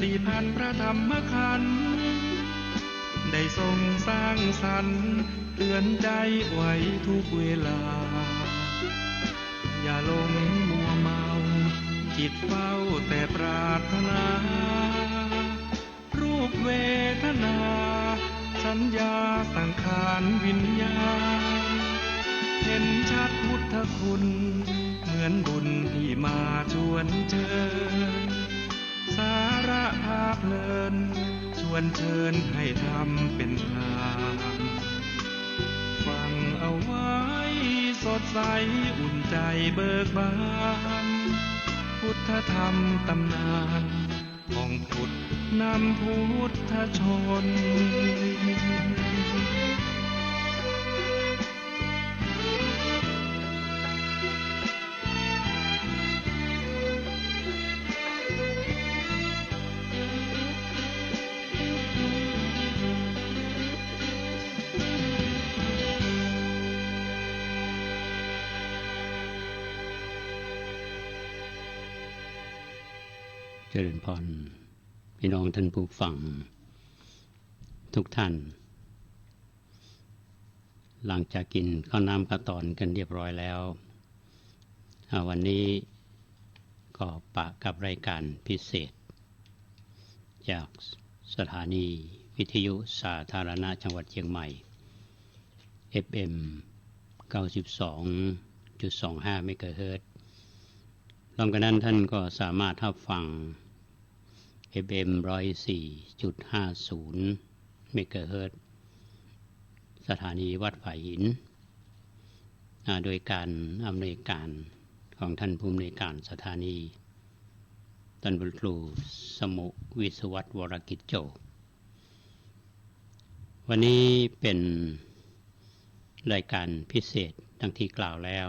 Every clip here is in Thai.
สี่พันพระธรรมขันธ์ได้ทรงสร้างสรรค์เตือนใจไว้ทุกเวลาอย่าหลงมัวเมาจิตเฝ้าแต่ปรารถนารูปเวทนาสัญญาสังขารวิญญาณเห็นชัดพุทธคุณเหมือนบุญที่มาชวนเชิญสาระพาเพลินชวนเชิญให้ทำเป็นทานฟังเอาไว้สดใสอุ่นใจเบิกบานพุทธธรรมตำนานของพุทธนำพุทธชนเจริญพรพี่น้องท่านผู้ฟังทุกท่านหลังจากกินข้าวน้ำข้าวตอนกันเรียบร้อยแล้ววันนี้ก็ปะกับรายการพิเศษจากสถานีวิทยุสาธารณะจังหวัดเชียงใหม่ FM 92.25 เมกะเฮิรตซ์รวมกันนั้นท่านก็สามารถรับฟัง FM 104.50 เมกะเฮิรตซ์สถานีวัดฝ่ายหินโดยการอำนวยการของท่านผู้อำนวยการสถานีท่านครูสมุวิศวัตรวรกิจโจวันนี้เป็นรายการพิเศษดังที่กล่าวแล้ว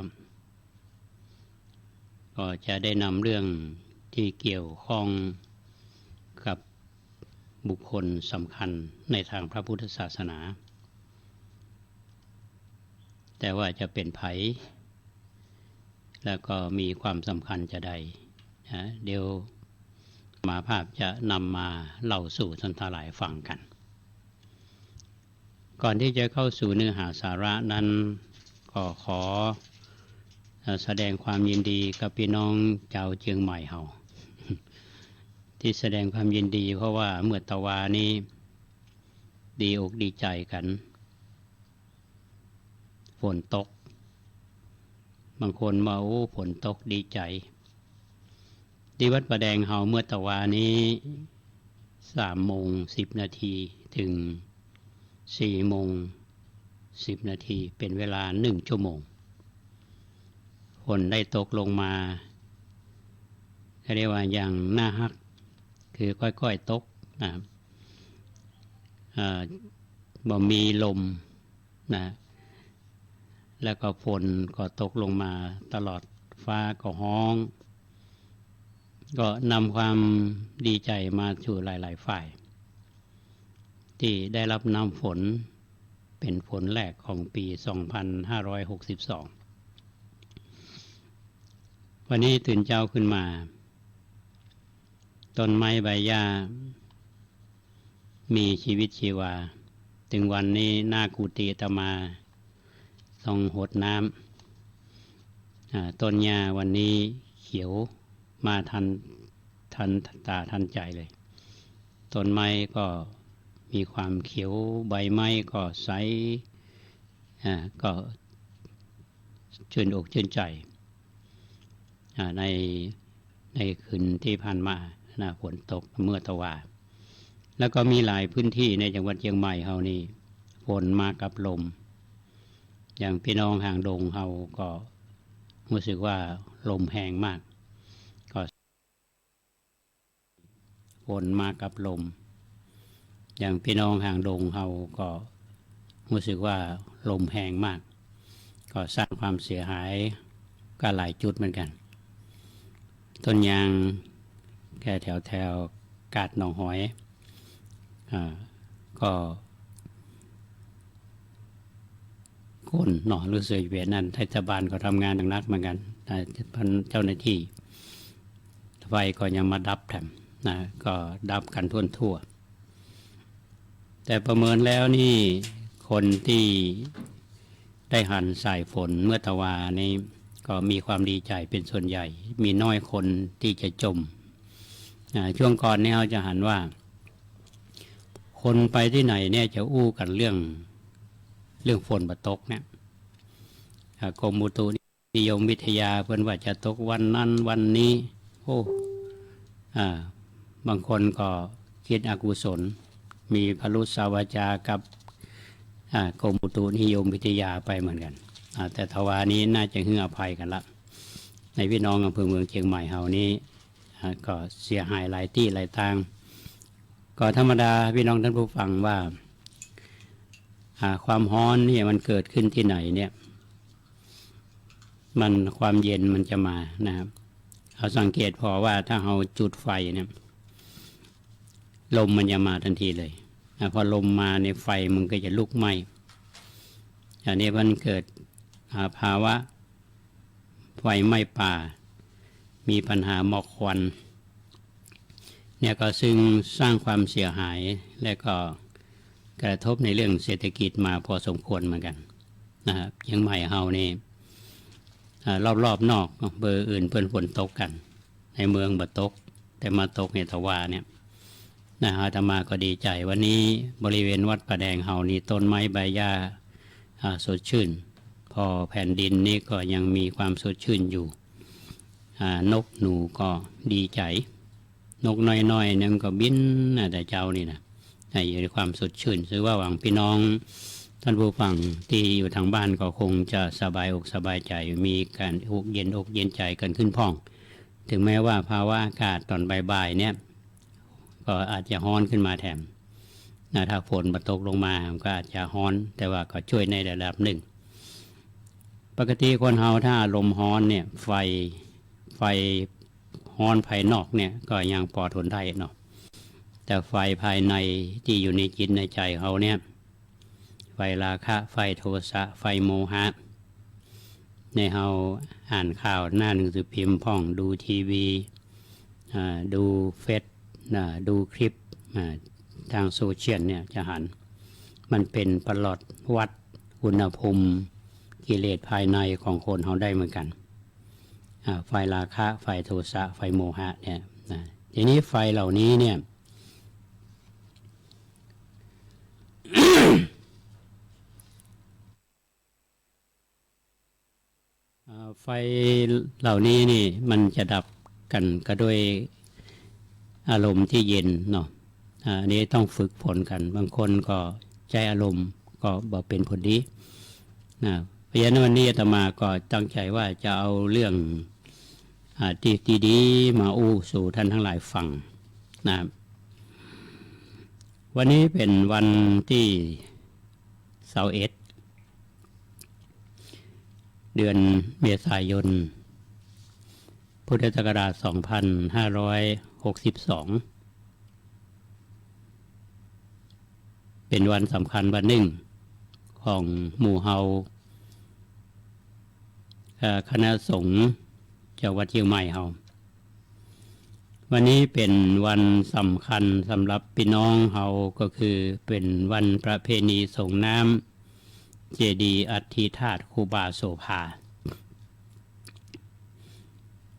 ก็จะได้นำเรื่องที่เกี่ยวข้องกับบุคคลสำคัญในทางพระพุทธศาสนาแต่ว่าจะเป็นไผแล้วก็มีความสำคัญจะใดเดี๋ยวมาภาพจะนำมาเล่าสู่ท่านทั้งหลายฟังกันก่อนที่จะเข้าสู่เนื้อหาสาระนั้นก็ขอแสดงความยินดีกับพี่น้องชาวเชียงใหม่เฮาที่แสดงความยินดีเพราะว่าเมื่อตะวานี้ดีอกดีใจกันฝนตกบางคนมาฝนตกดีใจที่วัดประแดงเฮาเมื่อตะวานี้3:10 นาทีถึง4:10 นาทีเป็นเวลา1 ชั่วโมงฝนได้ตกลงมาเรียกว่าอย่างน่าฮักคือค่อยๆตกนะบ่มีลมนะแล้วก็ฝนก็ตกลงมาตลอดฟ้าก็ฮ้องก็นำความดีใจมาสู่หลายๆฝ่ายที่ได้รับน้ำฝนเป็นฝนแรกของปี 2562 วันนี้ตื่นเช้าขึ้นมาต้นไม้ใบหญ้ามีชีวิตชีวาถึงวันนี้หน้ากุฏิอาตมาต้องหดน้ำต้นหญ้าวันนี้เขียวมาทันตาทันใจเลยต้นไม้ก็มีความเขียวใบไม้ก็ใสก็ชื่นอกชื่นใจในคืนที่ผ่านมาฝนตกเมื่อตะวาแล้วก็มีหลายพื้นที่ในจังหวัดเชียงใหม่เฮานี่ฝนมากับลมอย่างพี่น้องห่างดงเฮาก็รู้สึกว่าลมแรงมากก็ฝนมากับลมอย่างพี่น้องห่างดงเฮาก็รู้สึกว่าลมแรงมากก็สร้างความเสียหายก็หลายจุดเหมือนกันต้นยางแค่แถวกาดหนองหอยก็คนหนอรู้สึกเวียนนั่นเทศบาลก็ทำงานหนักเหมือนกันเจ้าหน้าที่ไฟก็ยังมาดับแถม นะก็ดับกันทั่วแต่ประเมินแล้วนี่คนที่ได้หันสายฝนเมื่อตะวานี่ก็มีความดีใจเป็นส่วนใหญ่มีน้อยคนที่จะจมช่วงก่อนนี้เราจะหันว่าคนไปที่ไหนเนี่ยจะอู้กันเรื่องฝนบ่ตกเนี่ยกรมอุตุนิยมวิทยาเพิ่นว่าจะตกวันนั้นวันนี้โอ้บางคนก็คิดอกุศลมีพรุษวาจากับกรมอุตุนิยมวิทยาไปเหมือนกันแต่ทวานี้น่าจะให้อภัยกันละในพี่น้องอำเภอเมืองเชียงใหม่เฮานี้ก็เสียหายหลายที่หลายทางก็ธรรมดาพี่น้องท่านผู้ฟังว่าความร้อนนี่มันเกิดขึ้นที่ไหนเนี่ยมันความเย็นมันจะมานะครับเราสังเกตพอว่าถ้าเราจุดไฟเนี่ยลมมันจะมาทันทีเลยพอลมมาในไฟมันก็จะลุกไหม้อันนี้มันเกิดภาวะไฟไหม้ป่ามีปัญหาหมอกควันเนี่ยก็ซึ่งสร้างความเสียหายและก็กระทบในเรื่องเศรษฐกิจมาพอสมควรเหมือนกันนะครับยังใหม่เฮานี่รอบนอกเบอร์อื่นเพิ่นฝนตกกันในเมืองบ่ตกแต่มาตกในทวาเนี่ยอาตมาก็ดีใจวันนี้บริเวณวัดประแดงเฮานี่ต้นไม้ใบหญ้าสดชื่นพอแผ่นดินนี้ก็ยังมีความสดชื่นอยู่นกหนูก็ดีใจนกน้อยๆเนี่ยมันก็บินแต่เจ้านี่นะอยู่ในความสดชื่นซึ่งว่าหวังพี่น้องท่านผู้ฟังที่อยู่ทางบ้านก็คงจะสบายอกสบายใจมีการอกเย็นใจกันขึ้นพ่องถึงแม้ว่าภาวะอากาศตอนบ่ายๆเนี่ยก็อาจจะร้อนขึ้นมาแถมถ้าฝนตกลงมาก็อาจจะร้อนแต่ว่าก็ช่วยในระดับหนึ่งปกติคนเฮาถ้าลมร้อนเนี่ยไฟร้อนภายนอกเนี่ยก็ยังพอทนได้เนาะแต่ไฟภายในที่อยู่ในจิตในใจเขาเนี่ยไฟราคะไฟโทสะไฟโมหะในเฮาอ่านข่าวหน้าหนังสือพิมพ์พ่องดูทีวีดูเฟซดูคลิปทางโซเชียลเนี่ยจะหันมันเป็นประหลอดวัดอุณหภูมิกิเลสภายในของคนเขาได้เหมือนกันไฟราคะไฟโทสะไฟโมหะเนี่ยทีนี้ไฟเหล่านี้เนี่ย ไฟเหล่านี้นี่มันจะดับกันก็ด้วยอารมณ์ที่เย็นเนาะอันนี้ต้องฝึกฝนกันบางคนก็ใจอารมณ์ก็บอกเป็นผลดีนะเพราะฉะนั้นวันนี้อาตมาก็ตั้งใจว่าจะเอาเรื่องที่ดีมาอู้สู่ท่านทั้งหลายฟังนะวันนี้เป็นวันที่21เดือนเมษายนพุทธศักราช2562เป็นวันสำคัญวันหนึ่งของหมู่เฮาคณะสงฆ์จากวัดเชียงใหม่เฮาวันนี้เป็นวันสำคัญสำหรับพี่น้องเฮาก็คือเป็นวันประเพณีส่งน้ำเจดีย์อัฐิธาตุครูบาโสภา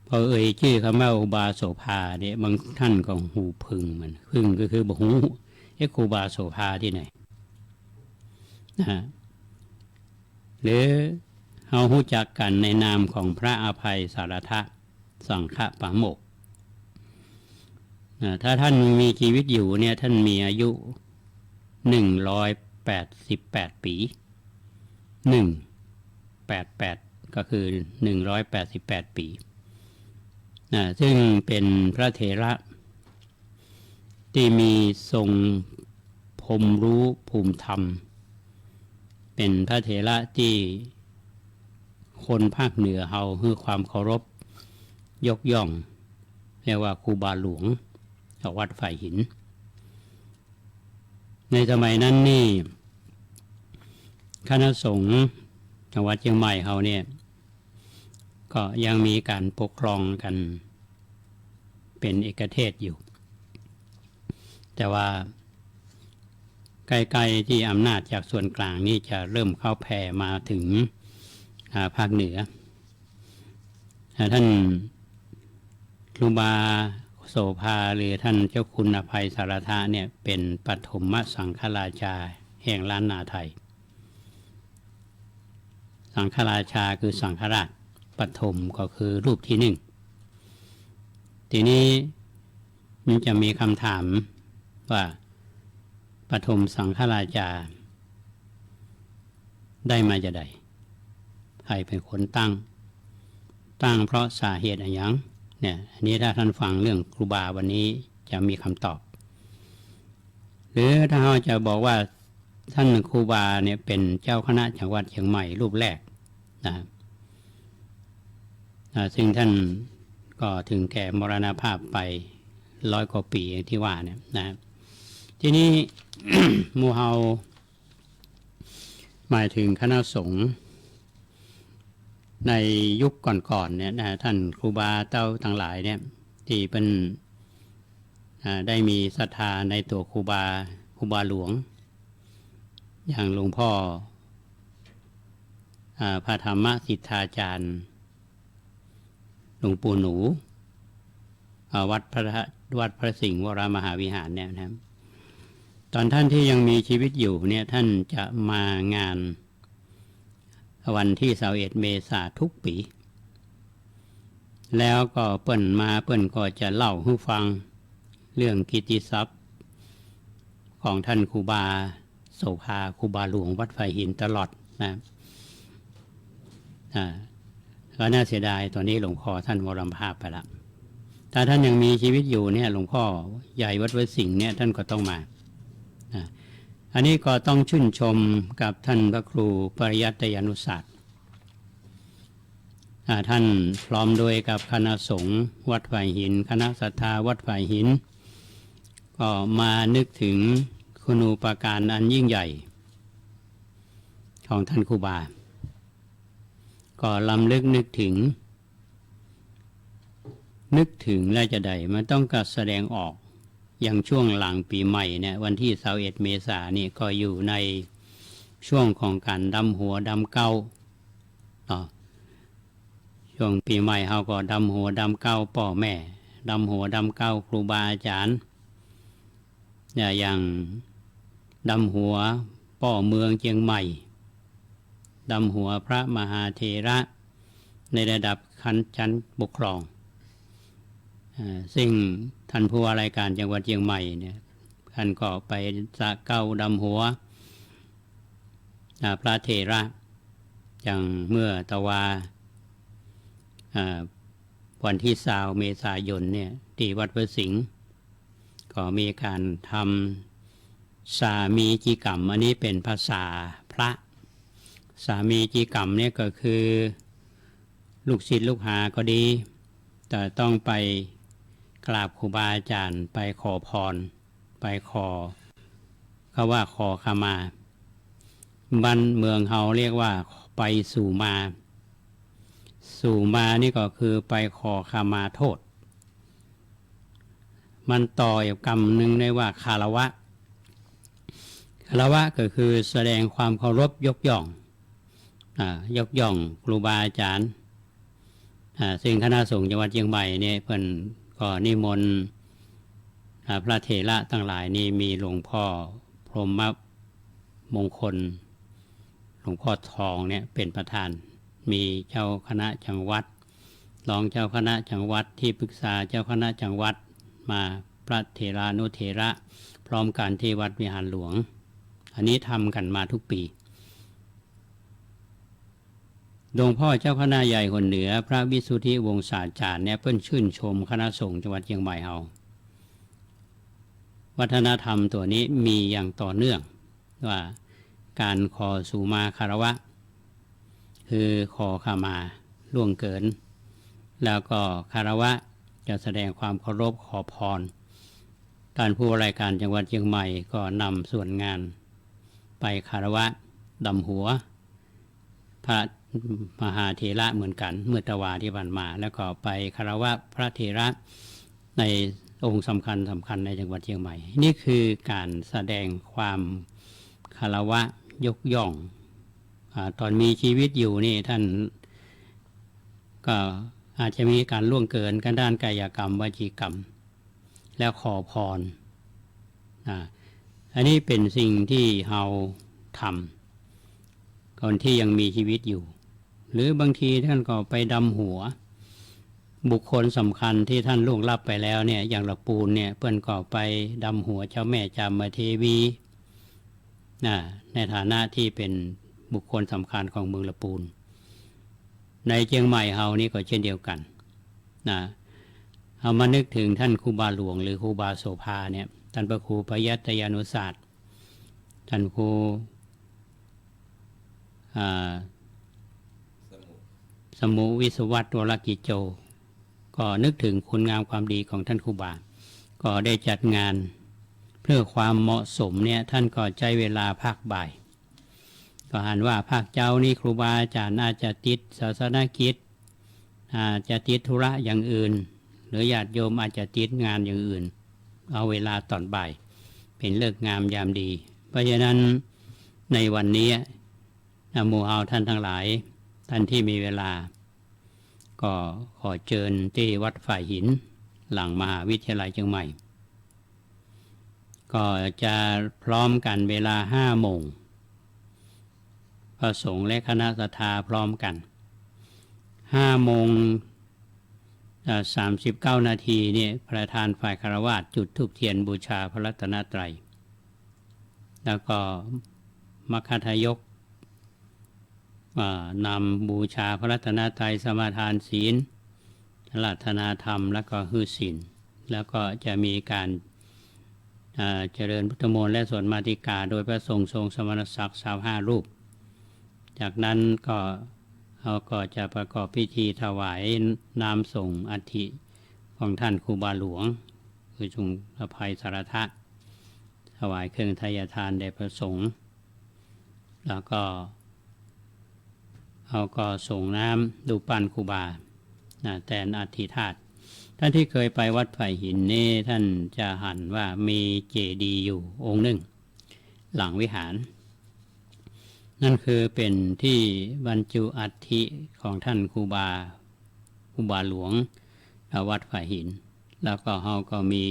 พอชื่อคำว่าครูบาโสภาเนี่ยบางท่านก็หูพึ่งมันพึ่งก็คือบอกหูครูบาโสภาที่ไหนหรือเรารู้จักกันในนามของพระอภัยสารทะสังฆปาโมกข์ถ้าท่านมีชีวิตอยู่เนี่ยท่านมีอายุ188 ปี188ก็คือ188 ปีซึ่งเป็นพระเถระที่มีทรงพรหมรู้ภูมิธรรมเป็นพระเถระที่คนภาคเหนือเฮาให้ความเคารพยกย่องเรียกว่าครูบาหลวงจากวัดฝ่ายหินในสมัยนั้นนี่คณะสงฆ์จังหวัดเชียงใหม่เฮาเนี่ยก็ยังมีการปกครองกันเป็นเอกเทศอยู่ แต่ว่าใกล้ๆที่อำนาจจากส่วนกลางนี่จะเริ่มเข้าแผ่มาถึงภาคเหนือท่านครูบาโสภาหรือท่านเจ้าคุณอภัยสารทะเนี่ยเป็นปฐมสังฆราชาแห่งล้านนาไทยสังฆราชาคือสังฆราชปฐมก็คือรูปที่หนึ่งทีนี้มันจะมีคำถามว่าปฐมสังฆราชาได้มาจากใดใครเป็นคนตั้งเพราะสาเหตุอะไรยังเนี่ยอันนี้ถ้าท่านฟังเรื่องครูบาวันนี้จะมีคำตอบหรือถ้าเราจะบอกว่าท่านครูบาเนี่ยเป็นเจ้าคณะจังหวัดเชียงใหม่รูปแรกนะซึ่งท่านก็ถึงแก่มรณภาพไป100 กว่าปีที่ว่าเนี่ยนะทีนี้ หมู่เฮาหมายถึงคณะสงฆ์ในยุคก่อนๆเนี่ยนะท่านครูบาเจ้าทั้งหลายเนี่ยที่เป็นได้มีศรัทธาในตัวครูบาหลวงอย่างหลวงพ่อพระธรรมสิทธาจารย์หลวงปู่หนูวัดพระสิงห์วรมหาวิหารเนี่ยนะครับตอนท่านที่ยังมีชีวิตอยู่เนี่ยท่านจะมางานวันที่21 เมษายนทุกปีแล้วก็เปิ้นก็จะเล่าให้ฟังเรื่องกิตติศัพท์ของท่านครูบาโสภาครูบาหลวงวัดไฟหินตลอดนะก็น่าเสียดายตอนนี้หลวงพ่อท่านมรณภาพไปแล้วถ้าท่านยังมีชีวิตอยู่เนี่ยหลวงพ่อใหญ่วัดไฟสิงห์เนี่ยท่านก็ต้องมาอันนี้ก็ต้องชื่นชมกับท่านพระครูปริยัติยานุศาสตร์ท่านพร้อมโดยกับคณะสงฆ์วัดไผ่หินคณะศรัทธาวัดไผ่หินก็มานึกถึงคุณูปการอันยิ่งใหญ่ของท่านครูบาก็ลำลึกนึกถึงแล้วจะได้มันต้องการแสดงออกอย่างช่วงหลังปีใหม่เนี่ยวันที่21 เมษายนนี่ก็อยู่ในช่วงของการดำหัวดำเก้าช่วงปีใหม่เขาก็ดำหัวดำเก้าพ่อแม่ดำหัวดำเก้าครูบาอาจารย์อย่างดำหัวพ่อเมืองเชียงใหม่ดำหัวพระมหาเถระในระดับชั้นปกครองซึ่งท่านผู้ว่าราชการจังหวัดเชียงใหม่เนี่ยท่านก็ไปสะเก้าดำหัวพระเถระอย่างเมื่อตะวาวันที่20 เมษายนเนี่ยที่วัดพระสิงห์ก็มีการทำสามีจิกรรมอันนี้เป็นภาษาพระสามีจิกรรมเนี่ยก็คือลูกศิษย์ลูกหาก็ดีแต่ต้องไปกราบครูบาอาจารย์ไปขอพรไปขอเขาว่าขอขมาบ้านเมืองเฮาเรียกว่าไปสู่มานี่ก็คือไปขอขมาโทษมันต่ออีกกรรมหนึ่งได้ว่าคารวะก็คือแสดงความเคารพยกย่องครูบาอาจารย์ซึ่งคณะสงฆ์จังหวัดเชียงใหม่เนี่ยเพิ่นก็นิมนต์พระเถระทั้งหลายนี่มีหลวงพ่อพรหมมงคลหลวงพ่อทองเนี่ยเป็นประธานมีเจ้าคณะจังหวัดรองเจ้าคณะจังหวัดที่ปรึกษาเจ้าคณะจังหวัดมาพระเถรานุเถระพร้อมกันที่วัดวิหารหลวงอันนี้ทำกันมาทุกปีหลวงพ่อเจ้าคณะใหญ่คนเหนือพระวิสุทธิวงศาจารย์เนี่ยเพิ่นชื่นชมคณะสงฆ์จังหวัดเชียงใหม่เฮาวัฒนธรรมตัวนี้มีอย่างต่อเนื่องว่าการขอสู่มาคารวะคือขอขมาล่วงเกินแล้วก็คารวะจะแสดงความเคารพขอพรการผู้รายการจังหวัดเชียงใหม่ก็นำส่วนงานไปคารวะดำหัวพระมหาเถระเหมือนกันเมื่อตะวาที่ผ่านมาแล้วก็ไปคารวะพระเถระใน องค์สำคัญในจังหวัดเชียงใหม่นี่คือการแสดงความคารวะยกย่องตอนมีชีวิตอยู่นี่ท่านก็อาจจะมีการล่วงเกินกันด้านกายกรรมวจีกรรมแล้วขอพรอันนี้เป็นสิ่งที่เราทำก่อนที่ยังมีชีวิตอยู่หรือบางทีท่านก็ไปดำหัวบุคคลสำคัญที่ท่านล่วงลับไปแล้วเนี่ยอย่างหลวงปู่เนี่ยเพื่อนก็ไปดำหัวเจ้าแม่จามเทวีในฐานะที่เป็นบุคคลสำคัญของเมืองละปูนในเชียงใหม่เฮานี่ก็เช่นเดียวกันเอามานึกถึงท่านครูบาหลวงหรือครูบาโสภาเนี่ยท่านพระครูพยัตยานุศาสตร์ท่านครูสมุวิศวัตวรกิจโจก็นึกถึงคุณงามความดีของท่านครูบาก็ได้จัดงานเพื่อความเหมาะสมเนี่ยท่านก็ใช้เวลาภาคบ่ายก็หันว่าภาคเจ้านี่ครูบาอาจารย์อาจจะติดศาสนกิจอาจจะติดธุระอย่างอื่นหรือญาติโยมอาจจะติดงานอย่างอื่นเอาเวลาตอนบ่ายเป็นเลิกงามยามดีเพราะฉะนั้นในวันนี้หมู่เฮาท่านทั้งหลายท่านที่มีเวลาก็ขอเชิญที่วัดฝ่ายหินหลังมหาวิทยาลัยเชียงใหม่ก็จะพร้อมกันเวลา5 โมงพระสงฆ์และคณะศรัทธาพร้อมกัน5 โมง39 นาทีเนี่ยประธานฝ่ายคฤหัสถ์จุดธูปเทียนบูชาพระรัตนตรัยแล้วก็มัคคทายกนำบูชาพระรัตนตรัยสมาทานศีลอาราธนาธรรมแล้วก็ฮือศีลแล้วก็จะมีการเจริญพุทธมนต์และสวดมาติกาโดยพระสงฆ์ทรงสมณศักดิ์25 รูปจากนั้นเขาก็จะประกอบพิธีถวายน้ำส่งอัฐิของท่านครูบาหลวงคือจุงอภัยสารทะถวายเครื่องทายทานแด่พระสงฆ์แล้วก็เขาก็ส่งน้ำดูปั้นครูบาแทนอัฐิธาตุท่านที่เคยไปวัดไผ่หินนี่ท่านจะหันว่ามีเจดีย์อยู่องค์หนึ่งหลังวิหารนั่นคือเป็นที่บรรจุอัฐิของท่านครูบาหลวงวัดฝ่ายหินแล้วก็เขาก็มี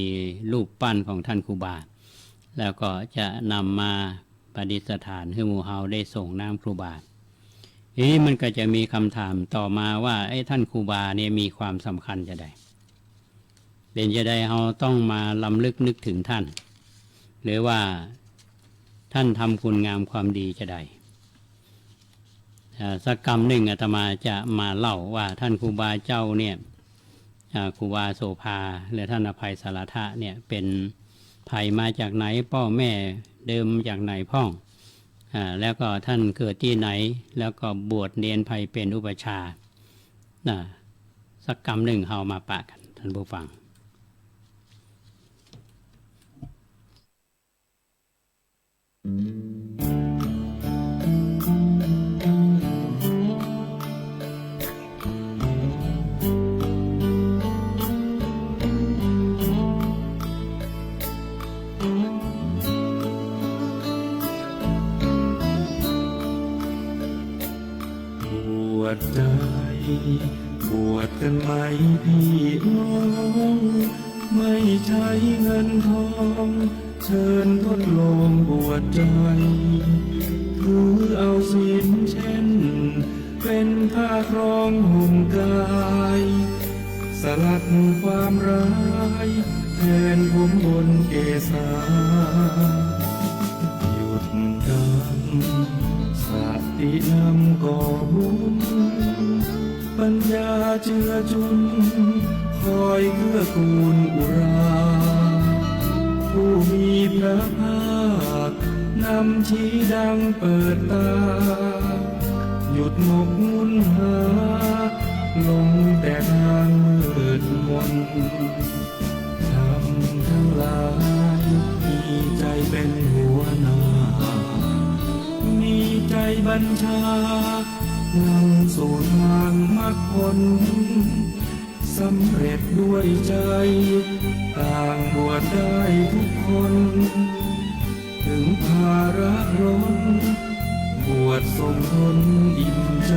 รูปปั้นของท่านครูบาแล้วก็จะนำมาประดิษฐานให้หมู่เฮาได้ส่งน้ำครูบามันก็จะมีคำถามต่อมาว่าท่านครูบาเนี่ยมีความสำคัญจะใดเป็นจะได้เราต้องมาลำลึกนึกถึงท่านหรือว่าท่านทำคุณงามความดีจะใดสักกรรมหนึ่งอาตมาจะมาเล่าว่าท่านครูบาเจ้าเนี่ยครูบาโสภาหรือท่านอภัยสารทะเนี่ยเป็นไผ่มาจากไหนพ่อแม่เดิมจากไหนพ่องแล้วก็ท่านเกิดที่ไหนแล้วก็บวชเนนไผ่เป็นอุปชาสักกรรมหนึ่งเฮามาปะกันท่านผู้ฟังบวชใจบวชกันไหมพี่น้องไม่ใช้เงินทองเชิญทดลองบวชใจถือเอาศีลเช่นเป็นผ้าครองห่มกายสลัดความร้ายแทนผมบนเกศาหยุดกรรมสตินำก่อบุญปัญญาเจือจุนคอยเกื้อกูลอุราผู้มีพระภาคนำชี้ดังเปิดตาหยุดหมกมุ่นหาลงแต่ทางมืดมนทำทั้งหลายมีใจเป็นหัวหน้ามีใจบัญชานำสู่ทางมรรคผลส สำเร็จด้วยใจต่างบวชได้ทุกคนถึงภาระร้อนบวชส่งผลอิ่มใจ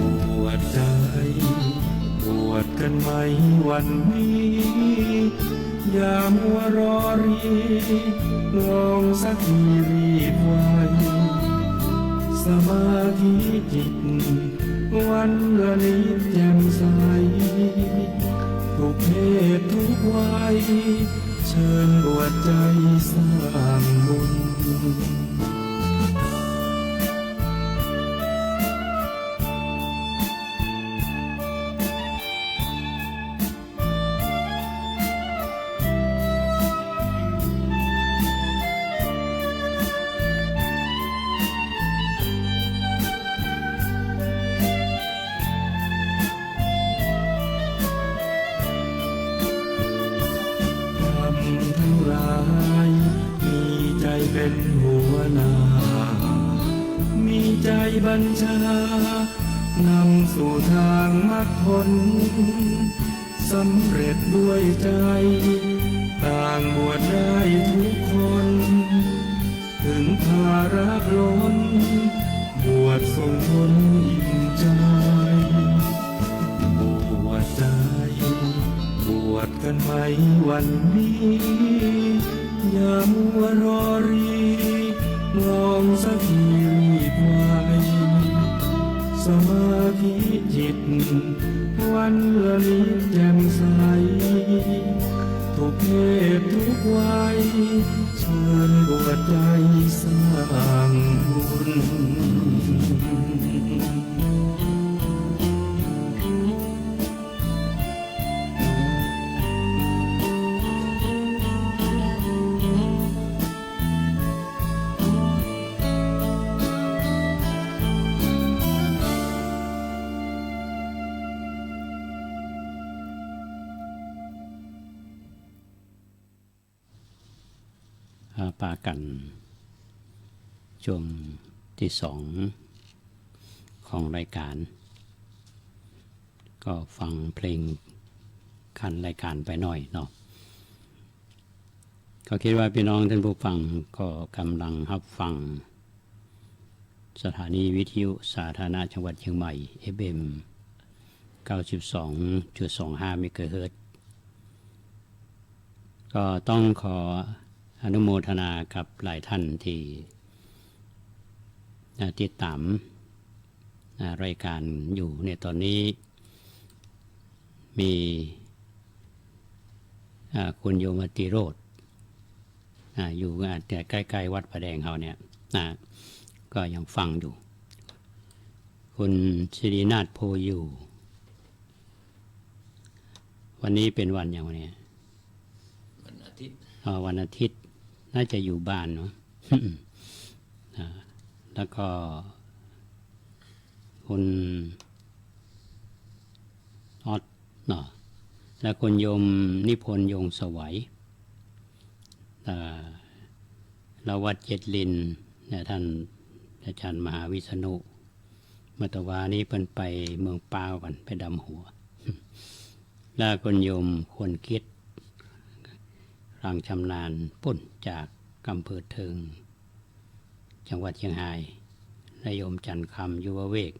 บวชใจบวชกันไหมวันนี้อย่ามัวรอรีลองสักทีรีบไวสมาธิจิตวันละนิดแจ่มใสทุกเพศทุกวัยเชิญบวชใจสร้างบุญทั้งหลายมีใจเป็นหัวหน้ามีใจบัญชานำสู่ทางมรรคผลสำเร็จด้วยใจต่างบวชได้ทุกคนถึงภาระล้นบวชส่งผลอิ่มใจบวชใจบวชกันไหมวันนี้อย่ามัวรอรีลองสักทีรีบไวสมาธิจิตวันละนิดแจ่มใสทุกเพศทุกวัยเชิญบวชใจสร้างบุญปากันช่วงที่สองของรายการก็ฟังเพลงคันรายการไปหน่อยเนาะก็คิดว่าพี่น้องท่านผู้ฟังก็กำลังรับฟังสถานีวิทยุสาธารณะจังหวัดเชียงใหม่ FM 92.25 เมกะเฮิรตซ์ก็ต้องขออนุโมทนากับหลายท่านที่ติดตามรายการอยู่ในตอนนี้มีคุณโยมติโรธอยู่แต่ใกล้ๆวัดประแดงเขาเนี่ยก็ยังฟังอยู่คุณศิรินาถโพอยู่วันนี้เป็นวันอย่างวันนี้วันอาทิตย์น่าจะอยู่บ้านเนาะ แล้วก็คุณออดเนาะแล้วคุณโยมนิพนธ์ยงสวัยเราวัดเจ็ดลินท่านอาจารย์มหาวิษณุเมื่อตะวานี้เพิ่นไปเมืองปาวกันไปดำหัว แล้วคุณโยมควรคิดรังชำนาญปุ่นจากอำเภอเทิงจังหวัดเชียงรายและโยมจันทร์คำยุวเวก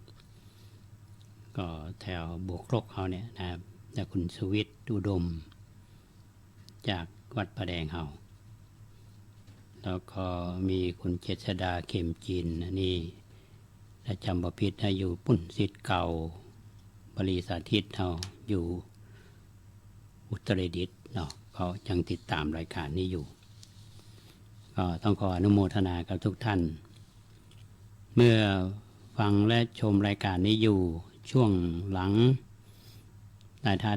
ก็แถวบวกรกเขาเนี่ยนะครับและคุณสุวิทย์อุดมจากวัดประแดงเขาแล้วก็มีคุณเจษดาเข็มจีนนี่และจำประพิษอยู่ปุ่นศิษย์เก่าบริสาธิตเขาอยู่อุตรดิตถ์เนาะเขายังติดตามรายการนี้อยู่ก็ต้องขออนุโมทนากับทุกท่านเมื่อฟังและชมรายการนี้อยู่ช่วงหลัง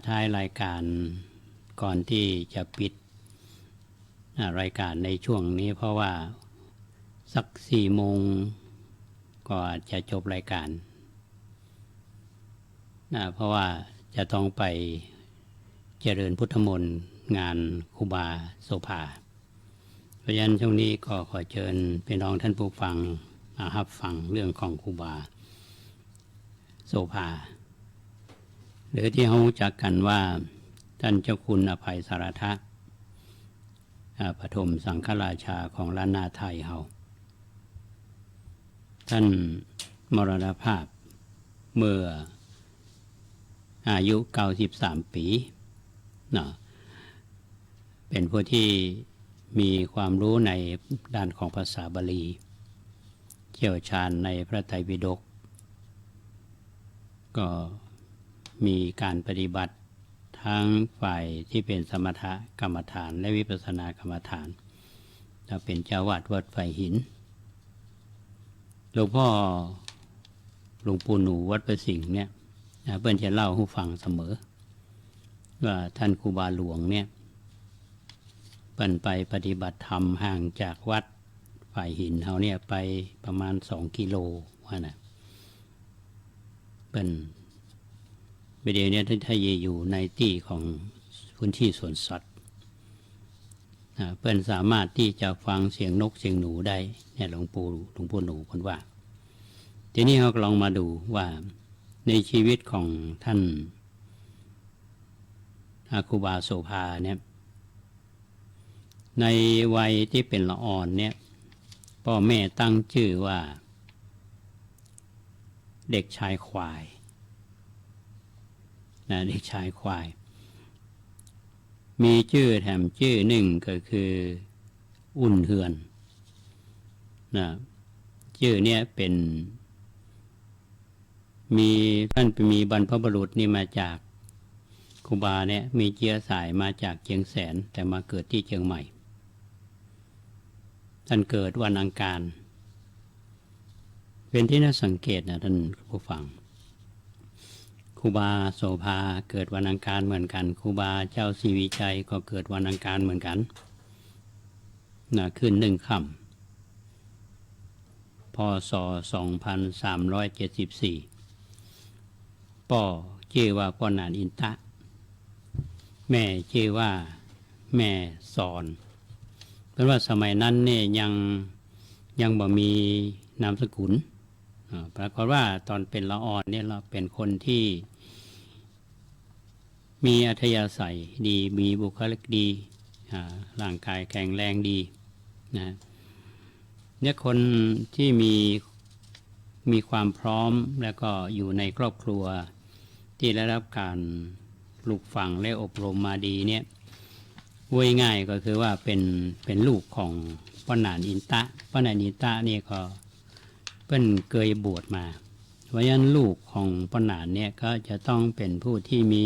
ท้ายรายการก่อนที่จะปิดรายการในช่วงนี้เพราะว่าสัก4 โมงก็อาจจะจบรายการเพราะว่าจะต้องไปเจริญพุทธมนต์งานครูบาโสภาเพราะฉะนั้นช่วงนี้ก็ขอเชิญพี่น้องท่านผู้ฟังรับฟังเรื่องของครูบาโสภา หรือที่เขารู้จักกันว่าท่านเจ้าคุณอภัยสารทะปฐมสังฆราชาของล้านนาไทยเขาท่านมรณภาพเมื่ออายุ93 ปีเนาะเป็นผู้ที่มีความรู้ในด้านของภาษาบาลีเชี่ยวชาญในพระไตรปิฎกก็มีการปฏิบัติทั้งฝ่ายที่เป็นสมถกรรมฐานและวิปัสสนากรรมฐานถ้าเป็นเจ้าวาดวัดไผ่หินหลวงพ่อหลวงปู่หนูวัดประสิงห์เนี่ยเพื่อนจะเล่าให้ฟังเสมอว่าท่านครูบาหลวงเนี่ยเปิ้นไปปฏิบัติธรรมห่างจากวัดฝ่ายหินเขาเนี่ยไปประมาณ2 กิโลว่านะเปิ้นวิดีโอเนี่ยถ้าอยู่ในที่ของพื้นที่สวนสัตว์เปิ้นสามารถที่จะฟังเสียงนกเสียงหนูได้เนี่ยหลวงปู่หนูคนว่าทีนี้เราลองมาดูว่าในชีวิตของท่านครูบาโสภาเนี่ยในวัยที่เป็นละอ่อนเนี่ยพ่อแม่ตั้งชื่อว่าเด็กชายควายนะเด็กชายควายมีชื่อแถมชื่อหนึ่งก็คืออุ่นเฮือนนะชื่อเนี่ยเป็นท่านมีบรรพบุรุษนี่มาจากครูบาเนี่ยมีเชื้อสายมาจากเชียงแสนแต่มาเกิดที่เชียงใหม่ท่านเกิดวันอังคารเป็นที่น่าสังเกตนะท่านผู้ฟังครูบาโสภาเกิดวันอังคารเหมือนกันครูบาเจ้าศรีวิชัยก็เกิดวันอังคารเหมือนกันนะขึ้น1 ค่ำพ.ศ. 2374ป่อชื่อว่าป่อนานอินตะแม่ชื่อว่าแม่สอนเพราะว่าสมัยนั้นเนี่ยยังบ่มีนามสกุลปรากฏว่าตอนเป็นละอ่อนเนี่ยเราเป็นคนที่มีอัธยาศัยดีมีบุคลิกดีร่างกายแข็งแรงดีนะเนี่ยคนที่มีความพร้อมแล้วก็อยู่ในครอบครัวที่ได้รับการปลูกฝังและอบรมมาดีเนี่ยว่าง่ายก็คือว่าเป็นลูกของป้านานอินตะป้านานอินตะนี่ก็เพิ่นเคยบวชมาเพราะฉะนั้นลูกของป้านานเนี่ยก็จะต้องเป็นผู้ที่มี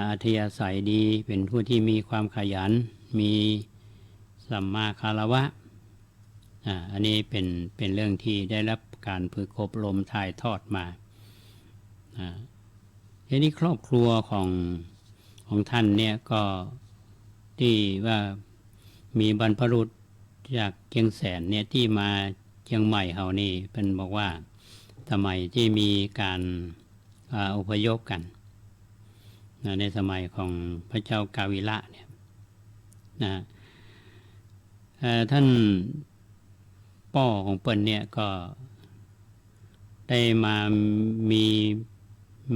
อัธยาศัยดีเป็นผู้ที่มีความขยันมีสัมมาคารวะอันนี้เป็นเรื่องที่ได้รับการฝึกอบรมถ่ายทอดมาทีนี้ครอบครัวของท่านเนี่ยก็ที่ว่ามีบรรพบุรุษจากเชียงแสนเนี่ยที่มาเชียงใหม่เฮานี่เป็นบอกว่าสมัยที่มีการอพยพกันในสมัยของพระเจ้ากาวิระเนี่ยนะท่านป่อของเปิ้นเนี่ยก็ได้ม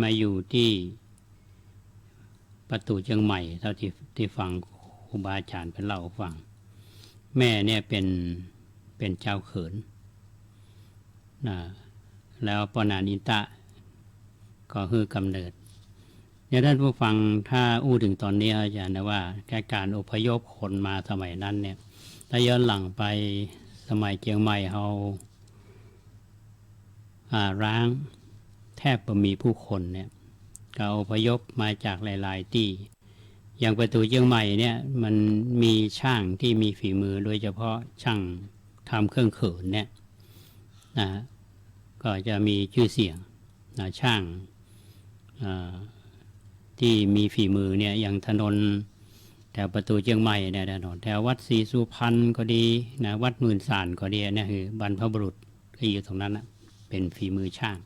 าอยู่ที่ประตูเชียงใหม่เท่าที่ฟังครูบาอาจารย์เป็นเล่าฟังแม่เนี่ยเป็นเจ้าเขินนะแล้วปนานอินตะก็คือกำเนิดเนี่ยท่านผู้ฟังถ้าอู้ถึงตอนนี้อาจารย์นะว่าการอพยพคนมาสมัยนั้นเนี่ยถ้าย้อนหลังไปสมัยเชียงใหม่เขาร้างแทบไม่มีผู้คนเนี่ยก็อพยพมาจากหลายๆที่อย่างประตูเชียงใหม่เนี่ยมันมีช่างที่มีฝีมือโดยเฉพาะช่างทำเครื่องเขินเนี่ยนะก็จะมีชื่อเสียงนะช่างที่มีฝีมือเนี่ยอย่างถนนแถวประตูเชียงใหม่เนี่ยถนนแถววัดศรีสุพรรณก็ดีนะวัดหมื่นสานก็ดีเนี่ยคือบรรพบุรุษที่อยู่ตรงนั้นนะเป็นฝีมือช่าง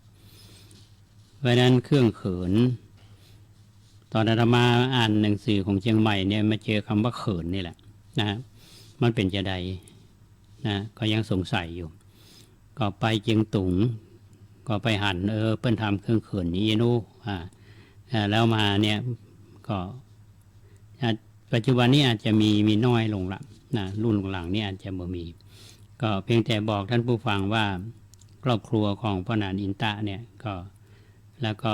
เพราะนั้นเครื่องเขินตอนอาตมาอ่านหนังสือของเชียงใหม่เนี่ยมาเจอคำว่าเขินนี่แหละนะมันเป็นจะใดนะก็ยังสงสัยอยู่ก็ไปเชียงตุงก็ไปหันเปิ้นทำเครื่องเขินนี้นู่ แล้วมาเนี่ยก็ปัจจุบันนี้อาจจะมีน้อยลงละนะรุ่นหลังนี่อาจจะบ่มีก็เพียงแต่บอกท่านผู้ฟังว่าครอบครัวของพ่อนานอินตะเนี่ยก็แล้วก็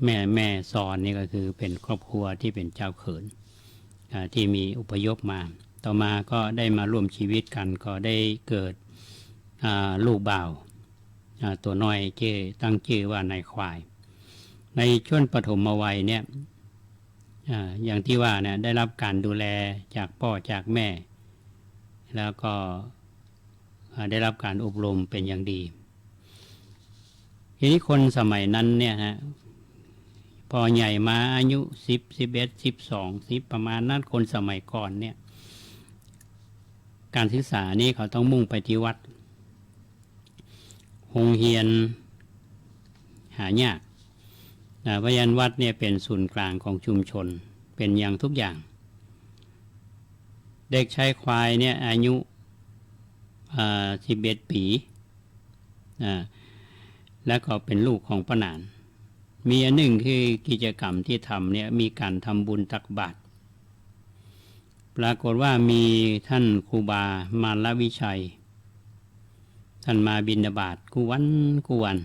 แม่สอนนี่ก็คือเป็นครอบครัวที่เป็นเจ้าเขินที่มีอพยพมาต่อมาก็ได้มาร่วมชีวิตกันก็ได้เกิดลูกบ่าวตัวน้อยตั้งชื่อว่านายควายในช่วงปฐมวัยเนี่ยอย่างที่ว่าเนี่ยได้รับการดูแลจากพ่อจากแม่แล้วก็ได้รับการอบรมเป็นอย่างดีทีนี้คนสมัยนั้นเนี่ยฮะพอใหญ่มาอายุ10 11 12 10ประมาณนั้นคนสมัยก่อนเนี่ยการศึกษานี่เขาต้องมุ่งไปที่วัดโรงเรียนหายากเพราะฉะนั้นวัดเนี่ยเป็นศูนย์กลางของชุมชนเป็นอย่างทุกอย่างเด็กชายควายเนี่ยอายุ11 ปีแล้วก็เป็นลูกของป้านานมีอันหนึ่งคือกิจกรรมที่ทำเนี่ยมีการทำบุญตักบาตรปรากฏว่ามีท่านครูบามารวิชัยท่านมาบิณฑบาตกูวัน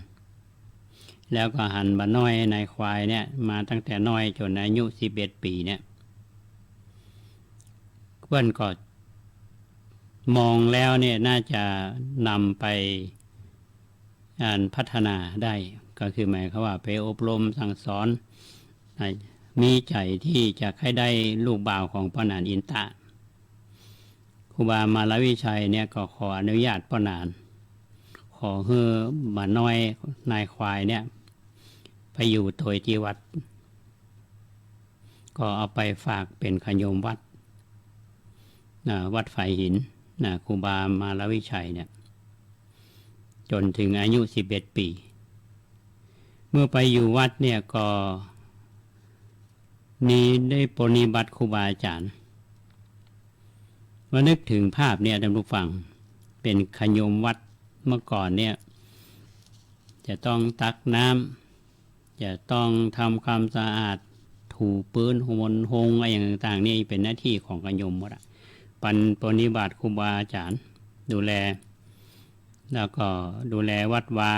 แล้วก็หันมาน้อยนายควายเนี่ยมาตั้งแต่น้อยจนอายุ11 ปีเนี่ยเพื่อนก็มองแล้วเนี่ยน่าจะนำไปพัฒนาได้ก็คือหมายความว่าไปอบรมสั่งสอนมีใจที่จะให้ได้ลูกบ่าวของพ่อนานอินตะครูบามาลวิชัยเนี่ยก็ขออนุญาตพ่อนานขอให้มาน้อยนายควายเนี่ยไปอยู่ตัวที่วัดก็เอาไปฝากเป็นขยมวัดวัดไฟหินครูบามาลวิชัยเนี่ยจนถึงอายุ11 ปีเมื่อไปอยู่วัดเนี่ยก็นี้ได้ปฏิบัติครูบาอาจารย์ว่านึกถึงภาพเนี่ยท่านผู้ฟังเป็นขยมวัดเมื่อก่อนเนี่ยจะต้องตักน้ำจะต้องทำความสะอาดถูปืนหงอะไรอย่างต่างๆนี่เป็นหน้าที่ของขยมหมดปฏิบัติครูบาอาจารย์ดูแลแล้วก็ดูแลวัดวา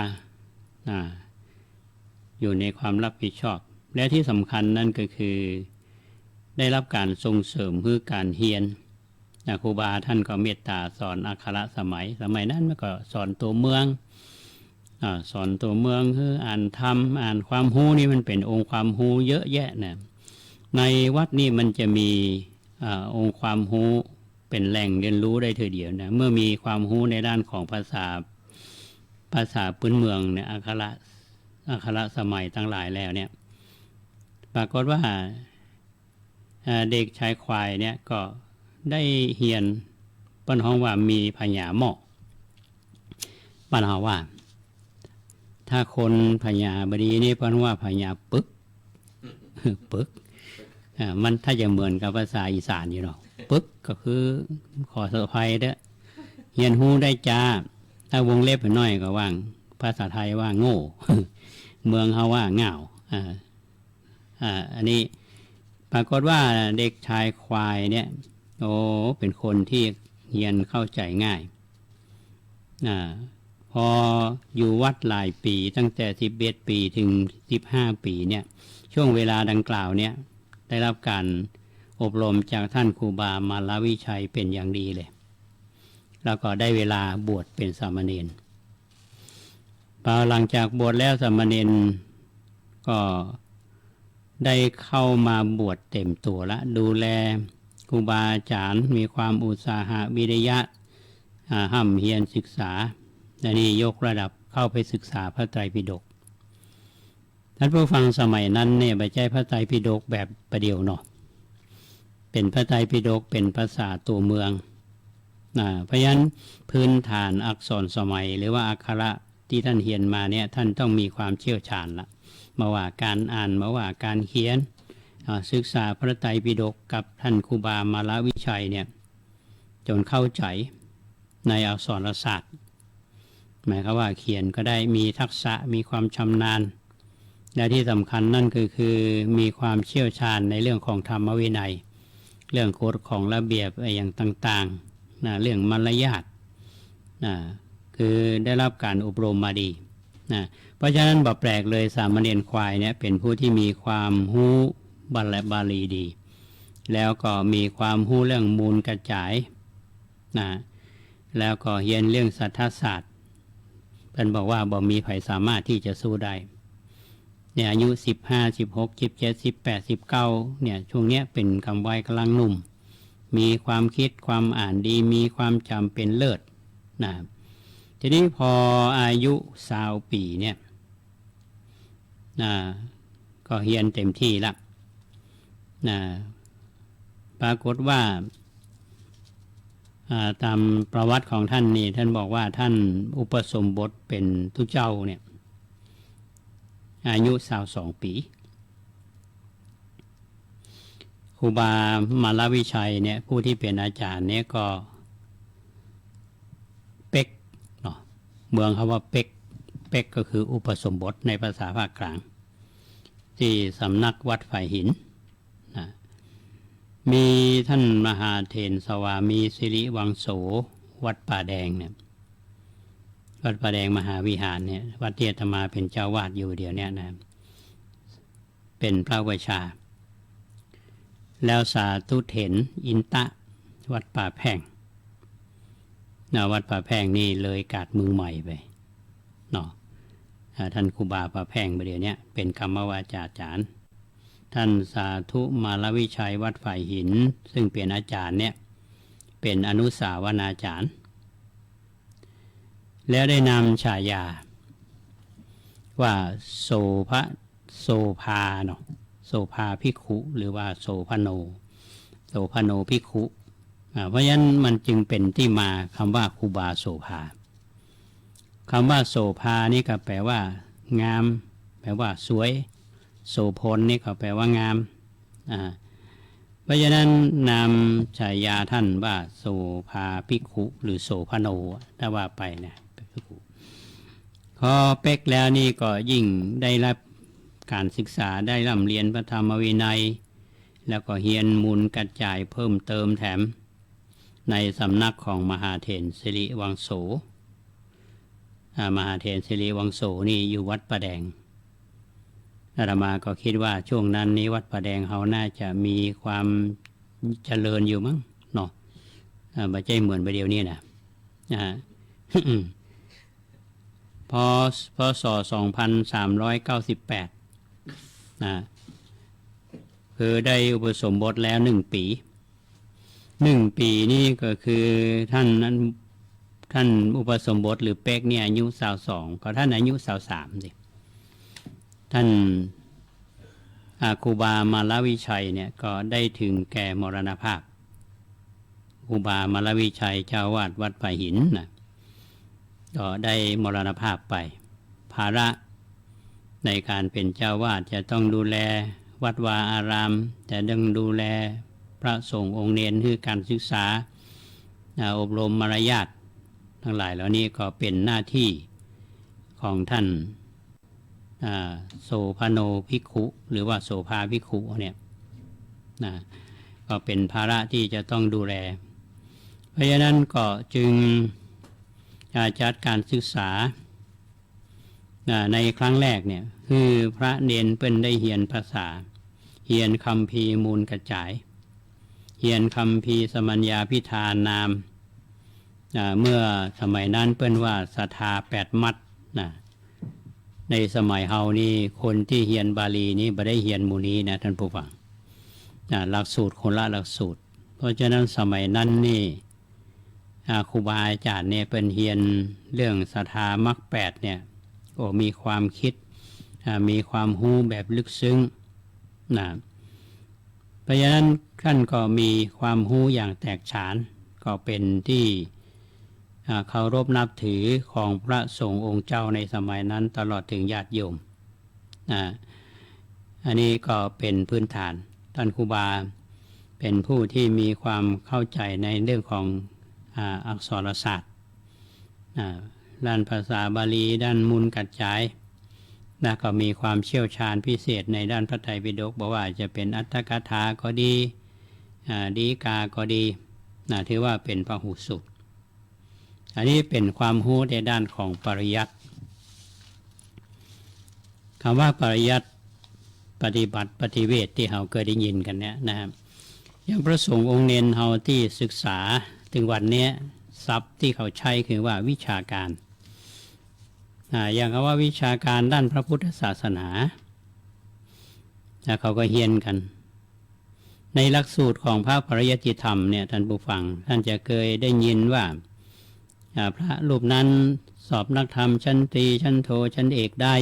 อยู่ในความรับผิดชอบและที่สำคัญนั่นก็คือได้รับการส่งเสริมคือการเรียนครูบาท่านก็เมตตาสอนอักขระสมัยนั้นมันก็สอนตัวเมืองสอนตัวเมืองคืออ่านธรรมอ่านความรู้นี่มันเป็นองค์ความรู้เยอะแยะนะในวัดนี่มันจะมีองค์ความรู้เป็นแหล่งเรียนรู้ได้เทีเดียวนะเมื่อมีความรู้ในด้านของภาษาพื้นเมืองเนี่ยอักขระสมัยทั้งหลายแล้วเนี่ยปรากฏว่าเด็กชายควายเนี่ยก็ได้เรียนปัญหาว่ามีพญาหมอกปัญหาว่าถ้าคนพญาบดีนี่ปัญหาว่าพญาปึกมันถ้าจะเหมือนกับภาษาอีสานอยู่หรอกปึกก็คือขออภัยเด้อเรียนหูได้จ้าถ้าวงเล็บน้อยก็ว่างภาษาไทยว่าโง่ เมืองเขาว่าเหงาอันนี้ปรากฏว่าเด็กชายควายเนี่ยเป็นคนที่เรียนเข้าใจง่ายพออยู่วัดหลายปีตั้งแต่11 ปีถึง15 ปีเนี่ยช่วงเวลาดังกล่าวเนี่ยได้รับการอบรมจากท่านครูบามาลวิชัยเป็นอย่างดีเลยแล้วก็ได้เวลาบวชเป็นสามเณรพอหลังจากบวชแล้วสามเณรก็ได้เข้ามาบวชเต็มตัวละดูแลครูบาอาจารย์มีความอุตสาหะวิริยะห้ำเฮียนศึกษาและนี่ยกระดับเข้าไปศึกษาพระไตรปิฎกท่านผู้ฟังสมัยนั้นเนี่ยไม่ใช่พระไตรปิฎกแบบประเดียวเนาะเป็นพระไตรปิฎกเป็นภาษาตัวเมืองเพราะฉะนั้นพื้นฐานอักษรสมัยหรือว่าอักขระที่ท่านเรียนมาเนี่ยท่านต้องมีความเชี่ยวชาญละมาว่าการอ่านมาว่าการเขียนศึกษาพระไตรปิฎกกับท่านครูบามาลวิชัยเนี่ยจนเข้าใจในอักษรศาสตร์หมายความว่าเขียนก็ได้มีทักษะมีความชำนาญ และที่สำคัญนั่นคือมีความเชี่ยวชาญในเรื่องของธรรมวินัยเรื่องกฎของระเบียบอย่างต่างๆนะเรื่องมารยาทนะคือได้รับการอบรมมาดีนะเพราะฉะนั้นบ่แปลกเลยสามเณรควายเนี่ยเป็นผู้ที่มีความรู้บาลีดีแล้วก็มีความรู้เรื่องมูลกระจายนะแล้วก็เรียนเรื่องสัทธศาสตร์เป็นบอกว่าบ่มีใครสามารถที่จะสู้ได้เนี่ยอายุ15 16 17 18 19เนี่ยช่วงเนี้ยเป็นคำวัยกำลังหนุ่มมีความคิดความอ่านดีมีความจำเป็นเลิศนะทีนี้พออายุ20 ปีเนี่ยนะก็เรียนเต็มที่ละนะปรากฏว่าตามประวัติของท่านนี่ท่านบอกว่าท่านอุปสมบทเป็นทุเจ้าเนี่ยอายุ22 ปีครูบามาลวิชัยเนี่ยผู้ที่เป็นอาจารย์เนี่ยก็เป็กเนาะเมืองคำว่าเป็กก็คืออุปสมบทในภาษาภาคกลางที่สำนักวัดฝ่ายหินนะมีท่านมหาเถรสวามีสิริวังโสวัดป่าแดงเนี่ยวัดป่าแดงมหาวิหารเนี่ยวัดที่อาตมาเป็นเจ้าวาดอยู่เดี๋ยวนี้นะเป็นพระวิชาแล้วสาธุเถรอินตะวัดป่าแพงวัดป่าแพงนี่เลยกาดมือใหม่ไปเนาะท่านครูบาป่าแพงเดี๋ยวนี้เป็นกรรมวาจาจารย์ท่านสาธุมาลวิชัยวัดฝ่ายหินซึ่งเป็นอาจารย์เนี่ยเป็นอนุสาวนาจารย์แล้วได้นำฉายาว่าโสภาเนาะโสภาภิกขุหรือว่าโสภโนภิกขุเพราะฉะนั้นมันจึงเป็นที่มาคำว่าครูบาโสภาคำว่าโสภานี่ก็แปลว่างามแปลว่าสวยโสพลนี่ก็แปลว่างามเพราะฉะนั้นนามฉายาท่านว่าโสภาภิกขุหรือโสภโนถ้าว่าไปนะพอเป็กแล้วนี่ก็ยิ่งได้รับการศึกษาได้ร่ำเรียนพระธรรมวินัยแล้วก็เรียนมูลกระจายเพิ่มเติมแถมในสำนักของมหาเถรสิริวังโสมหาเถรสิริวังโสนี่อยู่วัดป่าแดงอาตมาก็คิดว่าช่วงนั้นนี้วัดป่าแดงเขาน่าจะมีความเจริญอยู่มั้งเนาะไม่ใช่เหมือนไปเดียวนี้นะพศ 2398คือได้อุปสมบทแล้ว1 ปีนี่ก็คือท่านอุปสมบทหรือเป็กเนี่ยอายุ22ก็ท่านอายุ23สิท่านครูบามาลวิชัยเนี่ยก็ได้ถึงแก่มรณภาพครูบามาลวิชัยเจ้าวาดวัดป่าหินนะก็ได้มรณภาพไปภาระในการเป็นเจ้าวาดจะต้องดูแลวัดวาอารามจะต้องดูแลพระสงฆ์องค์เนรคือการศึกษาอบรมมารยาททั้งหลายเหล่านี้ก็เป็นหน้าที่ของท่านโสภโนภิกขุหรือว่าโสภาภิกขุเนี่ยก็เป็นภาระที่จะต้องดูแลเพราะฉะนั้นก็จึงจัดการศึกษาในครั้งแรกเนี่ยคือพระเนนเปิ้นได้เรียนภาษาเรียนคัมภีร์มูลกระจายเรียนคัมภีร์สมัญญาพิธานามเมื่อสมัยนั้นเปิ้นว่าศรัทธา8 มัดในสมัยเฮานี่คนที่เรียนบาลีนี้บ่ได้เรียนหมู่นี้นะท่านผู้ฟังหลักสูตรคนละหลักสูตรเพราะฉะนั้นสมัยนั้นนี่ครูบาอาจารย์เนี่ยเป็นเรียนเรื่องศรัทธามรรค8เนี่ยมีความคิดมีความรู้แบบลึกซึ้งเพราะฉะนั้นท่านก็มีความรู้อย่างแตกฉานก็เป็นที่เคารพนับถือของพระสงฆ์องค์เจ้าในสมัยนั้นตลอดถึงญาติโยมอันนี้ก็เป็นพื้นฐานท่านครูบาเป็นผู้ที่มีความเข้าใจในเรื่องของอักษรศาสตร์ด้านภาษาบาลีด้านมูลกระจาย นะก็มีความเชี่ยวชาญพิเศษในด้านพระไตรปิฎกบอกว่าจะเป็นอัตถกถาก็ดีดีกาก็ดีนะถือว่าเป็นพหุสูตรอันนี้เป็นความรู้ในด้านของปริยัติคำว่าปริยัติปฏิบัติปฏิเวทที่เราเคยได้ยินกันเนี่ยนะครับอย่างพระสงฆ์องค์เนนเราที่ศึกษาถึงวันนี้ศัพท์ที่เขาใช้คือว่าวิชาการอย่างคำว่าวิชาการด้านพระพุทธศาสนาเขาก็เฮียนกันในหลักสูตรของพระปริยัติธรรมเนี่ยท่านผู้ฟังท่านจะเคยได้ยินว่าพระรูปนั้นสอบนักธรรมชั้นตรีชั้นโทชั้นเอกได้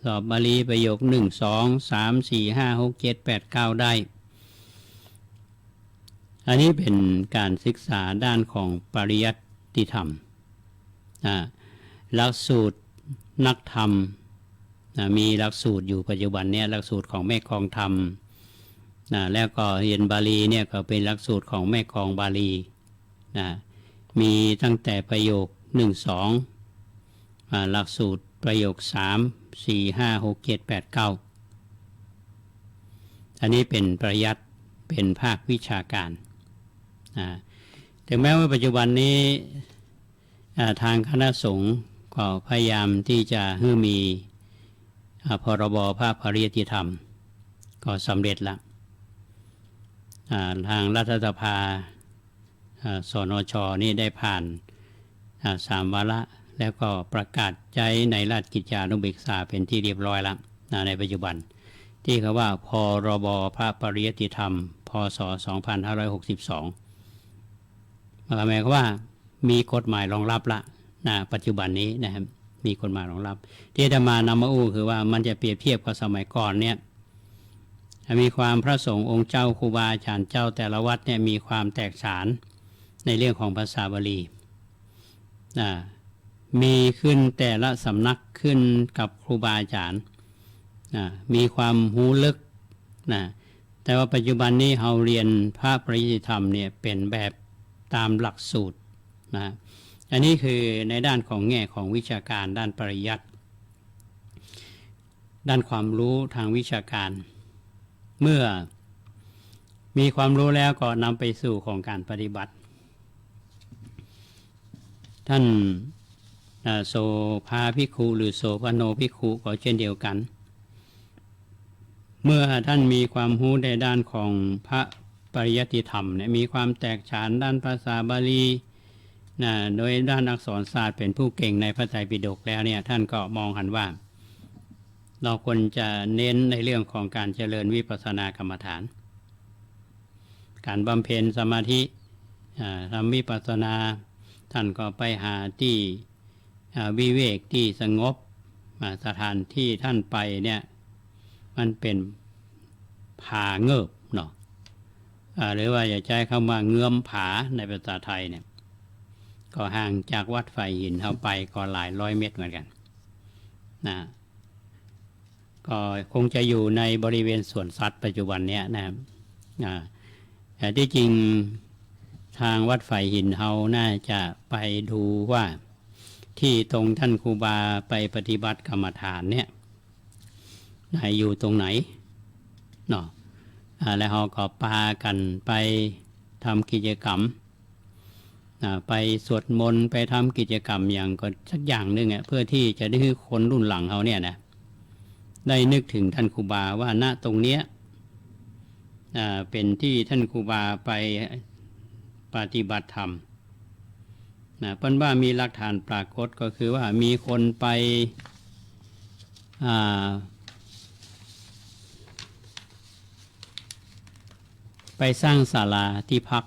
สอบบาลีประโยค1 2 3 4 5 6 7 8 9ได้อันนี้เป็นการศึกษาด้านของปริยัติธรรมหลักสูตรนักธรรมมีหลักสูตรอยู่ปัจจุบันเนี่ยหลักสูตรของแม่ครองธรรมแล้วก็เรียนบาลีเนี่ยก็เป็นหลักสูตรของแม่ครองบาลีมีตั้งแต่ประโยค1 2หลักสูตรประโยค3 4 5 6 7 8 9อันนี้เป็นปริยัติเป็นภาควิชาการถึงแม้ว่าปัจจุบันนี้ทางคณะสงฆ์ก็พยายามที่จะให้มีพรบพระปริยัติธรรมก็สำเร็จแล้วทางรัฐสภาสนช.นี่ได้ผ่าน3 วาระแล้วก็ประกาศใช้ในราชกิจจานุเบกษาเป็นที่เรียบร้อยแล้วในปัจจุบันที่เขาว่าพรบพระปริยัติธรรมพ.ศ. 2562หมายความว่ามีกฎหมายรองรับละปัจจุบันนี้นะครับมีกฎหมายรองรับที่จะมานำมาอู้คือว่ามันจะเปรียบเทียบกับสมัยก่อนเนี่ยมีความพระสงฆ์องค์เจ้าครูบาอาจารย์เจ้าแต่ละวัดเนี่ยมีความแตกฉานในเรื่องของภาษาบาลีมีขึ้นแต่ละสำนักขึ้นกับครูบาอาจารย์มีความหูลึกแต่ว่าปัจจุบันนี้เราเรียนพระปริยัติธรรมเนี่ยเป็นแบบตามหลักสูตรอันนี้คือในด้านของแง่ของวิชาการด้านปริยัติด้านความรู้ทางวิชาการเมื่อมีความรู้แล้วก็นำไปสู่ของการปฏิบัติท่านโสภาภิกขุหรือโสภโนภิกขุก็เช่นเดียวกันเมื่อท่านมีความรู้ในด้านของพระปริยัติธรรมเนี่ยมีความแตกฉานด้านภาษาบาลีโดยด้านอักษรศาสตร์เป็นผู้เก่งในพระไตรปิฎกแล้วเนี่ยท่านก็มองหันว่าเราควรจะเน้นในเรื่องของการเจริญวิปัสสนากรรมฐานการบำเพ็ญสมาธิทำวิปัสสนาท่านก็ไปหาที่วิเวกที่สงบสถานที่ท่านไปเนี่ยมันเป็นผาเงิบเนาะหรือว่าอย่าใช้คำว่าเงื้อมผาในภาษาไทยเนี่ยก็ห่างจากวัดไฟหินเข้าไปก็หลายร้อยเมตรเหมือนกันก็คงจะอยู่ในบริเวณสวนสัตว์ปัจจุบันเนี้ยนะครับแต่ที่จริงทางวัดไฟหินเขาน่าจะไปดูว่าที่ตรงท่านครูบาไปปฏิบัติกรรมฐานเนี่ยอยู่ตรงไหนเนาะแล้วเขาก็พากันไปทำกิจกรรมไปสวดมนต์ไปทำกิจกรรมอย่างก็สักอย่างหนึ่งเพื่อที่จะได้ให้คนรุ่นหลังเขาเนี่ยนะได้นึกถึงท่านครูบาว่าณตรงเนี้ยเป็นที่ท่านครูบาไปปฏิบัติธรรมเพิ่นว่ามีหลักฐานปรากฏก็คือว่ามีคนไปสร้างศาลาที่พัก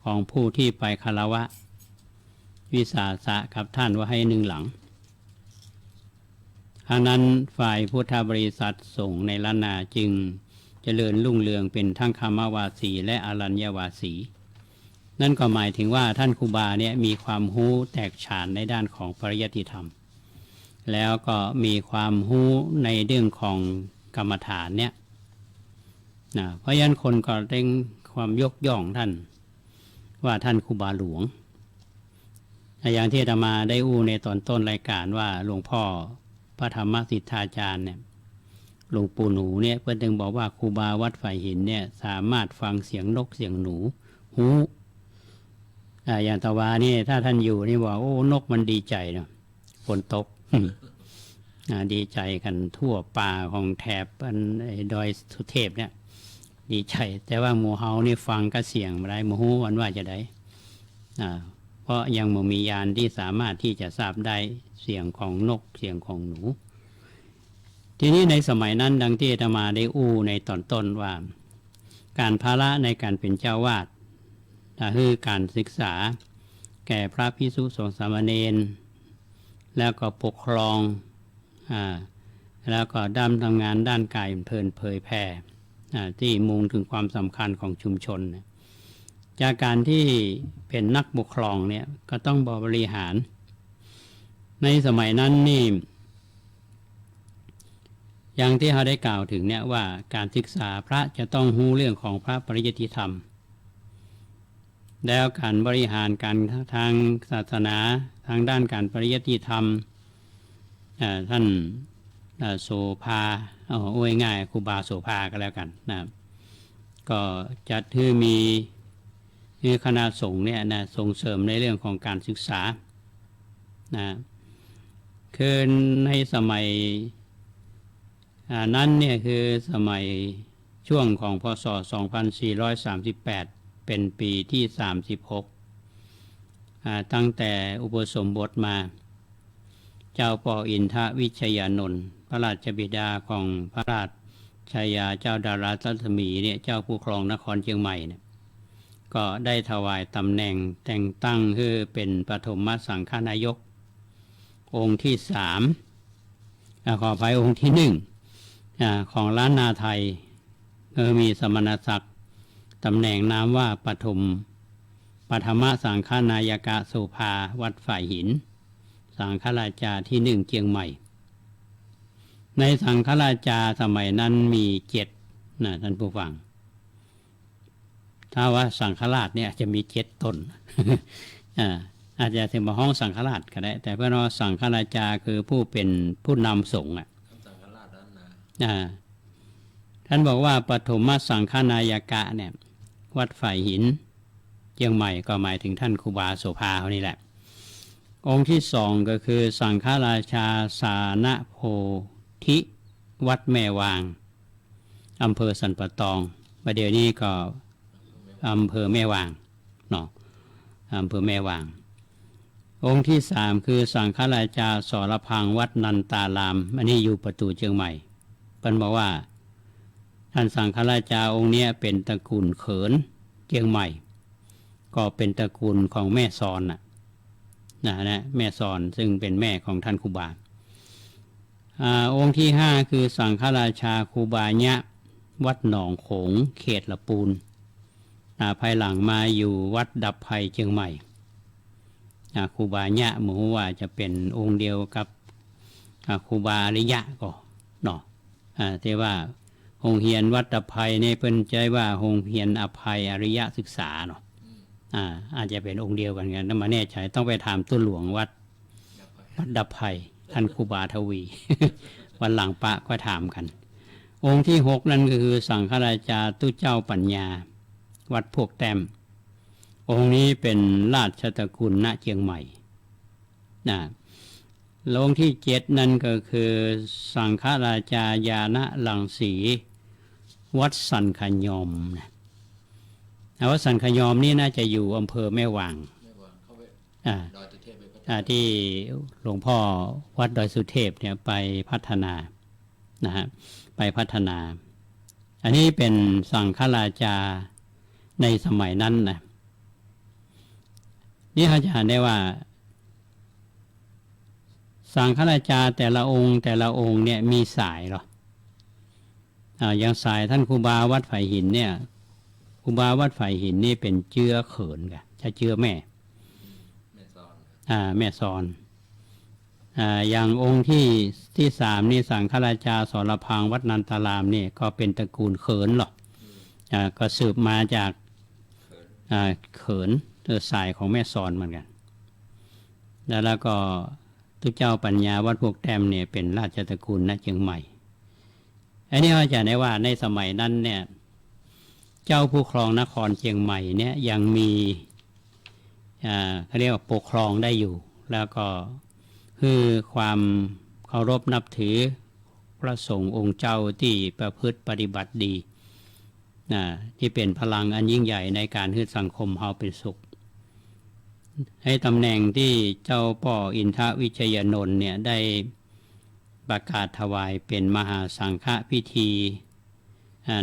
ของผู้ที่ไปคารวะวิสาสะกับท่านว่าให้1 หลังทางนั้นฝ่ายพุทธบริษัทสงฆ์ในล้านนาจึงเจริญรุ่งเรืองเป็นทั้งคามวาสีและอรัญญวาสีนั่นก็หมายถึงว่าท่านครูบาเนี่ยมีความรู้แตกฉานในด้านของปริยัติธรรมแล้วก็มีความรู้ในเรื่องของกรรมฐานเนี่ยเพราะฉะนั้นคนก็ได้ความยกย่องท่านว่าท่านครูบาหลวงอย่างที่อาตมาได้อู้ในตอนต้นรายการว่าหลวงพ่อป ระธรรมสิทธาจารย์เนี่ยหลวงปู่หนูเนี่ยเพื่อนถึงบอกว่าครูบาวัดฝ่ายหินเนี่ยสามารถฟังเสียงนกเสียงหนูหูอย่างตะวานี่ถ้าท่านอยู่นี่บอกโอ้นกมันดีใจเนาะฝนตก ดีใจกันทั่วป่าของแถบดอยสุเทพเนี่ยดีใจแต่ว่าหมูเฮานี่ฟังก็เสียงอะไรหมูฮูวันว่าจะได้เพราะยังไม่มียานที่สามารถที่จะทราบได้เสียงของนกเสียงของหนูทีนี้ในสมัยนั้นดังที่อาตมาได้ในตอนต้นว่าการภาระในการเป็นเจ้าวาดคือการศึกษาแก่พระภิกษุสงฆ์สามเณรแล้วก็ปกครองแล้วก็ทำงานด้านกายเผยแผ่ที่มุ่งถึงความสำคัญของชุมชนจากการที่เป็นนักปกครองเนี่ยก็ต้องบริหารในสมัยนั้นนี่อย่างที่เราได้กล่าวถึงเนี่ยว่าการศึกษาพระจะต้องรู้เรื่องของพระปริยัติธรรมแล้วการบริหารการทางศาสนาทางด้านการปริยัติธรรมท่านโสภาเอาง่ายๆครูบาโสภาก็แล้วกันนะก็จัดที่มีคณะสงฆ์เนี่ยนะส่งเสริมในเรื่องของการศึกษานะคือในสมัยนั้นเนี่ยคือสมัยช่วงของพ.ศ. 2438เป็นปีที่36ตั้งแต่อุปสมบทมาเจ้าป.อินทวิชยานนท์พระราชบิดาของพระราชายาเจ้าดารารัศมีเนี่ยเจ้าผู้ครองนครเชียงใหม่เนี่ยก็ได้ถวายตำแหน่งแต่งตั้งคือเป็นปฐมสังฆนายกองค์ที่3ขออภัยองค์ที่1ของล้านนาไทยมีสมณศักดิ์ตำแหน่งนามว่าปฐมสังฆนายกะโสภาวัดฝ่ายหินสังฆราชาที่1เชียงใหม่ในสังฆราชาสมัยนั้นมี7ท่านผู้ฟังถ้าว่าสังฆราชเนี่ยจะมี7ตน อาจจะถึงมาห้องสังฆราชก็ได้แต่เพื่อนว่าสังฆราชาคือผู้เป็นผู้นำสงฆ์ท่านบอกว่าปฐมสังฆนายกะเนี่ยวัดฝ่ายหินเชียงใหม่ก็หมายถึงท่านครูบาโสภาเขานี่แหละองค์ที่2ก็คือสังฆราชาสานโพธิวัดแม่วางอำเภอสันปะตองประเดี๋ยวนี้ก็อำเภอแม่วางเนาะอำเภอแม่วางองค์ที่3คือสังฆราชาสรพังวัดนันตารามอันนี้อยู่ประตูเชียงใหม่เพิ่นบอกว่าท่านสังฆราชาองค์นี้เป็นตระกูลเขินเชียงใหม่ก็เป็นตระกูลของแม่ซอนนะแม่ซอนซึ่งเป็นแม่ของท่านครูบาองค์ที่5คือสังฆราชาครูบาญะวัดหนองโขงเขตละปูนภายหลังมาอยู่วัดดับไผ่เชียงใหม่ครูบาญะหมูว่าจะเป็นองค์เดียวกับครูบาอริยะก็เนาะที่ว่าโรงเรียนวัดดับไผ่เนี่ยเป็นใจว่าโรงเรียนอภัยอริยะศึกษาเนาะอาจจะเป็นองค์เดียวกันกันถ้ามาแน่ใจต้องไปถามต้นหลวงวัดดับไผ่ท่านครูบาทวี วันหลังปะก็ถามกันองค์ที่6นั่นก็คือสังฆราชาตุเจ้าปัญญาวัดพวกแต้มองค์นี้เป็นราชตระกูลณเชียงใหม่องค์ที่7นั่นก็คือสังฆราชาญาณลังสีวัดสันขยอมวัดสันขยอมนี่น่าจะอยู่อำเภอแม่วางที่หลวงพ่อวัดดอยสุเทพเนี่ยไปพัฒนาไปพัฒนาอันนี้เป็นสังฆราชาในสมัยนั้นนะนี่เขาจะเห็นได้ว่าสังฆราชาแต่ละองค์เนี่ยมีสายหรออย่างสายท่านครูบาวัดฝ่ายหินเนี่ยครูบาวัดฝ่ายหินนี่เป็นเจือเขินกะจะเจือแม่ซอนอย่างองค์ที่3นี่สังฆราชาสรพังวัดนันตารามนี่ก็เป็นตระกูลเขินหรอกก็สืบมาจากเขินสายของแม่ซอนเหมือนกันแล้วก็ ตุเจ้าปัญญาวัดพวกแต้มเนี่ยเป็นราชตระกูลณเชียงใหม่อันนี้เราจะได้ว่าในสมัยนั้นเนี่ยเจ้าผู้ครองนครเชียงใหม่เนี่ยยังมีเขาเรียกว่าปกครองได้อยู่แล้วก็คือความเคารพนับถือพระสงฆ์องค์เจ้าที่ประพฤติปฏิบัติดีที่เป็นพลังอันยิ่งใหญ่ในการให้สังคมเฮาเป็นสุขให้ตำแหน่งที่เจ้าป่ออินทวิชยานนท์เนี่ยได้ประกาศถวายเป็นมหาสังฆพิธี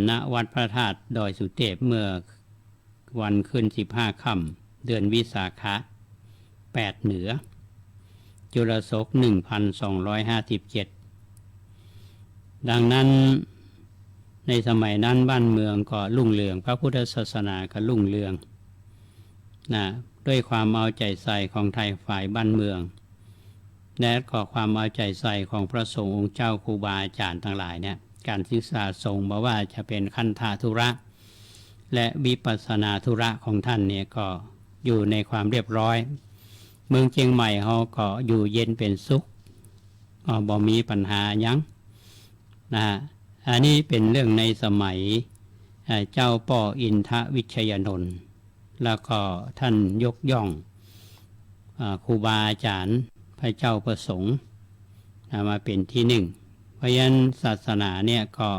ณวัดพระธาตุดอยสุเทพเมื่อวันขึ้น15 ค่ำเดือนวิสาขะ8เหนือจุลศก1257ดังนั้นในสมัยนั้นบ้านเมืองก็รุ่งเรืองพระพุทธศาสนาก็รุ่งเรืองด้วยความเอาใจใส่ของไทยฝ่ายบ้านเมืองและก็ความเอาใจใส่ของพระสงฆ์องค์เจ้าครูบาอาจารย์ทั้งหลายเนี่ยการศึกษาสงฆ์บอกว่าจะเป็นคันธาธุระและวิปัสสนาธุระของท่านเนี่ยก็อยู่ในความเรียบร้อยเมืองเชียงใหม่เขาก็อยู่เย็นเป็นสุขบ่มีปัญหายังอันนี้เป็นเรื่องในสมัยเจ้าป่ออินทวิชยานนท์แล้วก็ท่านยกย่องครูบาอาจารย์พระเจ้าประสงค์มาเป็นที่หนึ่งเพราะฉะนั้นศาสนาเนี่ยก็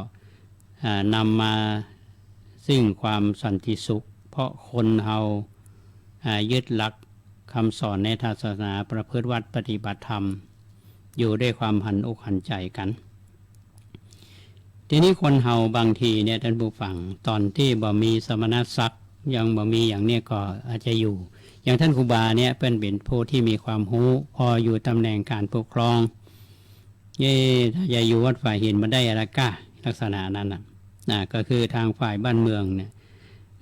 นำมาซึ่งความสันติสุขเพราะคนเฮายึดหลักคำสอนในศาสนาประพฤติวัดปฏิบัติธรรมอยู่ด้วยความหันอกหันใจกันทีนี้คนเฮาบางทีเนี่ยท่านผู้ฟังตอนที่บ่มีสมณศักดิ์ยังบ่มีอย่างนี้ก็อาจจะอยู่อย่างท่านครูบาเนี่ยเป็นผู้ที่มีความรู้พออยู่ตำแหน่งการปกครองถ้าจะอยู่วัดฝ่ายหินมาได้อะไรก้าลักษณะนั้นก็คือทางฝ่ายบ้านเมืองเนี่ย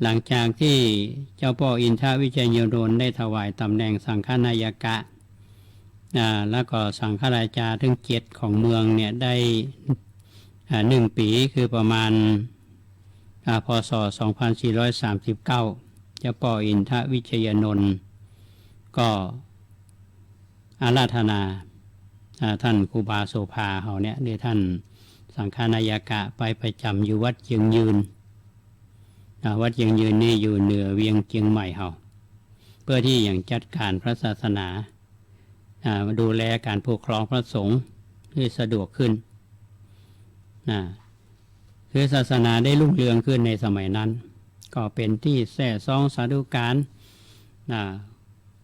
หลังจากที่เจ้าพ่ออินทวิชยานนท์ได้ถวายตำแหน่งสังฆนายกะแล้วก็สังฆราชาถึง7ของเมืองเนี่ยได้1 ปีคือประมาณพศ2439เจ้าป่ออินทวิชยานนท์ก็อาราธนาท่านครูบาโสภาเขาเนี่ยได้ท่านสังฆนายกะไปประจำอยู่วัดเชียงยืนวัดเชียงยืนนี่อยู่เหนือเวียงเชียงใหม่เขาเพื่อที่อย่างจัดการพระศาสนาดูแลการปกครองพระสงฆ์ให้สะดวกขึ้นคือศาสนาได้รุ่งเรืองขึ้นในสมัยนั้นก็เป็นที่แส่ซองสาธุการ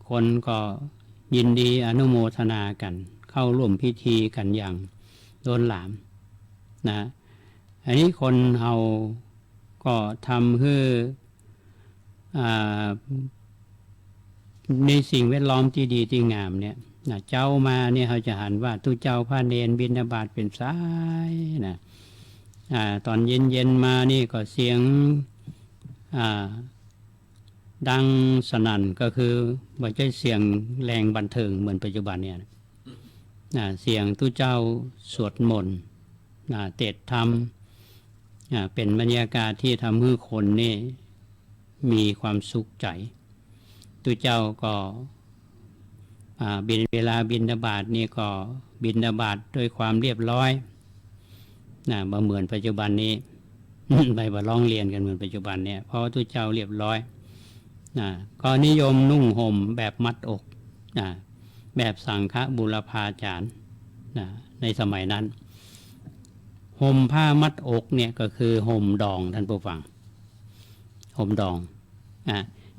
คนก็ยินดีอนุโมทนากันเข้าร่วมพิธีกันอย่างโดนหลามอันนี้คนเฮาก็ทำให้ในสิ่งแวดล้อมที่ดีที่งามเนี่ยเจ้ามาเนี่ยเขาจะหันว่าตุเจ้าพระเนรบิณฑบาตเป็นสายตอนเย็นมานี่ก็เสียงดังสนั่นก็คือไม่ใช่เสียงแรงบันเทิงเหมือนปัจจุบันเนี่ยเสียงตุเจ้าสวดมนต์เทศธรรมเป็นบรรยากาศที่ทำให้คนนี่มีความสุขใจตุเจ้าก็เวลาบิณฑบาตนี่ก็บิณฑบาตด้วยความเรียบร้อยบ่เหมือนปัจจุบันนี้ ไปบ่ร้องเรียนกันเหมือนปัจจุบันเนี่ยเพราะตุเจ้าเรียบร้อยก็นิยมนุ่งห่มแบบมัดอกแบบสังฆบุรพาจารย์ในสมัยนั้นห่มผ้ามัดอกเนี่ยก็คือห่มดองท่านผู้ฟังห่มดอง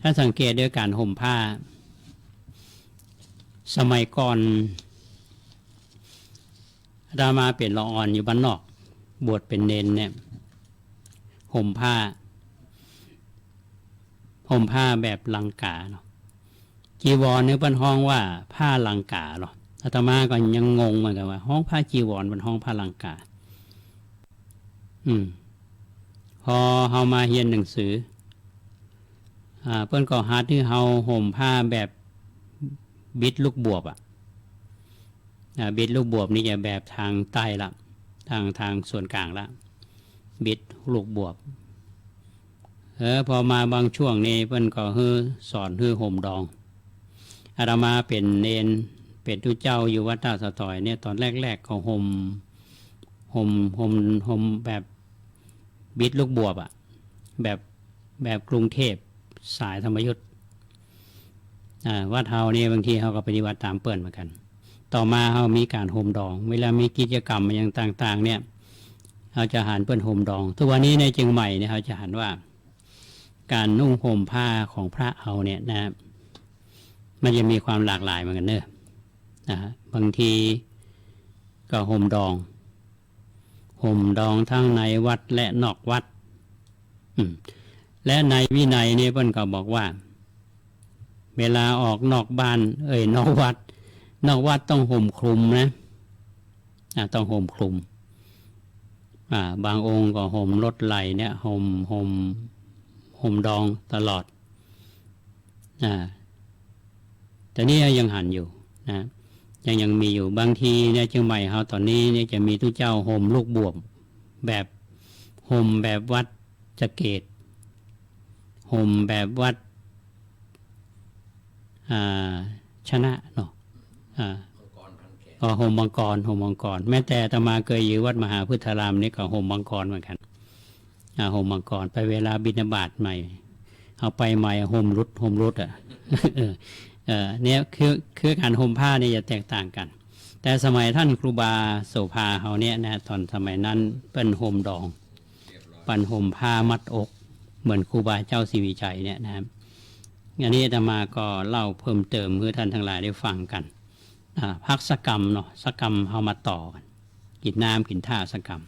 ถ้าสังเกตด้วยการห่มผ้าสมัยก่อนอาตมาเป็นละอ่อนอยู่บ้านนอกบวชเป็นเนนเนี่ยห่มผ้าแบบลังกาเนาะจีวรเนี่ยเป็นห้องว่าผ้าลังกาเนาะอาตมาก็ยังงงเหมือนกันว่าห้องผ้าจีวรเป็นห้องผ้าลังกาพอเฮามาเรียนหนังสือเพิ่นก็ฮัดที่เฮาห่มผ้าแบบบิดลูกบวบบิดลูกบวบนี่จะแบบทางใต้ละทางส่วนกลางละบิดลูกบวบพอมาบางช่วงนี้เพิ่นก็สอนห่มดองอาตมาเป็นเนน เป็นตุเจ้าอยู่วัดท่าสะตอยเนี่ยตอนแรกๆก็ห่มแบบบิดลูกบวบอะแบบกรุงเทพสายธรรมยุทธวัดเฮาเนี่ยบางทีเขาก็ปฏิบัติตามเปิ่นเหมือนกันต่อมาเขามีการห่มดองเวลามีกิจกรรมอย่างต่างๆเนี่ยเขาจะหันเปิ่นห่มดองทุกวันนี้ในเชียงใหม่เนี่ยเขาจะหันว่าการนุ่งห่มผ้าของพระเอาเนี่ยนะมันจะมีความหลากหลายเหมือนกันเนอะบางทีก็ห่มดองทั้งในวัดและนอกวัดและในวินัยเนี่ยเพิ่นก็บอกว่าเวลาออกนอกบ้านนอกวัดต้องห่มคลุมนะต้องห่มคลุมบางองค์ก็ห่มลดไหลเนี่ยห่มดองตลอดแต่นี่ยังหันอยู่นะยังมีอยู่บางทีเนี่ยเชียงใหม่เขาตอนนี้เนี่ยจะมีทุเจ้าห่มลูกบวบแบบห่มแบบวัดสะเกษห่มแบบวัดชนะเนาะห่มมังกรแม้แต่อาตมาเคยอยู่วัดมหาพุทธารามนี่ก็ห่มมังกรเหมือนกันห่มมังกรไปเวลาบิณฑบาตใหม่เอาไปใหม่ห่มรุดเนี่ยคือการห่มผ้าเนี่ยจะแตกต่างกันแต่สมัยท่านครูบาโสภาเขาเนี่ยนะตอนสมัยนั้นเป็นห่มดองปั่นห่มผ้ามัดอกเหมือนครูบาเจ้าศรีวิชัยเนี่ยนะครับอันนี้อาตมาก็เล่าเพิ่มเติมเพื่อท่านทั้งหลายได้ฟังกันพักสกรรมเนาะสกรรมเอามาต่อกันกินน้ำกินท่าสกรรม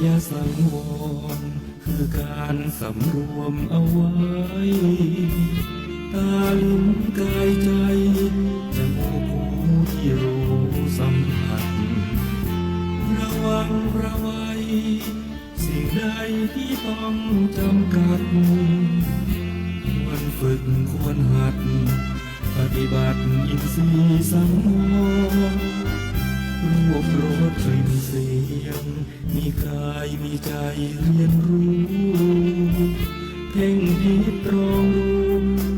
ยาสังวรคือการสำรวมเอาไว้ตาลิ้นกายใจจมูกหูที่รู้สัมผัสระวังระวัยสิ่งใดที่ต้องจำกัดควรฝึกควรหัดปฏิบัติอินทรีย์สังวรรวบรสกลิ่นเสียงมีกายมีใจเรียนรู้เพ่งพิจตรองรู้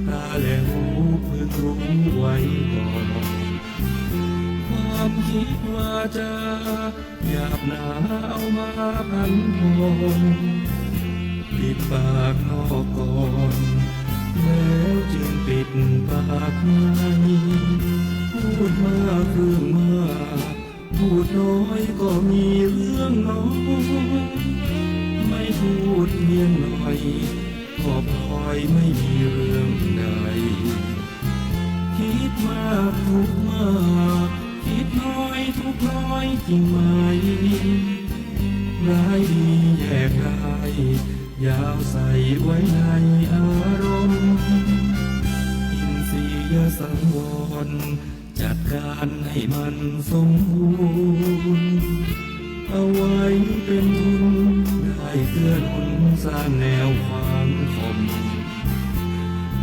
ตาและหูพึงรู้ไว้ก่อนความคิดว่าจะหยาบหนาเอามาพันพองปิดปากนอกก่อนแล้วจึงปิดปากในพูดมากเรื่องมากพูดน้อยก็มีเรื่องน้อยไม่พูดเพียงหน่อยก็พลอยไม่มีเรื่องใดคิดมากทุกมากคิดน้อยทุกน้อยจริงไหมร้ายดีแยกได้ยาวใส่ไว้ในอารมณ์อินทรียสังวรจัดการให้มันสมบูรณ์เอาไว้เป็นทุนได้เกื้อหนุนสร้างแนวความคม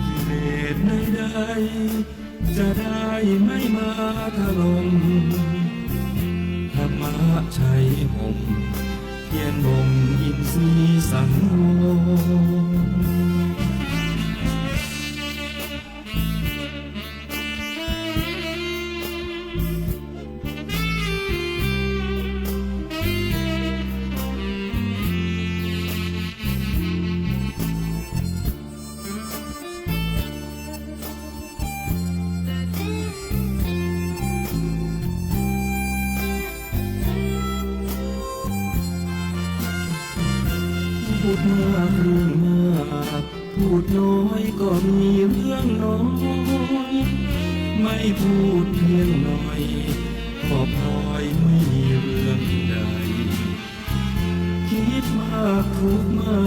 กิเลสใดๆจะได้ไม่มาถล่มธรรมะชัยห่มเพียรบ่มอินทรีย์สังวรพูดมากเรื่องมากพูดน้อยก็มีเรื่องน้อยไม่พูดเพียงหน่อยก็พลอยไม่มีเรื่องใดคิดมากทุกมา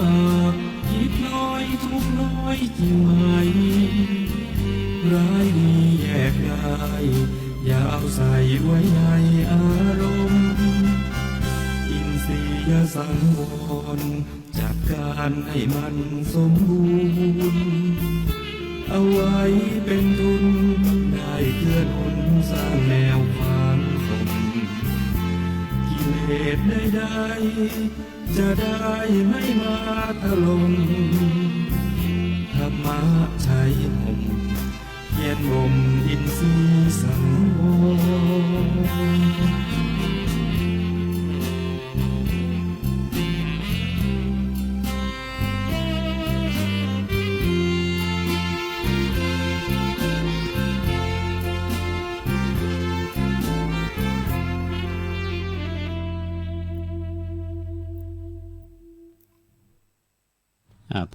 กคิดน้อยทุกน้อยจริงไหมร้ายดีแยกได้ อย่าเอาใส่ไว้ในอารมณ์อินทรียสังวรจัดการให้มันสมบูรณ์เอาไว้เป็นทุนได้เกื้อหนุนสร้างแนวความคมกิเลสใดๆจะได้ไม่มาถล่มธรรมะใช้ห่มเยียนบ่มอินทรีย์สังวร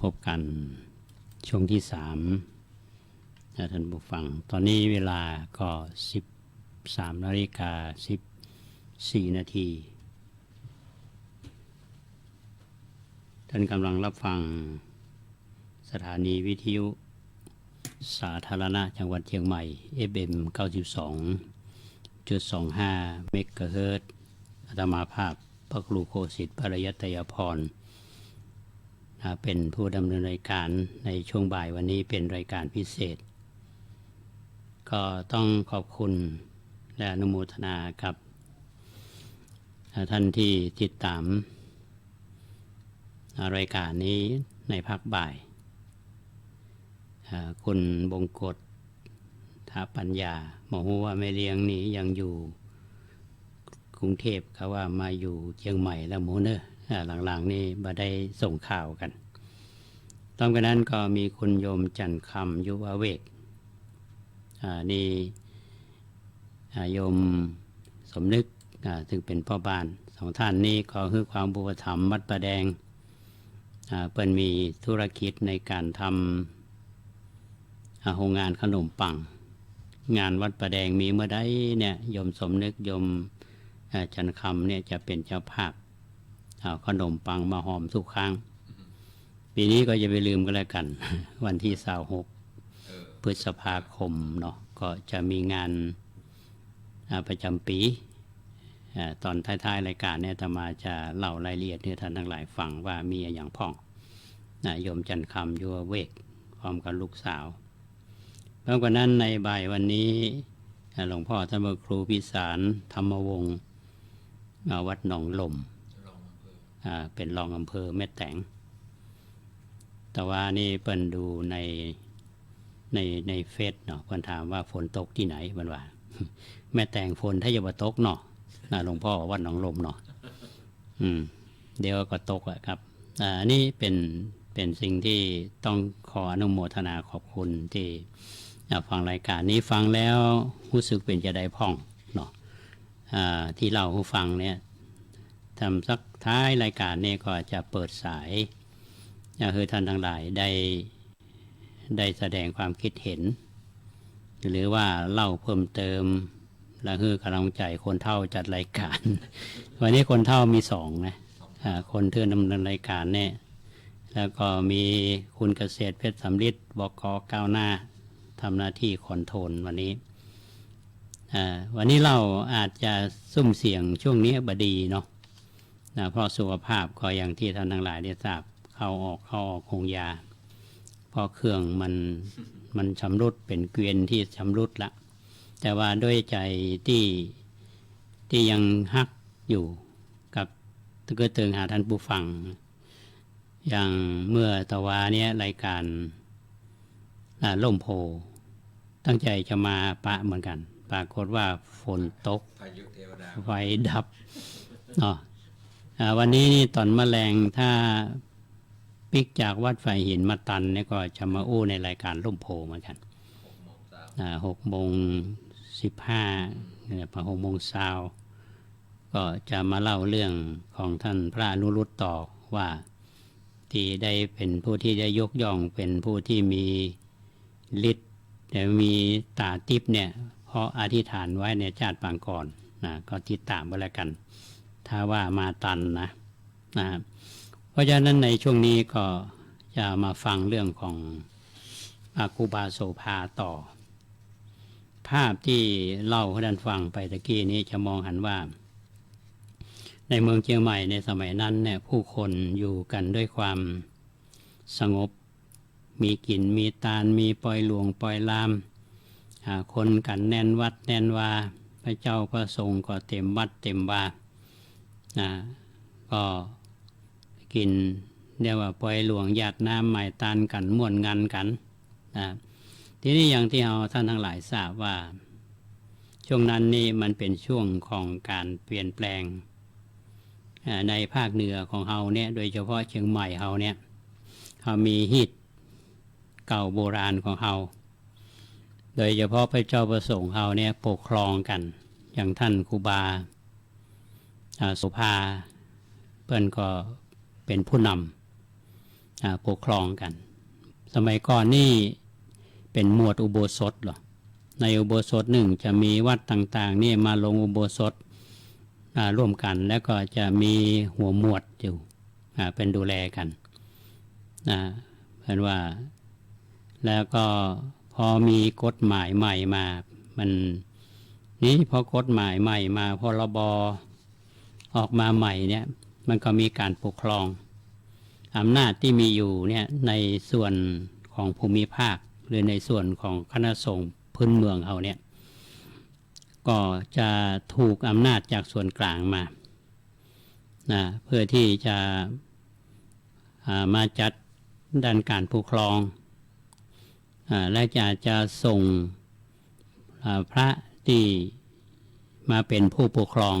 พบกันช่วงที่3ท่านผู้ฟังตอนนี้เวลาก็13:14 นาทีท่านกำลังรับฟังสถานีวิทยุสาธารณะจังหวัดเชียงใหม่ FM 92.25 เมกะเฮิรตซ์อาตมาภาพพระครูโคสิทธิ์ปริยัตยพรเป็นผู้ดำเนินรายการในช่วงบ่ายวันนี้เป็นรายการพิเศษก็ต้องขอบคุณและอนุโมทนากับท่านที่ติดตามรายการนี้ในภาคบ่ายคุณบงกฎท้าปัญญาบอกว่าแม่เลี้ยงนี้ยังอยู่กรุงเทพเขาว่ามาอยู่เชียงใหม่แล้วโมเนอร์หลังๆนี่มาได้ส่งข่าวกันตอนนั้นก็มีคุณโยมจันคำยุวเวกนี่โยมสมนึกซึ่งเป็นพ่อบ้านสองท่านนี้ก็คือความบุปถัมภ์วัดประแดงเปิ้นมีธุรกิจในการทำโรงงานขนมปังงานวัดประแดงมีเมื่อใดเนี่ยโยมสมนึกโยมจันคำเนี่ยจะเป็นเจ้าภาพเอาขนมปังมาหอมทุกครั้งปีนี้ก็อย่าไปลืมกันแล้วกัน วันที่26 พฤษภาคมเนาะก็จะมีงานประจำปีตอนท้ายๆรายการเนี่ยอาตมาจะเล่ารายละเอียดให้ท่านทั้งหลายฟังว่ามีอย่างพ่องโยมจันคำยัวเวกพร้อมกับลูกสาวแล้วกว่านั้นในบ่ายวันนี้หลวงพ่อท่านพระครูพิสารธรรมวงศ์วัดหนองลมเป็นรองอำเภอแม่แตงแต่ว่านี่เปิ้นดูในเฟซเนาะเปิ้นถามว่าฝนตกที่ไหนเปิ้นว่า แม่แตงฝนถ้าจะบ่ตกเนาะหลวงพ่อวัดหนองลมเนาะเดี๋ยวก็ตกแหละครับอันนี้เป็นสิ่งที่ต้องขออนุโมทนาขอบคุณที่ฟังรายการนี้ฟังแล้วรู้สึกเป็นจะได้พ่องเนาะที่เราผู้ฟังเนี่ยทำสักท้ายรายการนี้ก็จะเปิดสายคือท่านทั้งหลายได้แสดงความคิดเห็นหรือว่าเล่าเพิ่มเติมและคือกำลังใจคนเฒ่าจัดรายการ วันนี้คนเฒ่ามี2นะคนเทื่อนดำเนินรายการเนี่ยแล้วก็มีคุณเกษตรเพชรสำริดบก.ก้าวหน้าทำหน้าที่คอนโทรลวันนี้วันนี้เราอาจจะซุ่มเสียงช่วงนี้บดีเนาะเพราะสุขภาพก็อย่างที่ท่านทั้งหลายได้ทราบเข้าออกคงยาเพราะเครื่องมันชำรุดเป็นเกวียนที่ชำรุดละแต่ว่าด้วยใจที่ยังฮักอยู่กับตะเกิดเติงหาท่านผู้ฟังอย่างเมื่อตะวาเนี่ยรายการล่มโพตั้งใจจะมาปะเหมือนกันปรากฏว่าฝนตกไฟดับเนาะวันนี้ตอนแมลงถ้าปิกจากวัดไฟหินมาตันเนี่ยก็จะมาอู้ในรายการล่มโพเหมือนกัน6:15เนี่ยพอ6:20ก็จะมาเล่าเรื่องของท่านพระอนุรุตต่อว่าที่ได้เป็นผู้ที่ได้ยกย่องเป็นผู้ที่มีฤทธิ์แต่มีตาทิพย์เนี่ยเพราะอธิษฐานไว้ในชาติปางก่อนก็ติดตามไปแล้วกันถ้าว่ามาตันนะเพราะฉะนั้นในช่วงนี้ก็จะมาฟังเรื่องของครูบาโสภาต่อ ภาพที่เล่าให้ท่านฟังไปตะกี้นี้จะมองหันว่าในเมืองเชียงใหม่ในสมัยนั้นเนี่ยผู้คนอยู่กันด้วยความสงบมีกินมีตาลมีปล่อยหลวงปล่อยลามคนกันแน่นวัดแน่นวาพระเจ้าพระสงฆ์ก็เต็มวัดเต็มวาก็กินเรียกว่าปล่อยหลวงหยาดน้ำหมายตานกันม่วนงันกันทีนี้อย่างที่เราท่านทั้งหลายทราบว่าช่วงนั้นนี่มันเป็นช่วงของการเปลี่ยนแปลงในภาคเหนือของเฮาเนี่ยโดยเฉพาะเชียงใหม่เฮาเนี่ยเขามีฮีตเก่าโบราณของเฮาโดยเฉพาะพระเจ้าประสงค์เฮาเนี่ยปกครองกันอย่างท่านครูบาโสภาเพิ่นก็เป็นผู้นำปกครองกันสมัยก่อนนี่เป็นหมวดอุโบสถหรอในอุโบสถหนึ่งจะมีวัดต่างๆนี่มาลงอุโบสถร่วมกันแล้วก็จะมีหัวหมวดอยู่เป็นดูแลกันเห็นว่าแล้วก็พอมีกฎหมายใหม่มามันนี้พอกฎหมายใหม่มาพรบออกมาใหม่เนี่ยมันก็มีการปกครองอำนาจที่มีอยู่เนี่ยในส่วนของภูมิภาคหรือในส่วนของคณะสงฆ์พื้นเมืองเขาเนี่ยก็จะถูกอำนาจจากส่วนกลางมาเพื่อที่จะมาจัดด้านการปกครองและจะส่งพระที่มาเป็นผู้ปกครอง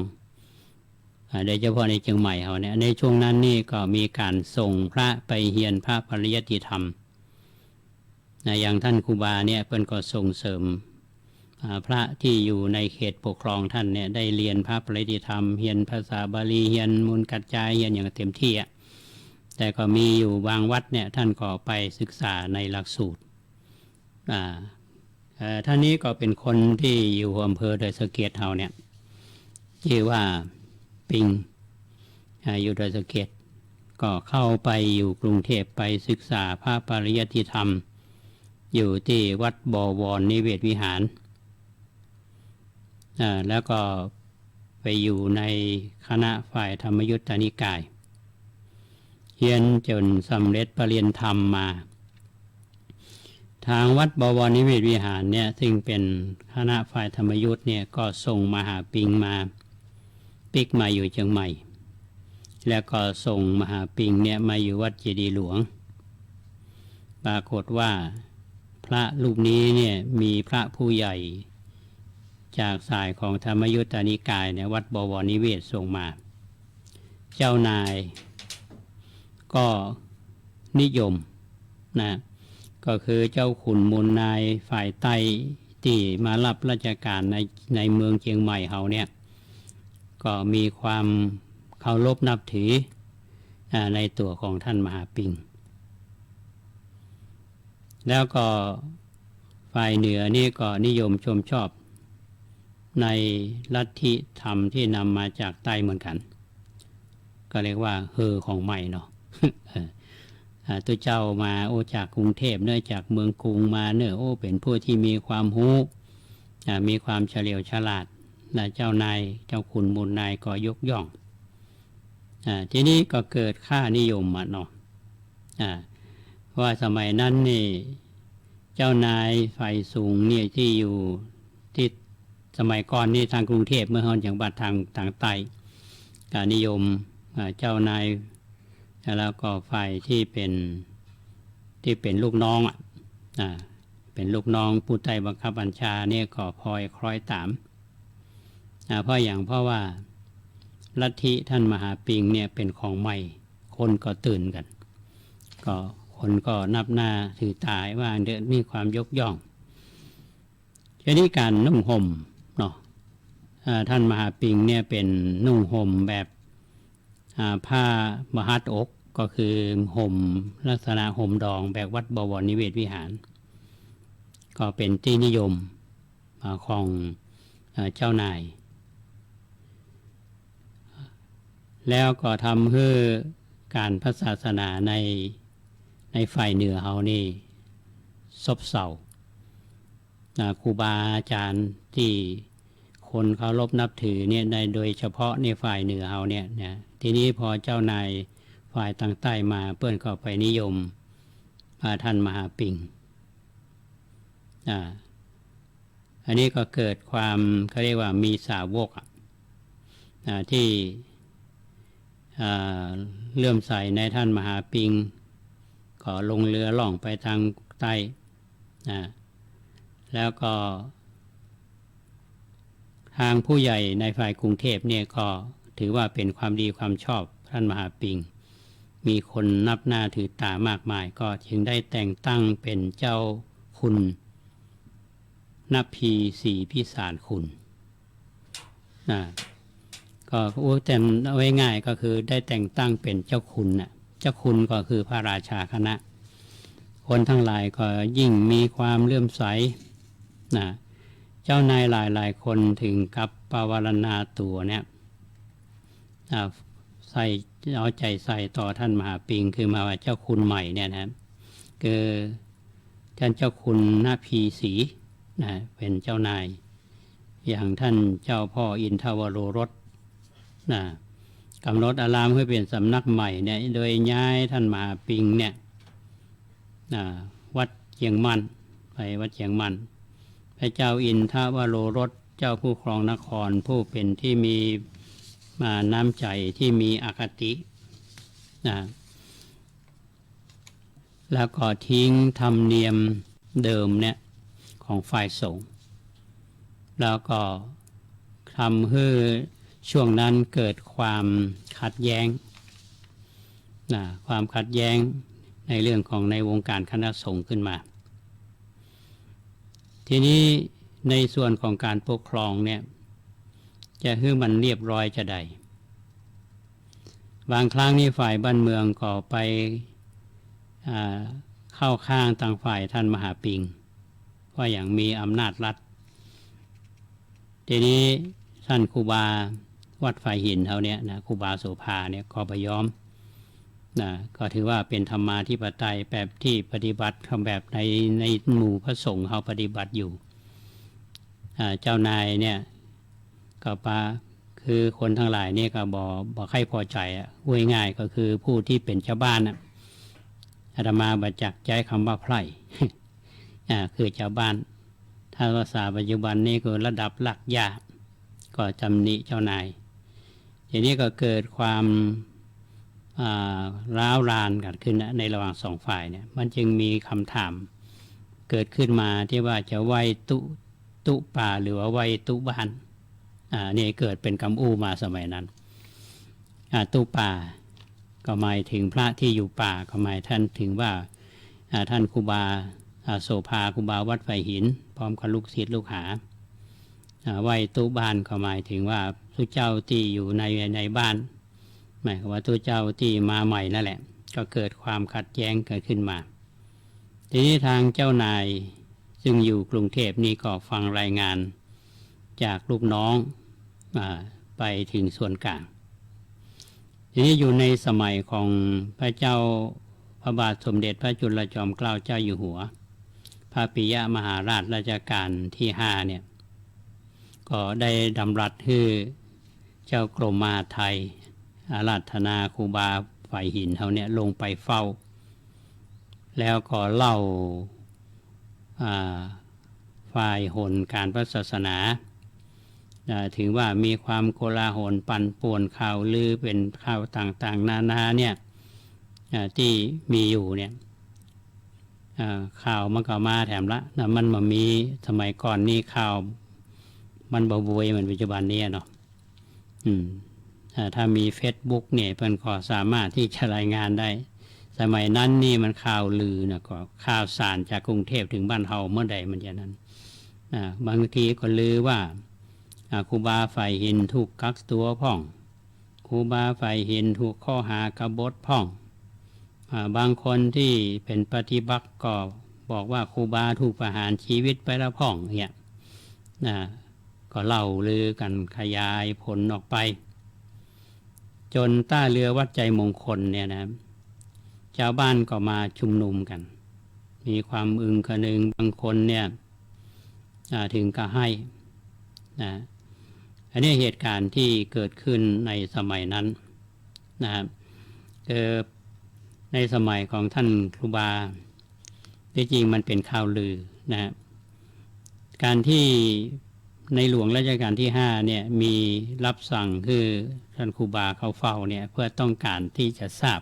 โดยเฉพาะในเชียงใหม่เขาเนี่ยในช่วงนั้นนี่ก็มีการส่งพระไปเรียนพระปริยัติธรรมอย่างท่านครูบาเนี่ยเพิ่นก็ส่งเสริมพระที่อยู่ในเขตปกครองท่านเนี่ยได้เรียนพระปริยัติธรรมเรียนภาษาบาลีเรียนมูลกัจจายเรียนอย่างเต็มที่แต่ก็มีอยู่บางวัดเนี่ยท่านก็ไปศึกษาในหลักสูตรท่านนี้ก็เป็นคนที่อยู่อำเภอดอยสะเก็ดเฮาเนี่ยชื่อว่าปิงอยู่ดอยสะเก็ดก็เข้าไปอยู่กรุงเทพไปศึกษาพระปริยัติธรรมอยู่ที่วัดบวรนิเวศวิหารแล้วก็ไปอยู่ในคณะฝ่ายธรรมยุตตนิกายเรียนจนสำเร็จปรริญญาธรรมมาทางวัดบวรนิเวศวิหารเนี่ยซึ่งเป็นคณะฝ่ายธรรมยุตเนี่ยก็ส่งมหาปิงมาปิกมาอยู่เชียงใหม่แล้วก็ส่งมหาปิงเนี่ยมาอยู่วัดเจดีย์หลวงปรากฏว่าพระรูปนี้เนี่ยมีพระผู้ใหญ่จากสายของธรรมยุตตนิกายเนี่ยวัดบวรนิเวศส่งมาเจ้านายก็นิยมก็คือเจ้าขุนมูลนายฝ่ายใต้ที่มารับราชการในเมืองเชียงใหม่เฮาเนี่ยก็มีความเคารพนับถือในตัวของท่านมหาปิงแล้วก็ฝ่ายเหนือนี่ก็นิยมชมชอบในลัทธิธรรมที่นำมาจากใต้เหมือนกันก็เรียกว่าของใหม่เนาะ ตัวเจ้ามาจากกรุงเทพเนื่องจากเมืองกรุงมาเนื่อเป็นผู้ที่มีความรู้มีความเฉลียวฉลาดและเจ้านายเจ้าขุนมูลนายก็ยกย่องทีนี้ก็เกิดค่านิยมมาเนาะว่าสมัยนั้นนี่เจ้านายฝ่ายสูงเนี่ยที่อยู่ที่สมัยก่อนนี่ทางกรุงเทพเมื่อฮอนจังหวัดทางใต้การนิยมเจ้านายแล้วก็ฝ่ายที่เป็นลูกน้องเป็นลูกน้องผู้ใต้บังคับบัญชาเนี่ยก็พลอยคล้อยตามเพราะว่าลัทธิท่านมหาปิงเนี่ยเป็นของใหม่คนก็ตื่นกันก็คนก็นับหน้าถือตายว่าเดินมีความยกย่องทีนี้การนุ่งห่มเนาะท่านมหาปิงเนี่ยเป็นนุ่งห่มแบบผ้ามหัดอกก็คือห่มลักษณะห่มดองแบบวัดบวรนิเวศวิหารก็เป็นที่นิยมของเจ้านายแล้วก็ทำให้การพระศาสนาในฝ่ายเหนือเฮานี่ซบเซา ครูบาอาจารย์ที่คนเคารพนับถือเนี่ยในโดยเฉพาะในฝ่ายเหนือเราเนี่ยทีนี้พอเจ้านายฝ่ายทางใต้มาเปิ้นก็ไปนิยมท่านมหาปิงอันนี้ก็เกิดความเขาเรียกว่ามีสาวกที่เลื่อมใสในท่านมหาปิงก็ลงเรือล่องไปทางใต้แล้วก็ทางผู้ใหญ่ในฝ่ายกรุงเทพเนี่ยก็ถือว่าเป็นความดีความชอบท่านมหาปิงมีคนนับหน้าถือตามากมายก็จึงได้แต่งตั้งเป็นเจ้าคุณนับพีศรีพิสารคุณก็แต่เอาไว้ง่ายก็คือได้แต่งตั้งเป็นเจ้าคุณเจ้าคุณก็คือพระราชาคณะคนทั้งหลายก็ยิ่งมีความเลื่อมใสเจ้านายหลายคนถึงกับปวารณาตัวเนี่ยใส่เอาใจใส่ต่อท่านมหาปิงคือมาว่าเจ้าคุณใหม่เนี่ยนะคือท่านเจ้าคุณนาพีศรีเป็นเจ้านายอย่างท่านเจ้าพ่ออินทวโรรสกำหนดอารามให้เป็นสำนักใหม่เนี่ยโดยย้ายท่านมหาปิงเนี่ยวัดเจียงมันไปวัดเจียงมันพระเจ้าอินทวโรรสเจ้าผู้ครองนครผู้เป็นที่มีน้ำใจที่มีอคติแล้วก็ทิ้งธรรมเนียมเดิมเนี่ยของฝ่ายสงฆ์แล้วก็ทำให้ช่วงนั้นเกิดความขัดแย้งความขัดแย้งในเรื่องของในวงการคณะสงฆ์ขึ้นมาทีนี้ในส่วนของการปกครองเนี่ยจะให้มันเรียบร้อยจะได้บางครั้งนี่ฝ่ายบ้านเมืองก็ไปเข้าข้างทางฝ่ายท่านมหาปิงว่าอย่างมีอำนาจรัฐทีนี้ท่านครูบาวัดฝ่ายหินเขาเนี่ยครูบาโสภาเนี่ยก็ไปยอมก็ถือว่าเป็นธรรมาธิปไตยแบบที่ปฏิบัติแบบในหมู่พระสงฆ์เขาปฏิบัติอยู่เจ้านายเนี่ยก็คือคนทั้งหลายเนี่ยก็บอกใครพอใจง่ายๆก็คือผู้ที่เป็นชาวบ้านอาตมาบัจจักใจคำว่าไพร่ คือชาวบ้านถ้าภาษาปัจจุบันนี่ก็ระดับหลักยาก็จำหนิเจ้านายทีนี้ก็เกิดความร้าวรานกันขึ้นในระหว่างสองฝ่ายเนี่ยมันจึงมีคำถามเกิดขึ้นมาที่ว่าจะไหว้ตุป่าหรือว่าไหว้ตุบ้านนี่เกิดเป็นคำอู้มาสมัยนั้นตุป่าก็หมายถึงพระที่อยู่ป่าก็หมายท่านถึงว่าท่านครูบาโสภาครูบาวัดไฟหินพร้อมกับลูกศิษย์ลูกหาไหว้ตุบ้านก็หมายถึงว่าทุกเจ้าที่อยู่ในบ้านหมายความว่าทุกเจ้าที่มาใหม่นั่นแหละก็เกิดความขัดแย้งเกิดขึ้นมาทีนี้ทางเจ้านายซึ่งอยู่กรุงเทพนี่ก็ฟังรายงานจากลูกน้องไปถึงส่วนกลางทีนี้อยู่ในสมัยของพระเจ้าพระบาทสมเด็จพระจุลจอมเกล้าเจ้าอยู่หัวพระปิยมหาราชรัชกาลที่5เนี่ยก็ได้ดำรัสให้เจ้ากรมมหาดไทยอาราธนาครูบาฝ่ายหินเขาเนี่ยลงไปเฝ้าแล้วก็เล่าฝ่ายหนการพระศาสนาถึงว่ามีความโกลาหลปั่นป่วนข่าวลือเป็นข่าวต่างๆนานาเนี่ยที่มีอยู่เนี่ยข่าวมันก็มาแถมละมันมามีสมัยก่อนนี่ข่าวมันบ่บวยเหมือนปัจจุบันนี้เนาะถ้ามี Facebook เนี่ยเพิ่นก็สามารถที่จะรายงานได้สมัยนั้นนี่มันข่าวลือนะก็ข่าวสารจากกรุงเทพถึงบ้านเฮาเมื่อใดมันอย่างนั้นบางทีก็ลือว่าครูบาฝ่ายหินถูกกักตัวพ่องครูบาฝ่ายหินถูกข้อหากบฏพ่องบางคนที่เป็นปฏิบัติก็บอกว่าครูบาถูกประหารชีวิตไปแล้วพ่องเนี่ยก็เล่าลือกันขยายผลออกไปจนต้าเรือวัดใจมงคลเนี่ยนะชาวบ้านก็มาชุมนุมกันมีความอึงคนึงบางคนเนี่ย ถึงก็ให้นะอันนี้เหตุการณ์ที่เกิดขึ้นในสมัยนั้นนะครับในสมัยของท่านครูบาที่จริงมันเป็นข่าวลือนะการที่ในหลวงรัชกาลที่5เนี่ยมีรับสั่งคือท่านครูบาเขาเฝ้าเนี่ยเพื่อต้องการที่จะทราบ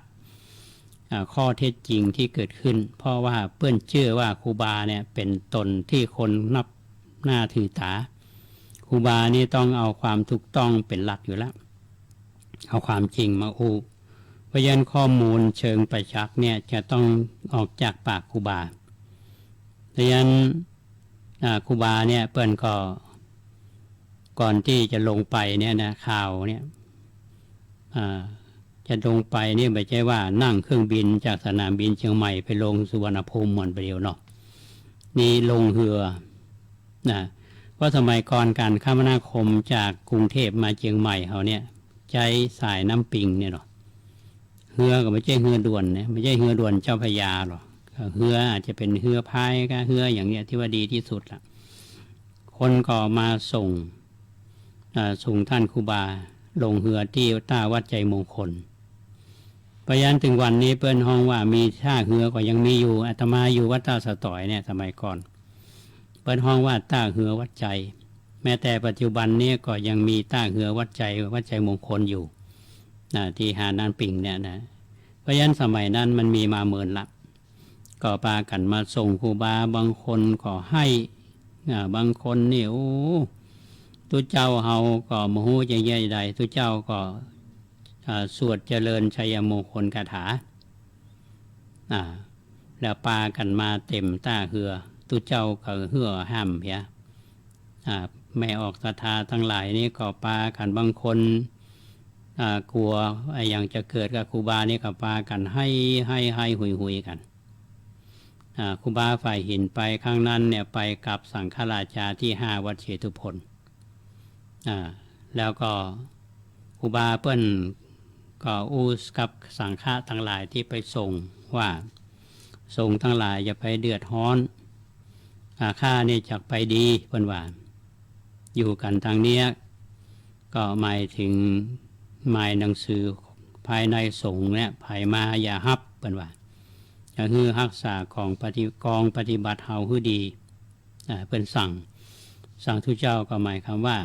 ข้อเท็จจริงที่เกิดขึ้นเพราะว่าเพื่อนเชื่อว่าครูบาเนี่ยเป็นตนที่คนนับหน้าถือตาครูบานี่ต้องเอาความถูกต้องเป็นหลักอยู่แล้วเอาความจริงมาอู้เพราะฉะนั้นข้อมูลเชิงประจักษ์เนี่ยจะต้องออกจากปากครูบาเพราะฉะนั้นครูบาเนี่ยเปิ้นก็ก่อนที่จะลงไปเนี่ยนะข่าวเนี่ยจะลงไปนี่ไม่ใช่ว่านั่งเครื่องบินจากสนามบินเชียงใหม่ไปลงสุวรรณภูมิเหมือนไปเดียวเนาะนี่ลงเรือนะเพราะสมัยก่อนการคมนาคมจากกรุงเทพมาเชียงใหม่เขาเนี่ยใช้สายน้ำปิงเนี่ยเนาะเรือก็ไม่ใช่เรือด่วนเนี่ยไม่ใช่เรือด่วนเจ้าพระยาหรอกเรืออาจจะเป็นเรือพายก็เรืออย่างเนี้ยที่ว่าดีที่สุดละคนก็มาส่งท่านครูบาลงเรือที่ท่าวัดใจมงคลเพราะฉะนั้นถึงวันนี้เปิ้นห้องว่ามีท่าเรือก็ยังมีอยู่อาตมาอยู่วัดท่าสตอยเนี่ยสมัยก่อนเปิ้นห้องว่าท่าเรือวัดใจแม้แต่ปัจจุบันนี้ก็ยังมีท่าเรือวัดใจมงคลอยู่ที่หาดนานปิงเนี่ยนะเพราะฉะนั้นสมัยนั้นมันมีมาเมินละก็ปากันมาส่งครูบาบางคนก็ให้บางคนนี่โอ้ตุเจ้าเฮาก็มโหใหญ่ๆใดตุเจ้าก็สวดเจริญชัยมงคลคาถาแล้วปากันมาเต็มต้าเหือตุเจ้าก็เหือห้ามเพียไม่ออกศรัทธาทั้งหลายนี่ก็ปากันบางคนกลัวอย่างจะเกิดกับครูบานี่ก็ปากันให้หุยกันครูบาฝ่ายหินไปข้างนั้นเนี่ยไปกับสังฆราชาที่5วัดเชตุพนแล้วก็ครูบาเปิ้นก็อู้กับสังฆะทั้งหลายที่ไปส่งว่าส่งทั้งหลายอย่าไปเดือดร้อนข้านี่จักไปดีเปิ้นว่าอยู่กันทางเนี้ยก็หมายถึงหมายหนังสือภายในสงฆ์เนี่ยภายมาอย่าฮับเปิ้นว่าก็คือรักษาของกองปฏิบัติเฮาคือดีเปิ้นสั่งทุกเจ้าก็หมายคำว่า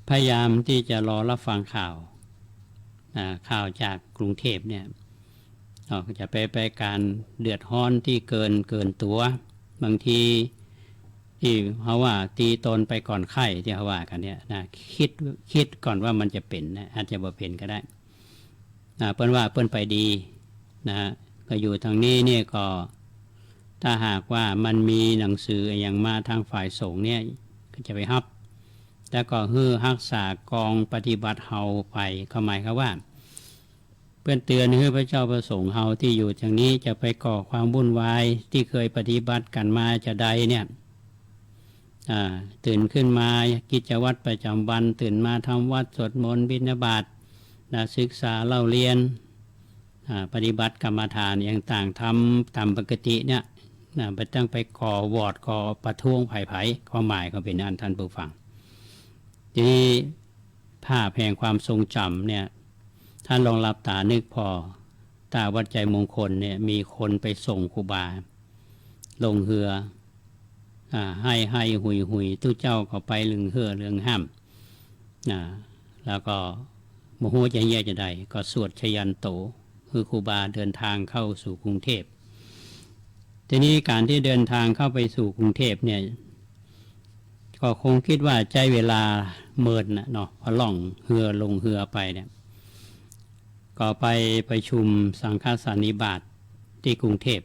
พยายามที่จะรอรับฟังข่าวจากกรุงเทพเนี่ยจะไปการเดือดร้อนที่เกินตัวบางทีที่เขาว่าตีตนไปก่อนไข้ที่เขาว่ากันเนี่ยนะคิดก่อนว่ามันจะเป็นนะอาจจะบ่เป็นก็ได้เปิ้นว่าเปิ้นไปดีนะก็อยู่ทางนี้เนี่ยก็ถ้าหากว่ามันมีหนังสืออย่างมาทางฝ่ายสงฆ์เนี่ยก็จะไปฮับแล้วก็รักษากองปฏิบัติเฮาไปเขาหมายความว่าเพื่อนเตือนให้พระเจ้าประสงค์เฮาที่อยู่ทางนี้จะไปก่อความวุ่นวายที่เคยปฏิบัติกันมาจะใดเนี่ยตื่นขึ้นมากิจวัตรประจำวันตื่นมาทำวัดสวดมนต์บิณฑบาตศึกษาเล่าเรียนปฏิบัติกรรมฐานอย่างต่างทำตามปกติเนี่ยไม่ต้องไปก่อวอดก่อประท้วงไผ่ความหมายก็เป็นอันท่านผู้ฟังทีนี้ภาพแห่งความทรงจำเนี่ยท่านลองหลับตานึกพอตาวัดใจมงคลเนี่ยมีคนไปส่งครูบาลงเรือให้หุยตู้เจ้าก็ไปลึงเหือเรื่องห้ามแล้วก็โมโหจะแย่จะใดก็สวดชยันโตคือครูบาเดินทางเข้าสู่กรุงเทพทีนี้การที่เดินทางเข้าไปสู่กรุงเทพเนี่ยก็คงคิดว่าใจเวลาเมินเนาะพอล่องเรือลงเรือไปเนี่ยก็ไปประชุมสังฆสันนิบาตที่กรุงเทพ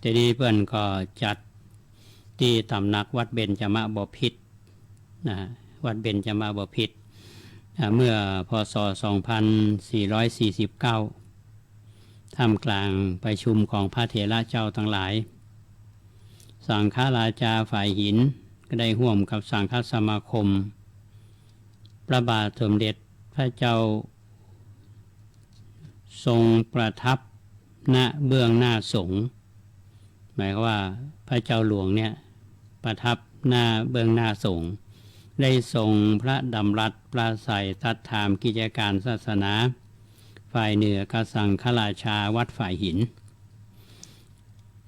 ทีนี้เพื่อนก็จัดที่ตำหนักวัดเบญจมบพิตรวัดเบญจมบพิตรเมื่อพศ 2449ท่ามกลางประชุมของพระเถระเจ้าทั้งหลายสังฆราชาฝ่ายหินก็ได้ร่วมกับสังฆสมาคมพระบาทสมเด็จพระเจ้าทรงประทับณเบื้องหน้าสงฆ์หมายความว่าพระเจ้าหลวงเนี่ย ประทับหน้าเบื้องหน้าสงฆ์ได้ทรงพระดำรัสปราศัยตรัสถามกิจการศาสนาฝ่ายเหนือกสังฆราชาวัดฝ่ายหิน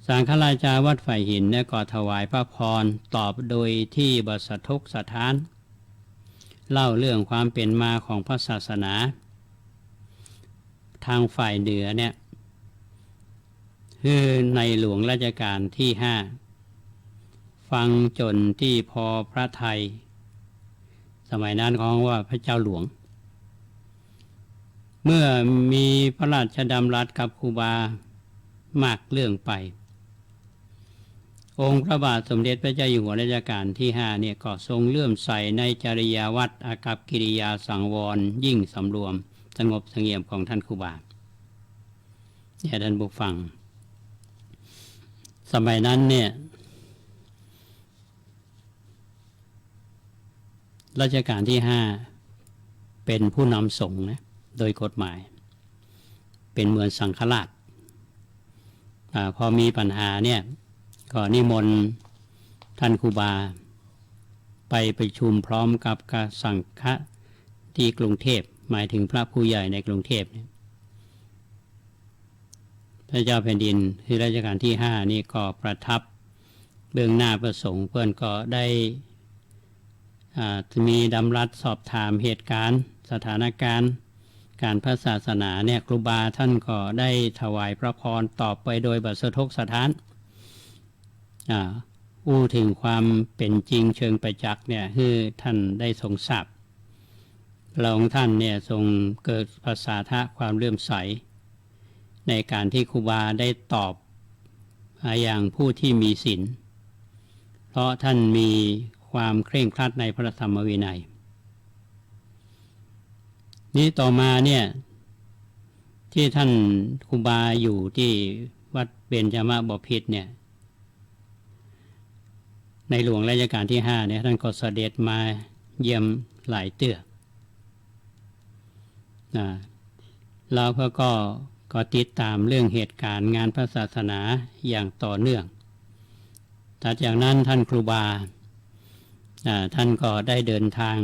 สังฆราชาวัดฝ่ายหินได้ก่อถวายพระพรตอบโดยที่บสะทกสถานเล่าเรื่องความเป็นมาของพระศาสนาทางฝ่ายเหนือเนี่ยคือในหลวงรัชกาลที่5ฟังจนที่พอพระทัยสมัยนั้นเขาเรียกว่าพระเจ้าหลวงเมื่อมีพระราชดำรัสกับครูบามากเรื่องไปองค์พระบาทสมเด็จพระเจ้าอยู่หัวรัชกาลที่5เนี่ยก็ทรงเลื่อมใสในจริยวัตรอากัปกิริยาสังวรยิ่งสำรวมสงบเสงี่ยมของท่านครูบาเนี่ยท่านผู้ฟังสมัยนั้นเนี่ยรัชกาลที่5เป็นผู้นำสงฆ์นะโดยกฎหมายเป็นเหมือนสังฆราชพอมีปัญหาเนี่ยก็นิมนต์ท่านครูบาไปประชุมพร้อมกับกสังฆะที่กรุงเทพหมายถึงพระผู้ใหญ่ในกรุงเทพเนี่ยพระเจ้าแผ่นดินคือรัชกาลที่5นี่ก็ประทับเบื้องหน้าพระสงฆ์เพื่อนก็ได้มีดำรัสสอบถามเหตุการณ์สถานการณ์การพระศาสนาเนี่ยครูบาท่านก็ได้ถวายพระพรตอบไปโดยบสะทกสถานอู้ถึงความเป็นจริงเชิงประจักษ์เนี่ยคือท่านได้ทรงทราบพระองค์ท่านเนี่ยทรงเกิดภาษาทะความเลื่อมใสในการที่ครูบาได้ตอบอย่างผู้ที่มีศีลเพราะท่านมีความเคร่งครัดในพระธรรมวินัยนี้ต่อมาเนี่ยที่ท่านครูบาอยู่ที่วัดเบญจมบพิตรเนี่ยในหลวงรัชกาลที่5เนี่ยท่านก็เสด็จมาเยี่ยมหลายเตื้อแล้วก็ติดตามเรื่องเหตุการณ์งานพระศาสนาอย่างต่อเนื่องถัดจากนั้นท่านครูบาท่านก็ได้เดินทาง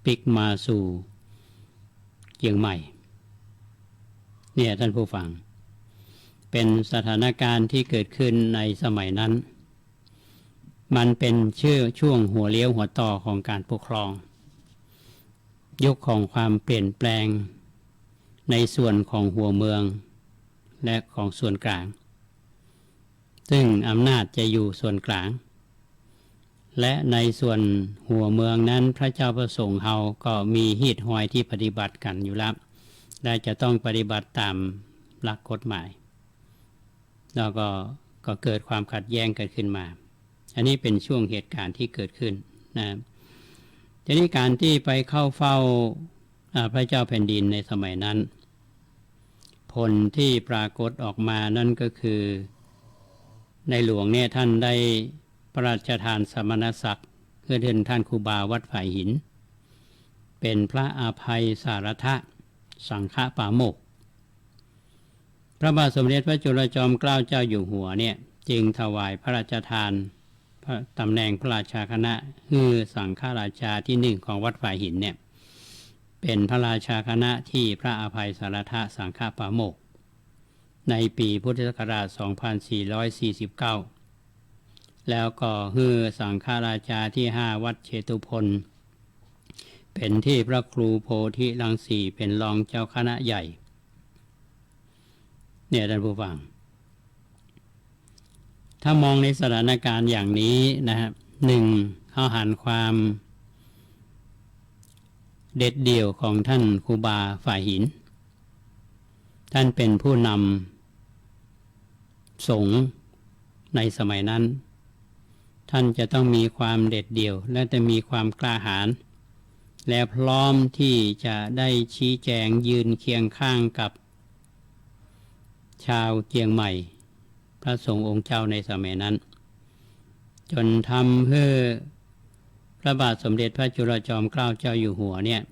ปิกมาสู่เชียงใหม่เนี่ยท่านผู้ฟังเป็นสถานการณ์ที่เกิดขึ้นในสมัยนั้นมันเป็นช่วงหัวเลี้ยวหัวต่อของการปกครองยุคของความเปลี่ยนแปลงในส่วนของหัวเมืองและของส่วนกลางซึ่งอำนาจจะอยู่ส่วนกลางและในส่วนหัวเมืองนั้นพระเจ้าประสงค์เฮาก็มีฮีดหอยที่ปฏิบัติกันอยู่แล้วได้จะต้องปฏิบัติตามหลักกฎหมายแล้วก็เกิดความขัดแย้งเกิดขึ้นมาอันนี้เป็นช่วงเหตุการณ์ที่เกิดขึ้นนะทีนี้การที่ไปเข้าเฝ้าพระเจ้าแผ่นดินในสมัยนั้นผลที่ปรากฏออกมานั่นก็คือในหลวงเนี่ยท่านได้พระราชทานสมณศักดิ์เพื่อเดินท่านครูบาวัดฝ่ายหินเป็นพระอภัยสารทะสังฆปาโมกข์พระบาทสมเด็จพระจุลจอมเกล้าเจ้าอยู่หัวเนี่ยจึงถวายพระราชทานตำแหน่งพระราชาคณะคือสังฆราชาที่1ของวัดฝ่ายหินเนี่ยเป็นพระราชาคณะที่พระอภัยสารทะสังฆปาโมกข์ในปีพุทธศักราช 2449 แล้วก็คือสังฆราชาที่5วัดเชตุพนเป็นที่พระครูโพธิรังสีเป็นรองเจ้าคณะใหญ่เนี่ยท่านผู้ฟังถ้ามองในสถานการณ์อย่างนี้นะครับ1เขาหันความเด็ดเดี่ยวของท่านครูบาฝ่ายหินท่านเป็นผู้นำสงฆ์ในสมัยนั้นท่านจะต้องมีความเด็ดเดี่ยวและจะมีความกล้าหาญและพร้อมที่จะได้ชี้แจงยืนเคียงข้างกับชาวเชียงใหม่พระสงฆ์องค์เจ้าในสมัยนั้นจนทำให้พระบาทสมเด็จพระจุลจอมเกล้าเจ้าอยู่หัวเนี่ย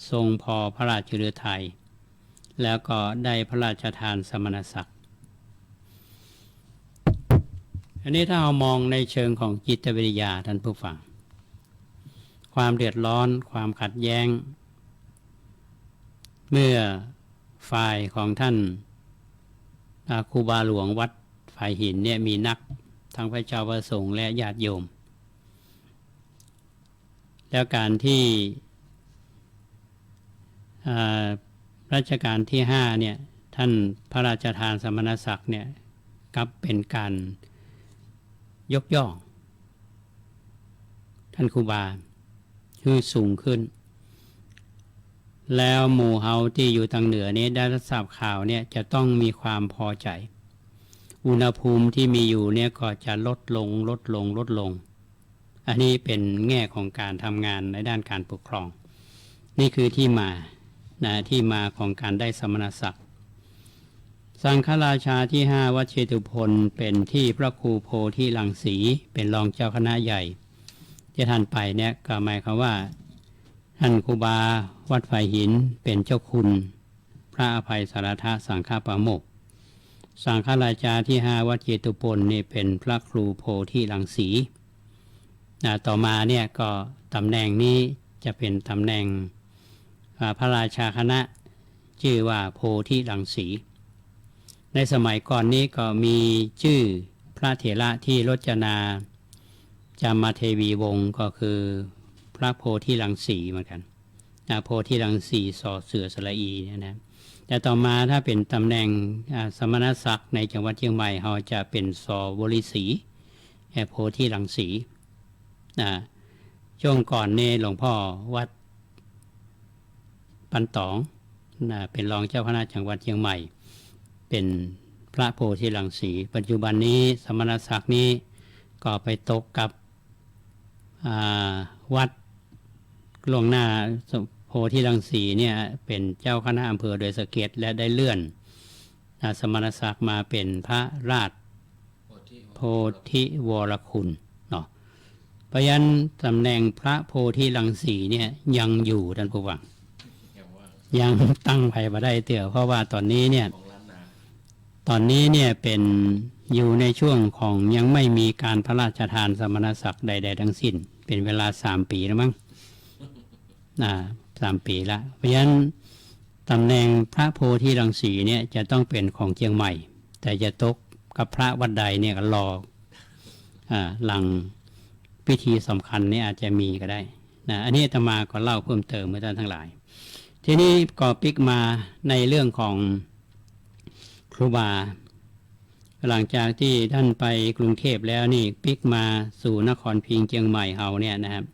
ทรงพอพระราชฤทัยแล้วก็ได้พระราชทานสมณศักดิ์ อันนี้ถ้าเรามองในเชิงของจิตวิทยาท่านผู้ฟังความเดือดร้อนความขัดแย้งเมื่อฝ่ายของท่านครูบาหลวงวัดฝ่ายหินเนี่ยมีนักทั้งพระเจ้าประสงค์และญาติโยมแล้วการที่รัชกาลที่5เนี่ยท่านพระราชทานสมณศักดิ์เนี่ยกลับเป็นการยกย่องท่านครูบาคือสูงขึ้นแล้วหมู่เฮาที่อยู่ทางเหนือนี้ได้รับทราบข่าวเนี่ยจะต้องมีความพอใจอุณหภูมิที่มีอยู่เนี่ยก็จะลดลงอันนี้เป็นแง่ของการทำงานในด้านการปกครองนี่คือที่มาที่มาของการได้สมณศักดิ์สังฆราชาที่5วัดเชตุพนเป็นที่พระครูโพธิรังสีเป็นรองเจ้าคณะใหญ่ที่ท่านไปเนี่ยก็หมายความว่าท่านครูบาวัดฝ่ายหินเป็นเจ้าคุณพระอภัยสารทะสังฆปาโมกข์สังฆราชาที่5วัดเชตุพนนี่เป็นพระครูโพธิรังสีต่อมาเนี่ยก็ตำแหน่งนี้จะเป็นตำแหน่งพระราชาคณะชื่อว่าโพธิรังสีในสมัยก่อนนี้ก็มีชื่อพระเถระที่รจนาจามเทวีวงศ์ก็คือพระโพธิรังสีเหมือนกันโพธิรังสีสอเสือสระอีเนี่ยนะแต่ต่อมาถ้าเป็นตำแหน่งสมณศักดิ์ในจังหวัดเชียงใหม่เราจะเป็นสบริสีโพธิรังสีช่วงก่อนนี่หลวงพ่อวัดปันตองเป็นรองเจ้าคณะจังหวัดเชียงใหม่เป็นพระโพธิรังสีปัจจุบันนี้สมณศักดิ์นี้ก็ไปตกกับวัดหลวงหน้าโพธิรังสีเนี่ยเป็นเจ้าคณะอำเภอโดยสะเก็ดและได้เลื่อนสมณศักดิ์มาเป็นพระราชโพธิวรคุณเนาะเพราะฉะนั้นตำแหน่งพระโพธิรังสีเนี่ยยังอยู่ท่านผู้ฟังยังตั้งไว้มาได้เตี่ยวเพราะว่าตอนนี้เนี่ยเป็นอยู่ในช่วงของยังไม่มีการพระราชทานสมณศักดิ์ใดๆทั้งสิ้นเป็นเวลา3 ปีแล้วมั้ง3 ปีละเพราะฉะนั้นตำแหน่งพระโพธิรังสีเนี่ยจะต้องเป็นของเชียงใหม่แต่จะตกกับพระวัดใดเนี่ยก็รอหลังพิธีสำคัญเนี่ยอาจจะมีก็ได้อันนี้อาตมาก็เล่าเพิ่มเติมให้ท่านทั้งหลายทีนี้ก็ปิกมาในเรื่องของครูบาหลังจากที่ท่านไปกรุงเทพแล้วนี่ปิกมาสู่นครพิงค์เชียงใหม่เฮาเนี่ยนะครับ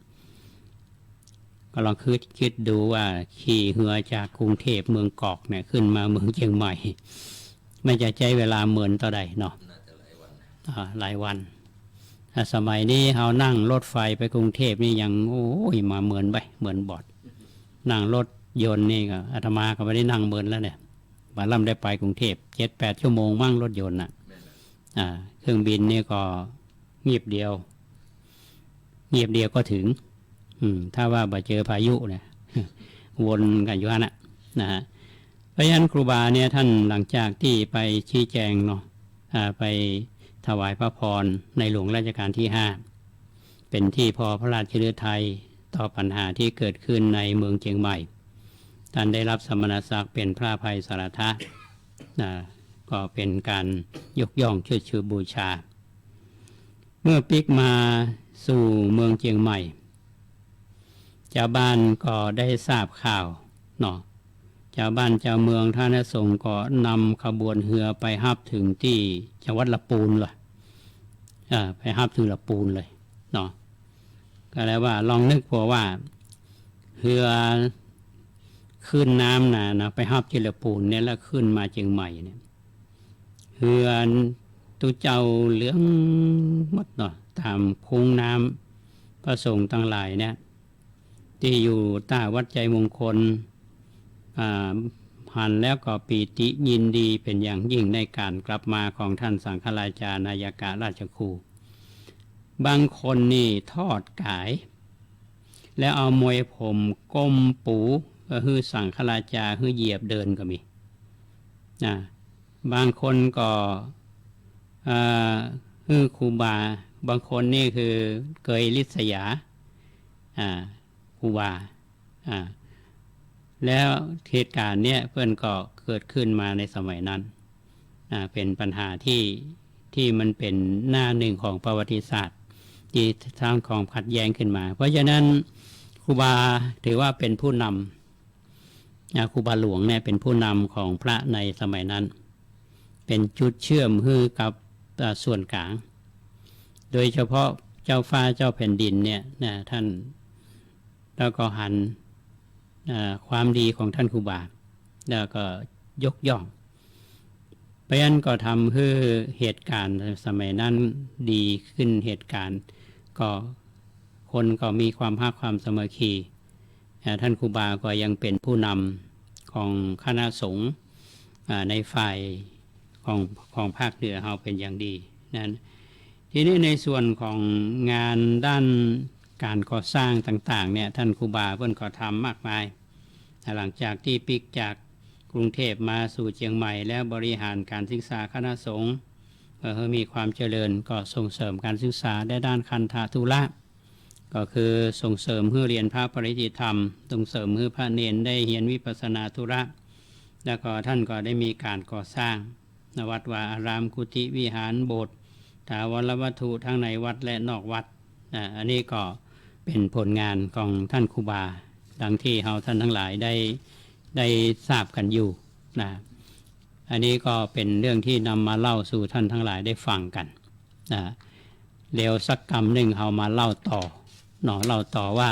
ก็ลองคิดดูว่าขี่เรือจากกรุงเทพเมืองกอกเนี่ยขึ้นมาเมืองเชียงใหม่ไม่จะใช้เวลาเหมือนต่อใดเนาะหลายวันสมัยนี้เฮานั่งรถไฟไปกรุงเทพนี่ยังโอ้ยมาเหมือนบอดนั่งรถยนต์นี่ก็อาตมาก็ไม่ได้นั่งเหมือนแล้วเนี่ยมาล่ำได้ไปกรุงเทพ7-8 ชั่วโมงมั่งรถยนต์น่ะเครื่องบินนี่ก็เงียบเดียวก็ถึงถ้าว่าบ่เจอพายุเนี่ยวนกันอยู่นะฮะเพราะฉะนั้นครูบาเนี่ยท่านหลังจากที่ไปชี้แจงเนาะไปถวายพระพรในหลวงรัชกาลที่5เป็นที่พอพระราชฤทัยต่อปัญหาที่เกิดขึ้นในเมืองเชียงใหม่ท่านได้รับสมณศักดิ์เป็นพระอภัยสารทะก็เป็นการยกย่องเชิดชูบูชาเมื่อปิกมาสู่เมืองเชียงใหม่ชาวบ้านก็ได้ทราบข่าวเนาะชาวบ้านชาวเมืองท่านสงฆ์ก็นำขบวนเรือไปฮับถึงที่จังหวัดลำพูนเลยไปฮับถึงลำพูนเลยเนาะก็แล้วว่าลองนึกพอว่าเรือขึ้นน้ำนะไปฮับที่ลำพูนเนี่ยแล้วขึ้นมาเชียงใหม่เนี่ยเรือตุเจ้าเหลืองหมดเนาะตามคุ้งน้ำพระสงฆ์ทั้งหลายเนี่ยที่อยู่ใต้วัดใจมงคลหันแล้วก็ปีติยินดีเป็นอย่างยิ่งในการกลับมาของท่านสังฆราชานายการาชครูบางคนนี่ทอดกายแล้วเอามวยผมก้มปูก็คือสังฆราชาคือเหยียบเดินก็มีบางคนก็ คือครูบาบางคนนี่คือเกยลิษยาครูบาแล้วเหตุการณ์เนี้ยเพื่อนก็เกิดขึ้นมาในสมัยนั้นเป็นปัญหาที่มันเป็นหน้าหนึ่งของประวัติศาสตร์ที่สร้างความขัดแย้งขึ้นมาเพราะฉะนั้นครูบาถือว่าเป็นผู้นำครูบาหลวงเนี่ยเป็นผู้นำของพระในสมัยนั้นเป็นจุดเชื่อมฮือกับส่วนกลางโดยเฉพาะเจ้าฟ้าเจ้าแผ่นดินเนี่ยท่านแล้วก็หันความดีของท่านครูบาแล้วก็ยกย่องเพราะฉะนั้นก็ทำให้เหตุการณ์สมัยนั้นดีขึ้นเหตุการณ์ก็คนก็มีความภาคความสามัคคีท่านครูบาก็ยังเป็นผู้นำของคณะสงฆ์ในฝ่ายของภาคเหนือเราเป็นอย่างดีนั้นทีนี้ในส่วนของงานด้านการก่อสร้างต่างๆเนี่ยท่านครูบาเพิ่นก็ทำมากมายหลังจากที่ปิกจากกรุงเทพมาสู่เชียงใหม่แล้วบริหารการศึกษาคณะสงฆ์เพื่อมีความเจริญก็ส่งเสริมการศึกษาได้ด้านคันธทุระก็คือส่งเสริมให้เรียนพระปริยัติธรรมส่งเสริมให้พระเนนได้เรียนวิปัสสนาธุระแล้วก็ท่านก็ได้มีการก่อสร้างวัดวาอารามกุฏิวิหารโบสถ์ถาวรวัตถุทั้งในวัดและนอกวัดอันนี้ก็เป็นผลงานของท่านครูบาดังที่เราท่านทั้งหลายได้ทราบกันอยู่นะอันนี้ก็เป็นเรื่องที่นำมาเล่าสู่ท่านทั้งหลายได้ฟังกันนะเดี๋ยวสักกรรมหนึ่งเรามาเล่าต่อเล่าต่อว่า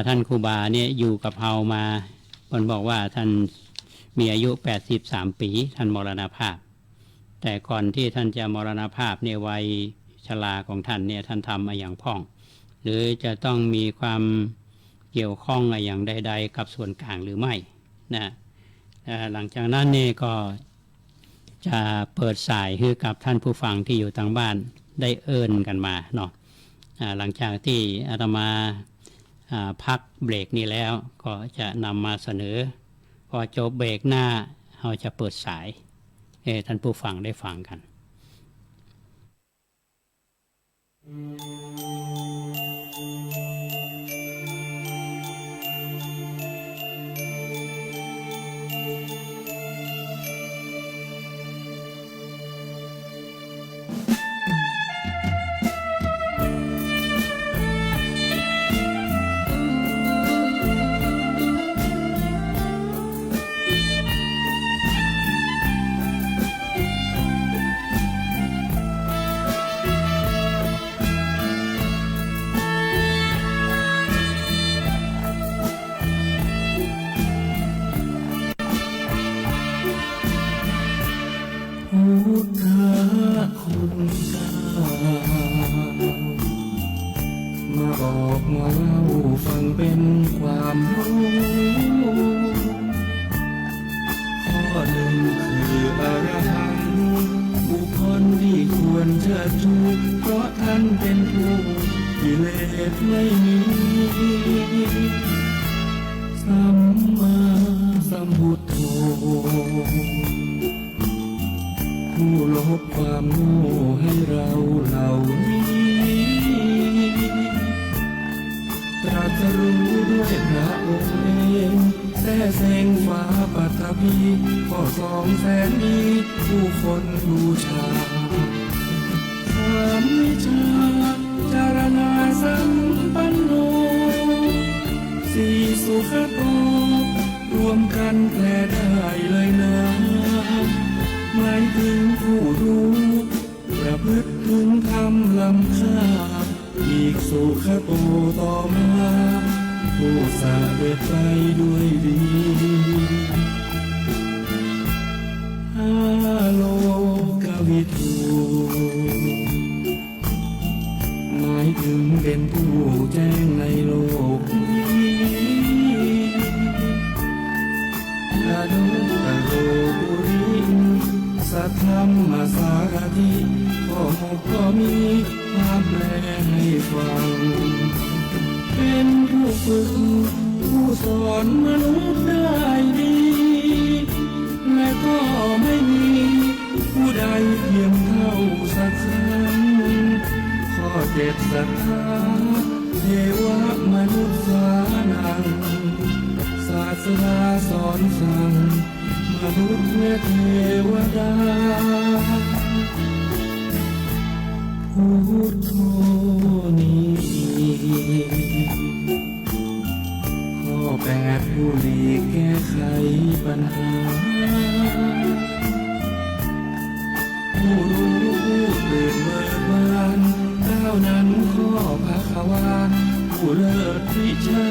ท่านครูบาเนี่ยอยู่กับเรามาคนบอกว่าท่านมีอายุ83ปีท่านมรณภาพแต่ก่อนที่ท่านจะมรณภาพในวัยชราของท่านเนี่ยท่านทำอะไรอย่างพ่องหรือจะต้องมีความเกี่ยวข้องอะไรอย่างใดๆกับส่วนกลางหรือไม่นะหลังจากนั้นนี่ก็จะเปิดสายให้กับท่านผู้ฟังที่อยู่ทางบ้านได้เอิ้นกันมาเนาะหลังจากที่อาตมาพักเบรกนี้แล้วก็จะนำมาเสนอพอจบเบรกหน้าเราจะเปิดสายให้ท่านผู้ฟังได้ฟังกันมาบอกมาเล่าฟังเป็นความรู้ข้อหนึ่งคืออรหันต์บุคคลที่ควรเชิดชูเพราะท่านเป็นผู้กิเลสไม่มีสัมมาสัมพุทโธผู้ลบความโง่ให้เราเหล่านี้ตรัสรู้ด้วยพระองค์เองแท้แสงฟ้าปัตภีก็200,000ปีผู้คนบูชา3วิชาจารณาสัมปันโน4สุขโตรวมกันแปลได้เลยนะหมายถึงผู้รู้ประพฤติพึงทำล้ำค่าอีกสุขโตต่อมาผู้สาเร็จไปด้วยดีโลกวิทูหมายถึงเป็นผู้แจ้งในโลกนี้อนุตโรปุริสัทธรรมสารถิข้อ6ก็มีความแปลให้ฟังเป็นผู้ฝึกผู้สอนมนุษย์ได้ดีและก็ไม่มีผู้ใดเทียมเท่า เข้าสักครั้งข้อเจ็ดศรัทธาเทวมนุษย์สานังศาสดาสอนสั่งมนุษย์และเทวดาพุทโธนี้ข้อแปดผู้หลีกแก้ไขปัญหาผู้รู้ผู้ตื่นเบิกบานเท่านั้นข้อภาควาผู้เลิศวิชา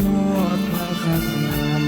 ยอดภาคธรรม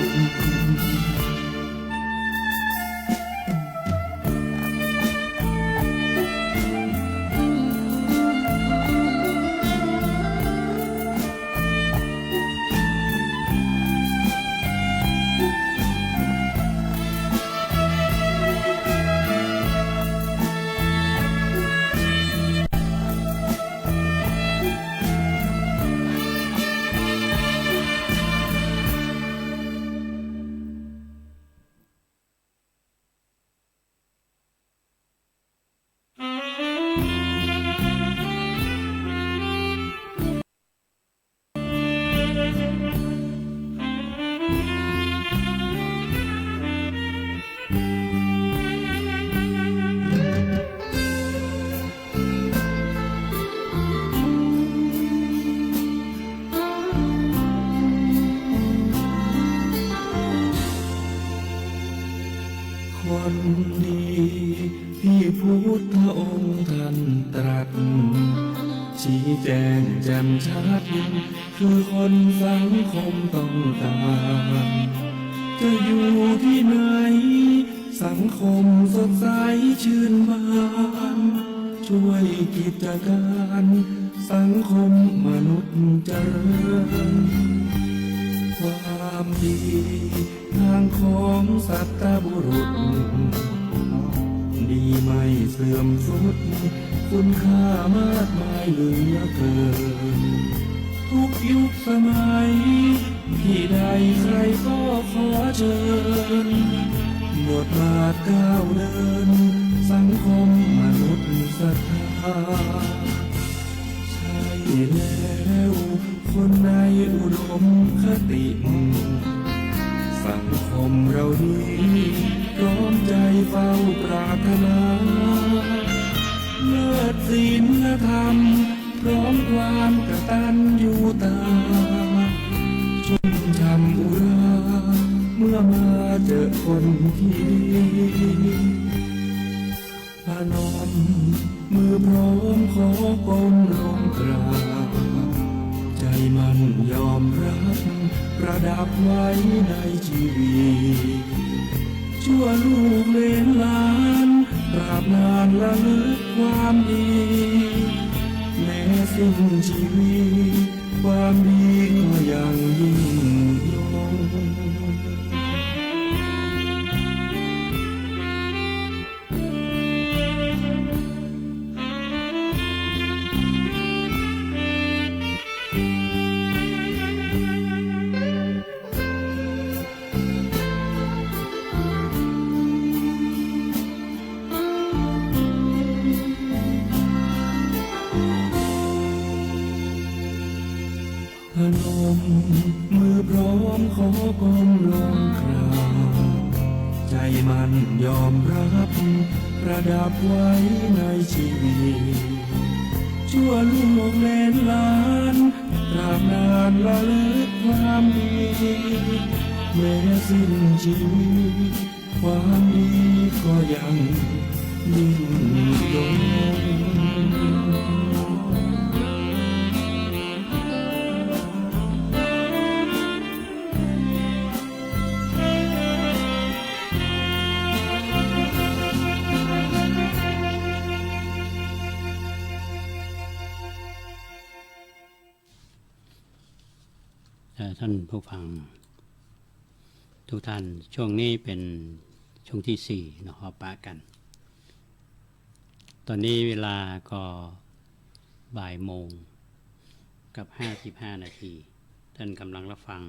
คนดีที่พุทธองค์ท่านตรัสชี้แจงแจ่มชัดคือคนสังคมต้องการจะอยู่ที่ไหนสังคมสดใสชื่นบานช่วยกิจการสังคมมนุษย์เจริญความดีทางของสัตบุรุษดีไม่เสื่อมสุดคุณค่ามากมายเหลือเกินทุกยุคสมัยที่ใดใครก็ขอเชิญบทบาทก้าวเดินสังคมมนุษย์ศรัทธาใช่แล้วคนในอุดมคติสังคมเรานี้พร้อมใจเฝ้าปรารถนาเลิศศีลธรรมพร้อมความกตัญญูตาชุ่มช่ำอุราเมื่อมาเจอคนที่ดีพนมมือพร้อมขอก้มลงกราบใจมันยอมรับประดับไว้ในชีวิตชั่วลูกเลนหลานตราบนานละลึกความดีแม้สิ้นชีวิตความดีก็ยังยิ่งยงพนมมือพร้อมขอก้มลงกราบใจมันยอมรับประดับไว้ในชีวิตชั่วลูกเลนหลานตราบนานละลึกความดีแม้สิ้นชีวิตความดีก็ยังยิ่งยงท่านผู้ฟังทุกท่านช่วงนี้เป็นช่วงที่ 4เนาะปะกันตอนนี้เวลาก็บ่ายโมงกับ55 นาทีท่านกำลังรับฟัง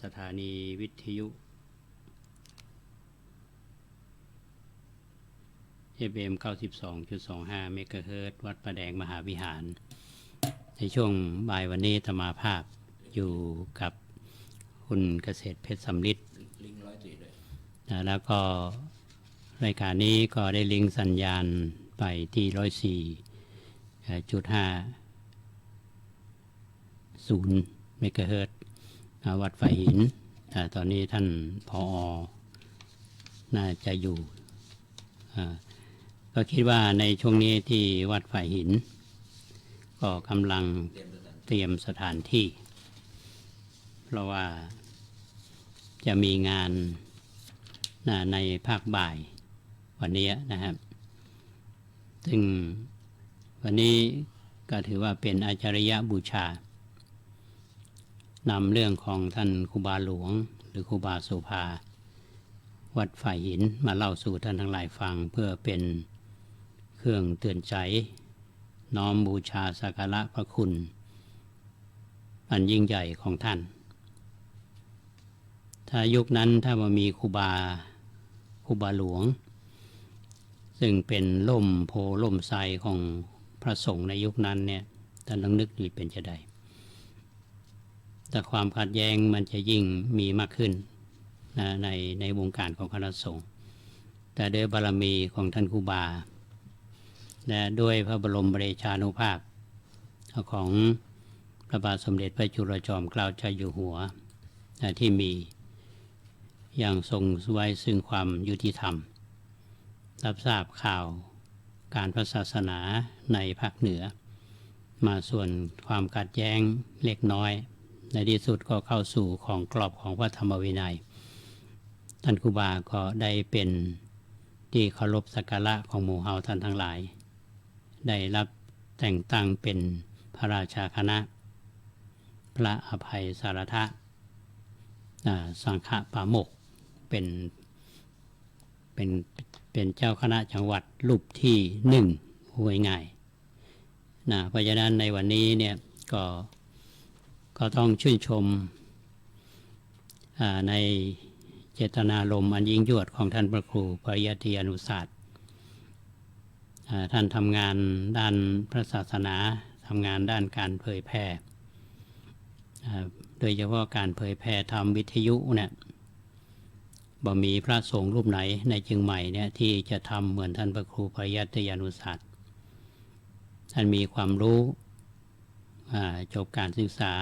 สถานีวิทยุ FM 92.25 เมกะเฮิรตซ์วัดประแดงมหาวิหารในช่วงบ่ายวันนี้อาตมาภาพอยู่กับคุณเกษตรเพชรสำลิดแล้วก็รายการนี้ก็ได้ลิงก์สัญญาณไปที่ 104.50 เมกะเฮิรตซ์วัดฝ่ายหินตอนนี้ท่านผอ.น่าจะอยู่ก็คิดว่าในช่วงนี้ที่วัดฝ่ายหินก็กำลังเตรียมสถานที่เพราะว่าจะมีงานในภาคบ่ายวันนี้นะครับซึ่งวันนี้ก็ถือว่าเป็นอาจาริยบูชานำเรื่องของท่านครูบาหลวงหรือครูบาโสภาวัดฝ่ายหินมาเล่าสู่ท่านทั้งหลายฟังเพื่อเป็นเครื่องเตือนใจน้อมบูชาสักการะพระคุณอันยิ่งใหญ่ของท่านถ้ายุคนั้นถ้าว่ามีครูบาหลวงซึ่งเป็นล่มโพล่มไทรของพระสงฆ์ในยุคนั้นเนี่ยท่านต้องนึกดูเป็นจะได้แต่ความขัดแย้งมันจะยิ่งมีมากขึ้นในวงการของคณะสงฆ์แต่ด้วยบารมีของท่านครูบาและด้วยพระบรมเดชานุภาพของพระบาทสมเด็จพระจุลจอมเกล้าเจ้าอยู่หัวที่มีอย่างทรงไว้ซึ่งความยุติธรรมรับทราบข่าวการพระศาสนาในภาคเหนือมาส่วนความขัดแย้งเล็กน้อยในที่สุดก็เข้าสู่ของกรอบของพระธรรมวินัยท่านครูบาก็ได้เป็นที่เคารพสักการะของหมู่เฮาท่านทั้งหลายได้รับแต่งตั้งเป็นพระราชาคณะพระอภัยสารทะสังฆปาโมกข์เป็นเจ้าคณะจังหวัดรูปที่1ห้วยง่ายเพราะฉะนั้นในวันนี้เนี่ยก็ต้องชื่นชมในเจตนารมณ์อันยิ่งยวดของท่านพระครูปริยัติอนุศาสตร์ท่านทำงานด้านพระศาสนาทำงานด้านการเผยแพร่โดยเฉพาะการเผยแพร่ธรรมวิทยุเนี่ยบ่มีพระสงฆ์รูปไหนในเชียงใหม่เนี่ยที่จะทำเหมือนท่านพระครูปริยัติอนุศาสตร์ท่านมีความรู้จบการศึกษา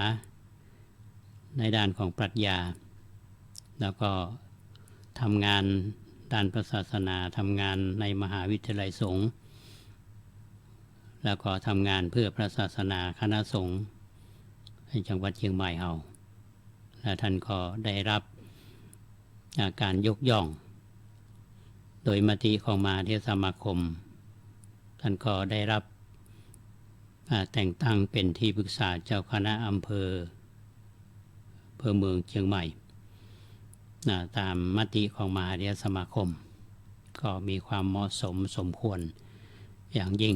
ในด้านของปรัชญาแล้วก็ทำงานด้านพระศาสนาทำงานในมหาวิทยาลัยสงฆ์แล้วก็ทำงานเพื่อพระศาสนาคณะสงฆ์ในจังหวัดเชียงใหม่เฮาและท่านก็ได้รับการยกย่องโดยมติของมหาเถรสมาคมท่านก็ได้รับแต่งตั้งเป็นที่ปรึกษาเจ้าคณะอำเภอเมืองเชียงใหม่ตามมติของมหาเถรสมาคมก็มีความเหมาะสมสมควรอย่างยิ่ง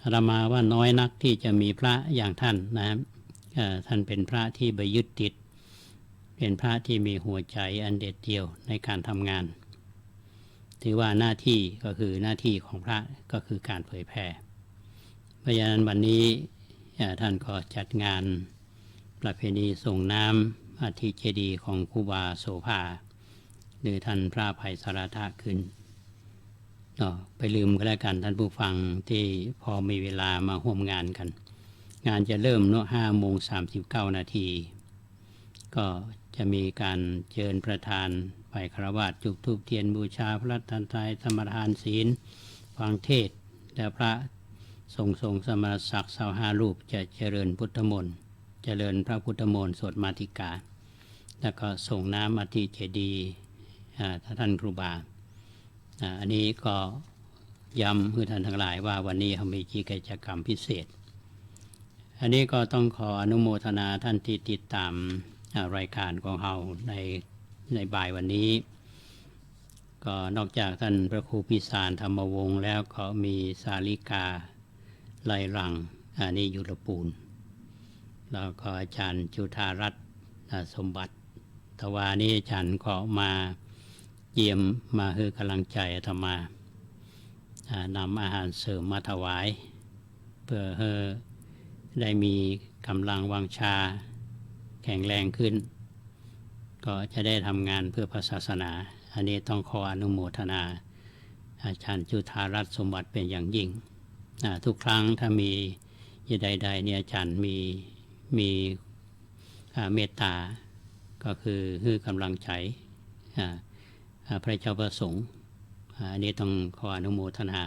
อาตมาว่าน้อยนักที่จะมีพระอย่างท่านนะครับท่านเป็นพระที่ไม่ยึดติดเป็นพระที่มีหัวใจอันเด็ดเดี่ยวในการทำงานถือว่าหน้าที่ก็คือหน้าที่ของพระก็คือการเผยแผ่เพราะฉะนั้นวันนี้ท่านก็จัดงานประเพณีส่งน้ำอัฐิเจดีย์ของครูบาโสภาหรือท่านพระอภัยสารทะขึ้นไปลืมก็แล้วกันท่านผู้ฟังที่พอมีเวลามาร่วมงานกันงานจะเริ่ม5:39 นาทีก็จะมีการเชิญประธานฝ่ายฆราวาสจุดธูปเทียนบูชาพระรัตนตรัยสมทานศีลฟังเทศน์และพระทรงสมณศักดิ์25 รูปจะเจริญพุทธมนต์เจริญพระพุทธมนต์สวดมาติกาแล้วก็ส่งน้ำอัฐิเจดีย์ท่านครูบาอันนี้ก็ย้ำให้ท่านทั้งหลายว่าวันนี้เขามีกิจกรรมพิเศษอันนี้ก็ต้องขออนุโมทนาท่านที่ติดตามรายการของเราในบ่ายวันนี้ก็นอกจากท่านพระครูพิสารธรรมวงศ์แล้วก็มีสาลิกาไลรังอันนี้ยุรปูนแล้วก็อาจารย์จุฑารัตน์สมบัติทวานี้อาจารย์ก็มาเยี่ยมมาให้กำลังใจอาตมา นำอาหารเสริมมาถวายเพื่อให้ได้มีกำลังวังชาแข็งแรงขึ้นก็จะได้ทำงานเพื่อพระศาสนาอันนี้ต้องขออนุโมทนาอาจารย์จุฑารัตน์สมบัติเป็นอย่างยิ่งทุกครั้งถ้ามีใดๆเนี่ยอาจารย์มีเมตตาก็คือให้กำลังใจพระเจ้าประสงค์อันนี้ต้องขออนุโมทนา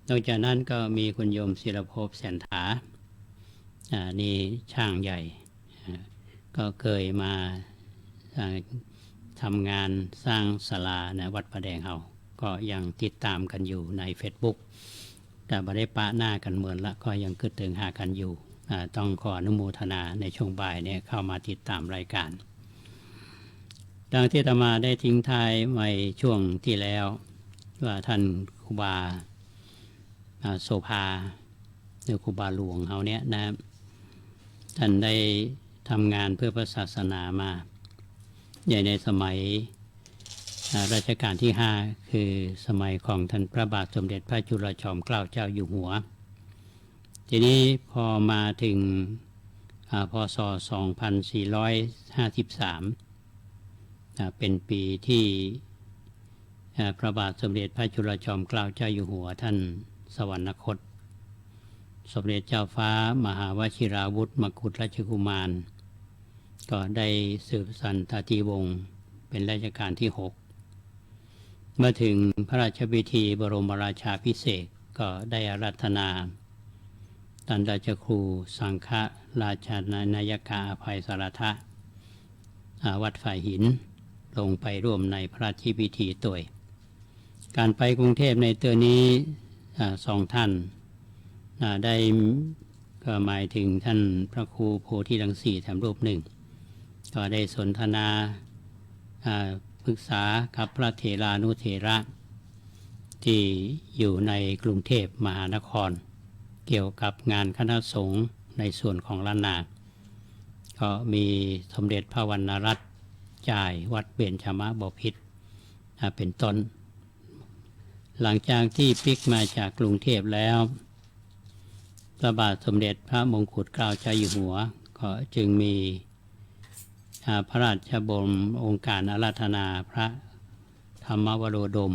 นอกจากนั้นก็มีคุณโยมศิลภพแสนถานี่ช่างใหญ่ก็เคยมาทำงานสร้างศาลาในวัดประแดงเฮาก็ยังติดตามกันอยู่ใน Facebook แต่บ่ได้ปะหน้ากันเหมือนละก็ยังคิดถึงหากันอยู่ต้องขออนุโมทนาในช่วงบ่ายเนี่ยเข้ามาติดตามรายการดังที่อาตมาได้ทิ้งท้ายไว้ช่วงที่แล้วว่าท่านครูบาโสภาหรือครูบาหลวงเขาเนี่ยนะท่านได้ทำงานเพื่อพระศาสนามาในสมัยรัชกาลที่5คือสมัยของท่านพระบาทสมเด็จพระจุลจอมเกล้าเจ้าอยู่หัวทีนี้พอมาถึงพศ 2453เป็นปีที่พระบาทสมเด็จพระจุลจอมเกล้าเจ้าอยู่หัวท่านสวรรคตสมเด็จเจ้าฟ้ามหาวชิราวุธมกุฎราชกุมารก็ได้สืบสันตติวงศ์เป็นรัชกาลที่6เมื่อถึงพระราชพิธีบรมราชาภิเษกก็ได้อาราธนาท่านราชครูสังฆราชนายกาอภัยสารทะวัดฝ่ายหินลงไปร่วมในพระราชพิธีตัวยการไปกรุงเทพในตัวนี้สองท่านได้ก็หมายถึงท่านพระครูโพธิรังสีแถมรูปหนึ่งก็ได้สนทนาปรึกษากับพระเถรานุเถระที่อยู่ในกรุงเทพมหานครเกี่ยวกับงานคณะสงฆ์ในส่วนของล้านนาก็มีสมเด็จพระวรรณรัตน์จ่ายวัดเบญจมบพิตรเป็นต้นหลังจากที่พลิกมาจากกรุงเทพแล้วพระบาทสมเด็จพระมงกุฎเกล้าเจ้าอยู่หัวก็จึงมีพระราชบรมองค์การอาราธนาพระธรรมวโรดม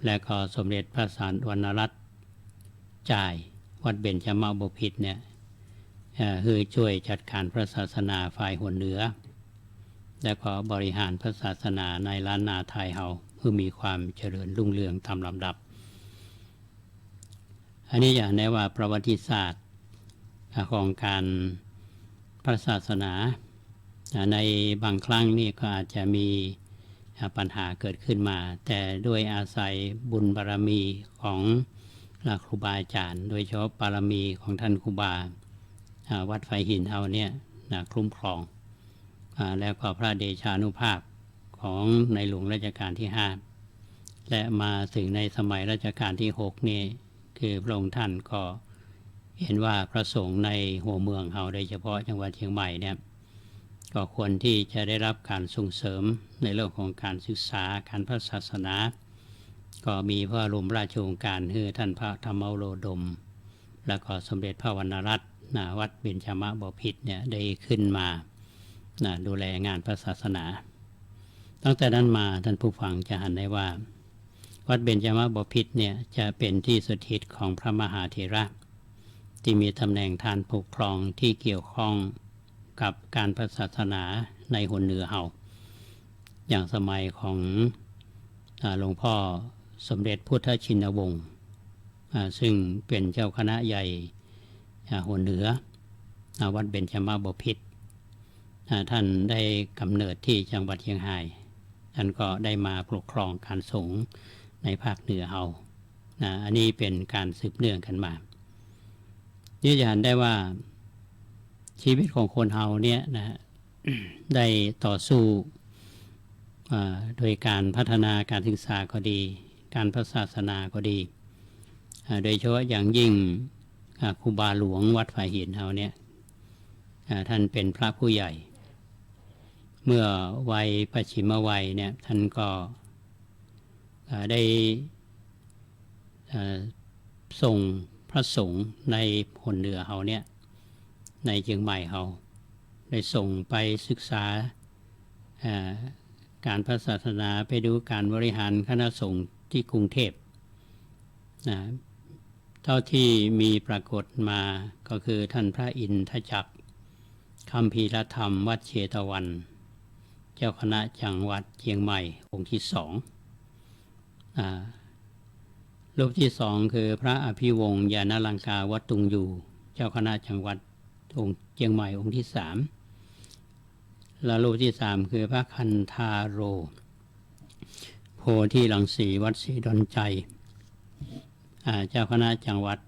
และก็สมเด็จพระสันวรรณรัตน์จ่ายวัดเบญจมบพิตรเนี่ยคือช่วยจัดการพระศาสนาฝ่ายหัวเหนือและก็บริหารพระศาสนาในล้านนาไทยเฮาเพื่อมีความเจริญรุ่งเรืองตามลำดับอันนี้อย่างแน่ว่าประวัติศาสตร์ของการพระศาสนาในบางครั้งนี่ก็อาจจะมีปัญหาเกิดขึ้นมาแต่ด้วยอาศัยบุญบารมีของครูบาอาจารย์โดยเฉพาะบารมีของท่านครูบาวัดไฟหินเอาเนี่ยคุ้มครองแล้วก็พระเดชานุภาพของในหลวงรัชกาลที่5และมาถึงในสมัยรัชกาลที่6นี่คือพระองค์ท่านก็เห็นว่าพระสงฆ์ในหัวเมืองเราโดยเฉพาะจังหวัดเชียงใหม่เนี่ยก็ควรที่จะได้รับการส่งเสริมในเรื่องของการศึกษาการพระศาสนาก็มีพระบรมราชโองการคือท่านพระธรรมวโรดมและก็สมเด็จพระวรรณรัตน์วัดเบญจมบพิตรเนี่ยได้ขึ้นมาดูแลงานพระศาสนาตั้งแต่นั้นมาท่านผู้ฟังจะเห็นได้ว่าวัดเบญจมบพิตรเนี่ยจะเป็นที่สถิตของพระมหาเถระที่มีตำแหน่งทานปกครองที่เกี่ยวข้องกับการพระศาสนาในหนเหนือเฮาอย่างสมัยของหลวงพ่อสมเด็จพุทธชินวงศ์ซึ่งเป็นเจ้าคณะใหญ่หนเหนือวัดเบญจมบพิตรท่านได้กำเนิดที่จังหวัดเชียงรายท่านก็ได้มาปกครองการสงฆ์ในภาคเหนือเฮาอันนี้เป็นการสืบเนื่องกันมายืนยันได้ว่าชีวิตของคนเฮาเนี่ยนะ ได้ต่อสู้โดยการพัฒนาการศึกษาก็ดีการพระศาสนาก็ดีโดยเฉพาะอย่างยิ่งครูบาหลวงวัดฝ่ายหินเฮาเนี่ยท่านเป็นพระผู้ใหญ่เมื่อวัยปัจฉิมวัยเนี่ยท่านก็ได้ ส่งพระสงฆ์ในหนเหนือเขาเนี่ยในเชียงใหม่เขาได้ส่งไปศึกษาการพระศาสนาไปดูการบริหารคณะสงฆ์ที่กรุงเทพนะเท่าที่มีปรากฏมาก็คือท่านพระอินทจักรคัมภีรธรรมวัดเชตวันเจ้าคณะจังหวัดเชียงใหม่องค์ที่สองรูปที่สองคือพระอภิวงศ์ยานลังกาวัดตุงอยู่เจ้าคณะจังหวัดองค์เชียงใหม่องค์ที่สามและรูปที่สามคือพระคันธาโรโพธิรังสีวัดศรีดอนใจเจ้าคณะจังหวัด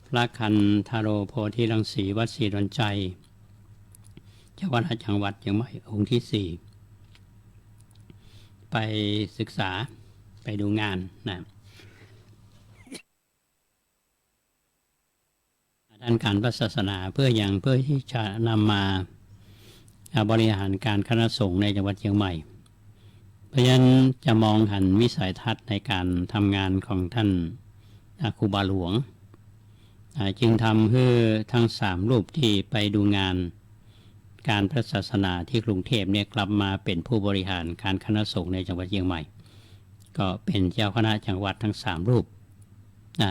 พระคันธาโรโพธิรังสีวัดศรีดอนใจเจ้าคณะจังหวัดเชียงใหม่องค์ที่สี่ไปศึกษาไปดูงานนะด้านการพระศาสนาเพื่อที่จะนำมาบริหารการคณะสงฆ์ในจังหวัดเชียงใหม่เพราะฉะนั้นจะมองหันวิสัยทัศน์ในการทำงานของท่านครูบาหลวงจึงทำให้ทั้งสามรูปที่ไปดูงานการพระศาสนาที่กรุงเทพเนี่ยกลับมาเป็นผู้บริหารการคณะสงฆ์ในจังหวัดเชียงใหม่ก็เป็นเจ้าคณะจังหวัดทั้งสามรูป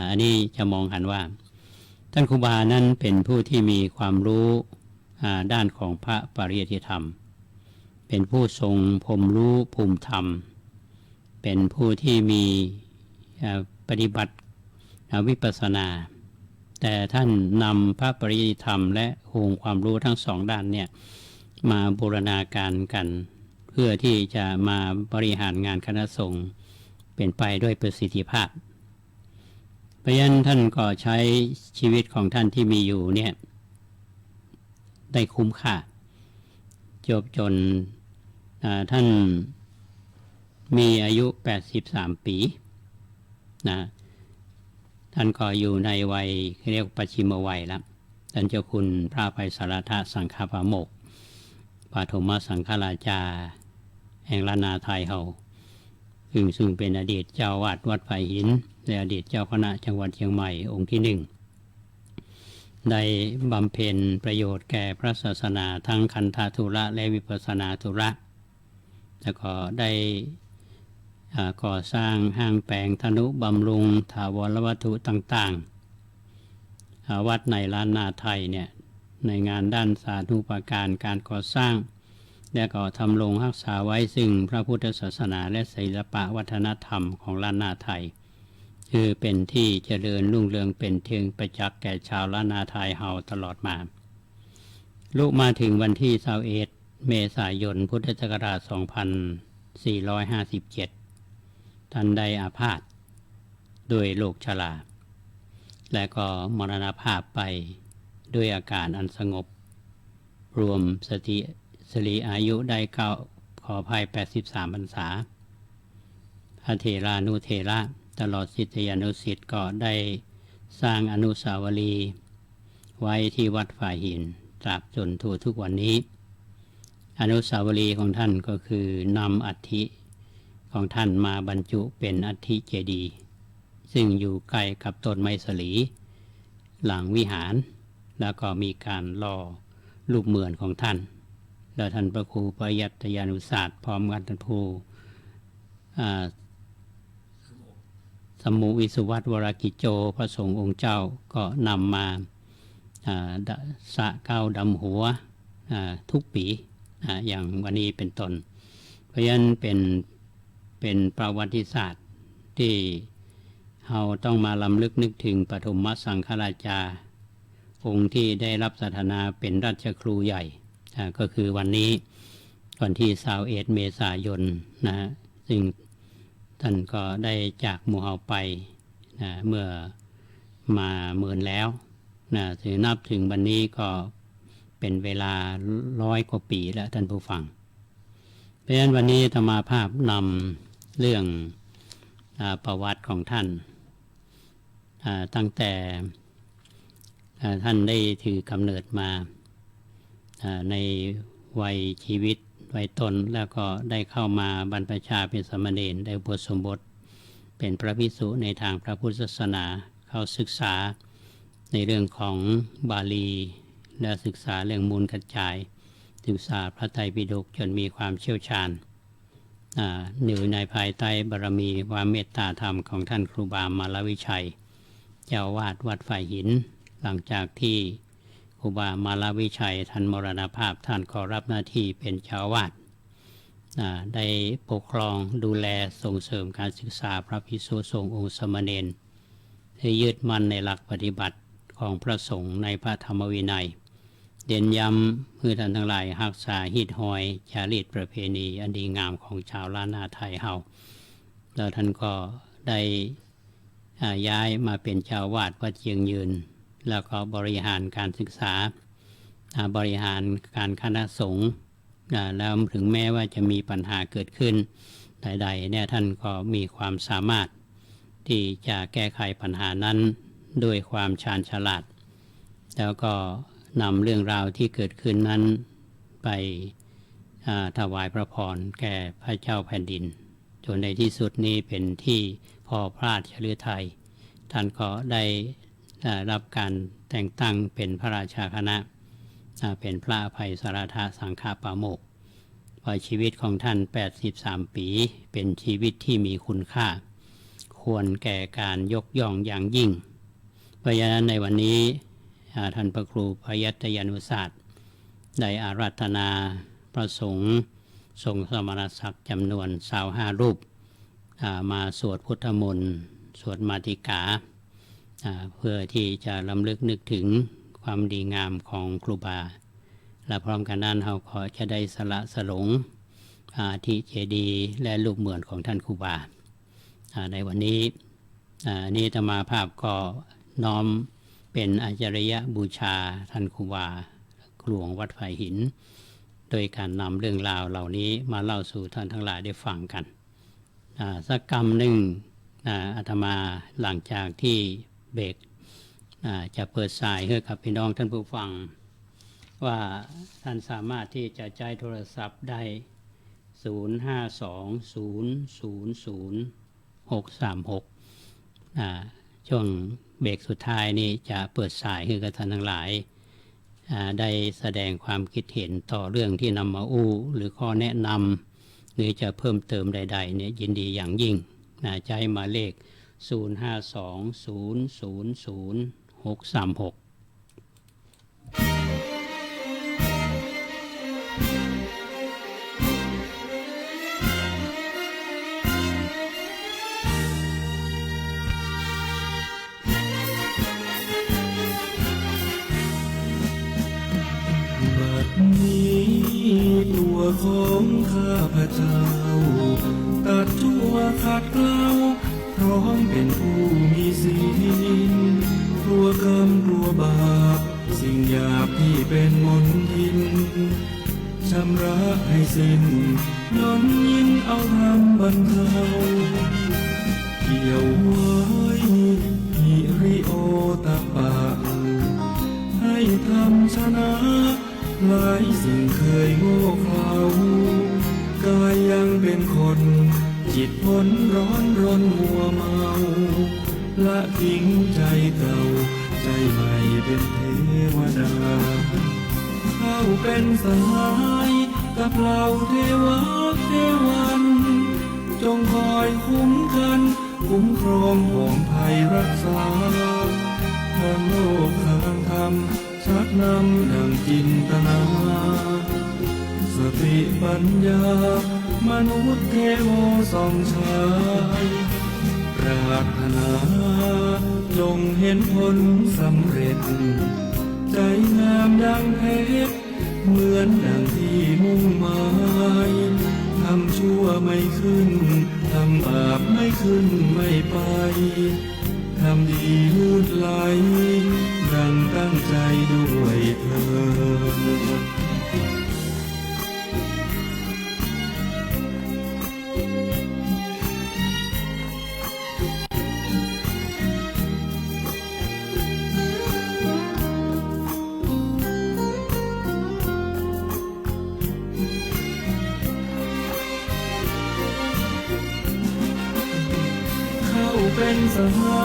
อันนี้จะมองหันว่าท่านครูบานั้นเป็นผู้ที่มีความรู้ด้านของพระปริยัติธรรมเป็นผู้ทรงพรหมรู้ภูมิธรรมเป็นผู้ที่มีปฏิบัติวิปัสสนาแต่ท่านนำพระปริยัติธรรมและองค์ความรู้ทั้งสองด้านเนี่ยมาบูรณาการกันเพื่อที่จะมาบริหารงานคณะสงฆ์เป็นไปด้วยประสิทธิภาพเพราะฉะนั้นท่านก็ใช้ชีวิตของท่านที่มีอยู่เนี่ยได้คุ้มค่าจบจนท่านมีอายุ83ปีนะท่านก็อยู่ในวัยเรียกปัจฉิมวัยแล้วท่านเจ้าคุณพระไพศาลทสังฆปาโมกข์ปฐมสังฆราชาแห่งล้านนาไทยเฮาซึ่งเป็นอดีตเจ้าวาดวัดไผ่หินและอดีตเจ้าคณะจังหวัดเชียงใหม่องค์ที่หนึ่งได้บำเพ็ญประโยชน์แก่พระศาสนาทั้งคันธธุระและวิปัสสนาธุระแล้วก็ได้ก่อสร้างห้างแปลงธนุบำรุงถาวรวัตถุต่างๆวัดในล้านนาไทยเนี่ยในงานด้านสาธารณูปการการก่อสร้างและก็ทำลงรักษาไว้ซึ่งพระพุทธศาสนาและศิลปะวัฒนธรรมของล้านนาไทยคือเป็นที่เจริญรุ่งเรืองเป็นเทิงประจักษ์แก่ชาวล้านนาไทยเฮาตลอดมาลุมาถึงวันที่21 เมษายนพุทธศักราช 2457 ท่านได้อาพาธด้วยโรคชราและก็มรณภาพไปด้วยอาการอันสงบรวมสรีอายุได้ขออภัย83 พรรษาพระเถรานุเถระตลอดศิษยานุศิษย์ก็ได้สร้างอนุสาวรีย์ไว้ที่วัดฝ่ายหินตราบจนถึงทุกวันนี้อนุสาวรีย์ของท่านก็คือนำอัฐิของท่านมาบรรจุเป็นอัฐิเจดีย์ซึ่งอยู่ใกล้กับต้นไม้สลีหลังวิหารแล้วก็มีการล่อรูปเหมือนของท่านแล้วท่านพระครูปยัตยานุศาสตร์พร้อมกันท่านครูสมุวิสุวัตวรกิจโจพระสงฆ์องค์เจ้าก็นำมาสะเก้าดำหัวทุกปีอย่างวันนี้เป็นต้นเพราะฉะนั้นเป็นประวัติศาสตร์ที่เราต้องมาลำลึกนึกถึงปฐมสังฆราชาองค์ที่ได้รับสถานะเป็นราชครูใหญ่ก็คือวันนี้วันที่21 เมษายนนะซึ่งท่านก็ได้จากหมู่เฮาไปเมื่อมาเมินแล้วถือนับถึงวันนี้ก็เป็นเวลา100 กว่าปีแล้วท่านผู้ฟังเพราะฉะนั้นวันนี้ธรรมาภาพนำเรื่องประวัติของท่านตั้งแต่ท่านได้ถือกำเนิดมา ในวัยชีวิตวัยต้นแล้วก็ได้เข้ามาบรรพชาเป็นสามเณรได้อุปสมบทเป็นพระภิกษุในทางพระพุทธศาสนาเข้าศึกษาในเรื่องของบาลีและศึกษาเรื่องมูลกระจายศึกษาพระไตรปิฎกจนมีความเชี่ยวชาญอยู่ในภายใต้บารมีความเมตตาธรรมของท่านครูบามาลวิชัยเจ้าวาดวัดฝ่ายหินหลังจากที่ครูบามาลวิชัยท่านมรณภาพท่านก็รับหน้าที่เป็นเจ้าวาดได้ปกครองดูแลส่งเสริมการศึกษาพระภิกษุสงฆ์องค์สามเณรให้ยึดมั่นในหลักปฏิบัติของพระสงฆ์ในพระธรรมวินัยเด่นย้ำเพื่อท่านทั้งหลายรักษาหิดหอยจารีตประเพณีอันดีงามของชาวล้านนาไทยเฮาแล้วท่านก็ได้ย้ายมาเป็นเจ้าวาดวัดเชียงยืนแล้วก็บริหารการศึกษาบริหารการคณะสงฆ์แล้วถึงแม้ว่าจะมีปัญหาเกิดขึ้นใดๆเนี่ยท่านก็มีความสามารถที่จะแก้ไขปัญหานั้นด้วยความชาญฉลาดแล้วก็นำเรื่องราวที่เกิดขึ้นนั้นไปถวายพระพรแก่พระเจ้าแผ่นดินจนในที่สุดนี้เป็นที่พอพระราชฤทัยท่านก็ได้รับการแต่งตั้งเป็นพระราชาคณะเป็นพระอภัยสรทสังฆปาโมกข์พอชีวิตของท่าน83ปีเป็นชีวิตที่มีคุณค่าควรแก่การยกย่องอย่างยิ่งเพราะฉะนั้นในวันนี้ท่านพระครูพยัตยานุศาสตร์ได้อาราธนาพระสงฆ์ทรงสมณศักดิ์จำนวน25รูปมาสวดพุทธมนต์สวดมาติกาเพื่อที่จะรำลึกนึกถึงความดีงามของครูบาและพร้อมกันนั้นเราขอจะได้สละสลงที่เจดีย์และรูปเหมือนของท่านครูบาในวันนี้นี่ธรรมาภาพก็น้อมเป็นอาจารยบูชาท่านครูบาหลวงวัดฝ่ายหินโดยการนำเรื่องราวเหล่านี้มาเล่าสู่ท่านทั้งหลายได้ฟังกันสักกรรมหนึ่งอาตมาหลังจากที่เบรกจะเปิดสายให้กับพี่น้องท่านผู้ฟังว่าท่านสามารถที่จะใช้โทรศัพท์ได้0520000636ช่วงเบรกสุดท้ายนี้จะเปิดสายให้กับท่านทั้งหลายได้แสดงความคิดเห็นต่อเรื่องที่นำมาอู้หรือข้อแนะนำหรือจะเพิ่มเติมใดๆเนี่ยยินดีอย่างยิ่งใช้หมายเลข0520000636ตัวของข้าพเจ้าตัดชั่วขัดเกลาพร้อมเป็นผู้มีศีลกลัวกรรมกลัวบาปสิ่งหยาบที่เป็นมลทินชำระให้สิ้นย่นยินเอาธรรมบรรเทาเกี่ยวไว้หิริโอตปะให้ทำชนะหลายสิ่งเคยโง่เขลากายยังเป็นคนจิตพ้นร้อนรนมัวเมาละทิ้งใจเก่าใจใหม่เป็นเทวดาเข้าเป็นสหายกับเหล่าเทวะเทวันจงคอยคุ้มกันคุ้มครองห่วงภัยรักษาทางโลกทางธรรมชักนำดังจินตนาสติปัญญามนุษย์เทวส่องฉายปรารถนาจงเห็นผลสำเร็จใจงามดังเพชรเหมือนดังที่มุ่งหมายทำชั่วไม่ขึ้นทำบาปไม่ขึ้นไม่ไปทำดีลืดไหลดังตั้งใจด้วยเถิด เ เป็นสหา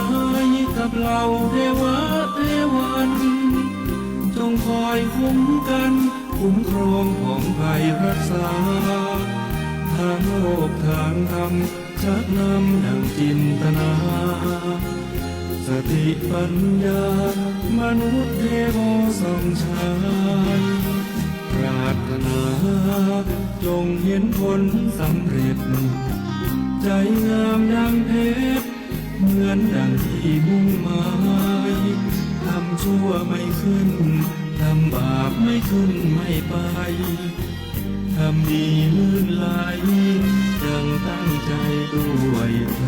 ยกับเหล่าเทวะเทวันจงคอยคุ้มกันคุ้มครองของภัยรักษาทางโลกทางธรรมชักนำดังจินตนาสติปัญญามนุษย์เทวส่องชายปรารถนาจงเห็นผลสำเร็จใจงามดังเพชรเหมือนดังที่มุ่งหมายทำชั่วไม่ขึ้นทำบาปไม่ขึ้นไม่ไปทำดีลื่นไหลดังตั้งใจด้วยเธ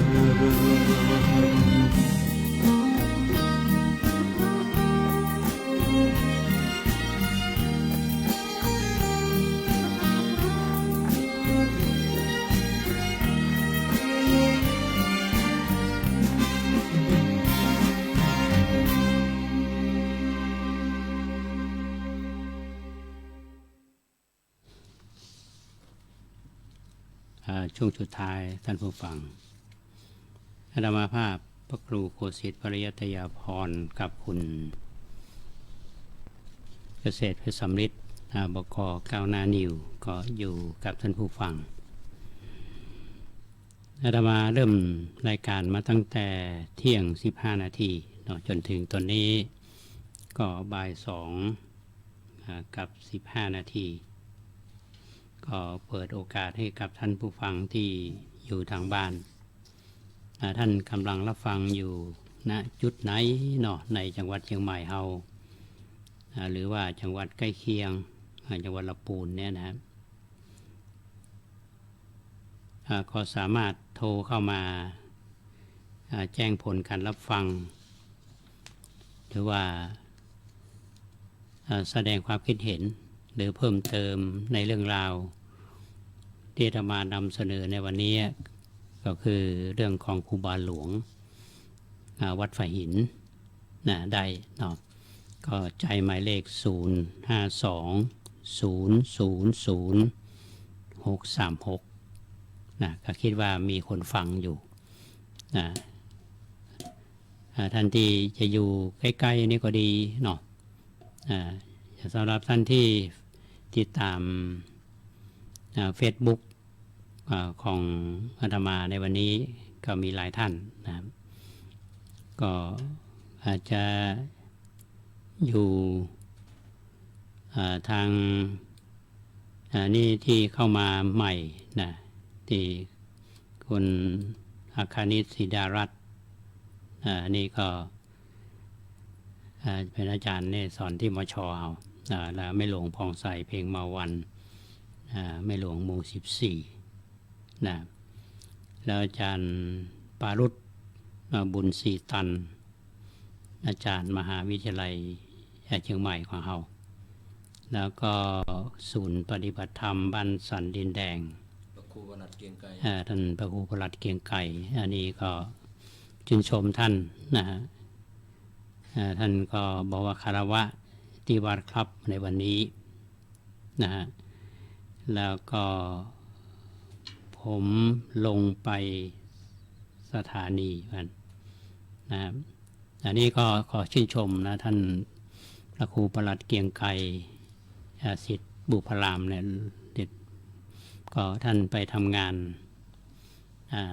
ช่วงสุดท้ายท่านผู้ฟังอาตมาภาพพระครูโคสิทธิ์ปริยัตยาพรกับคุณเกษตรเพชรสำริดบก.ก้าวหน้านิวก็อยู่กับท่านผู้ฟังอาตมาเริ่มรายการมาตั้งแต่เที่ยง15 นาทีจนถึงตอนนี้ก็บ่าย2กับ15 นาทีก็เปิดโอกาสให้กับท่านผู้ฟังที่อยู่ทางบ้านท่านกำลังรับฟังอยู่ณจุดไหนในจังหวัดเชียงใหม่เฮาหรือว่าจังหวัดใกล้เคียงจังหวัดลำพูนเนี่ยนะครับก็สามารถโทรเข้ามาแจ้งผลการรับฟังหรือว่าแสดงความคิดเห็นหรือเพิ่มเติมในเรื่องราวที่อาตมานำเสนอในวันนี้ก็คือเรื่องของครูบาหลวงวัดฝายหินได้ก็ใจหมายเลข052000636ก็คิดว่ามีคนฟังอยู่ท่านที่จะอยู่ใกล้ๆนี่ก็ดีสำหรับท่านที่ติดตามFacebook ของอาตมาในวันนี้ก็มีหลายท่านนะครับก็อาจจะอยู่ทางนี่ที่เข้ามาใหม่ที่คุณอาคานิตศิดารัตน์นี่ก็เป็นอาจารย์เนี่ยสอนที่มช.เอาแล้วไม่หลวงพองใสเพลงมาวันไม่หลวงหมู่14แล้วอาจารย์ปารุตบุญศรีตันอาจารย์มหาวิทยาลัยเชียงใหม่ของเราแล้วก็ศูนย์ปฏิบัติธรรมบ้านสันดินแดงพระครูประหลัดเกียงไกรท่านพระครูประหลัดเกียงไกรอันนี้ก็ชื่นชมท่านนะฮะท่านก็บอกว่าคารวะที่วัดครับในวันนี้นะฮะแล้วก็ผมลงไปสถานีกันนะครับอันนี้ก็ขอชื่นชมนะท่านพระครูประหลัดเกียงไกรศิษย์บุพรามเนี่ยก็ท่านไปทำงาน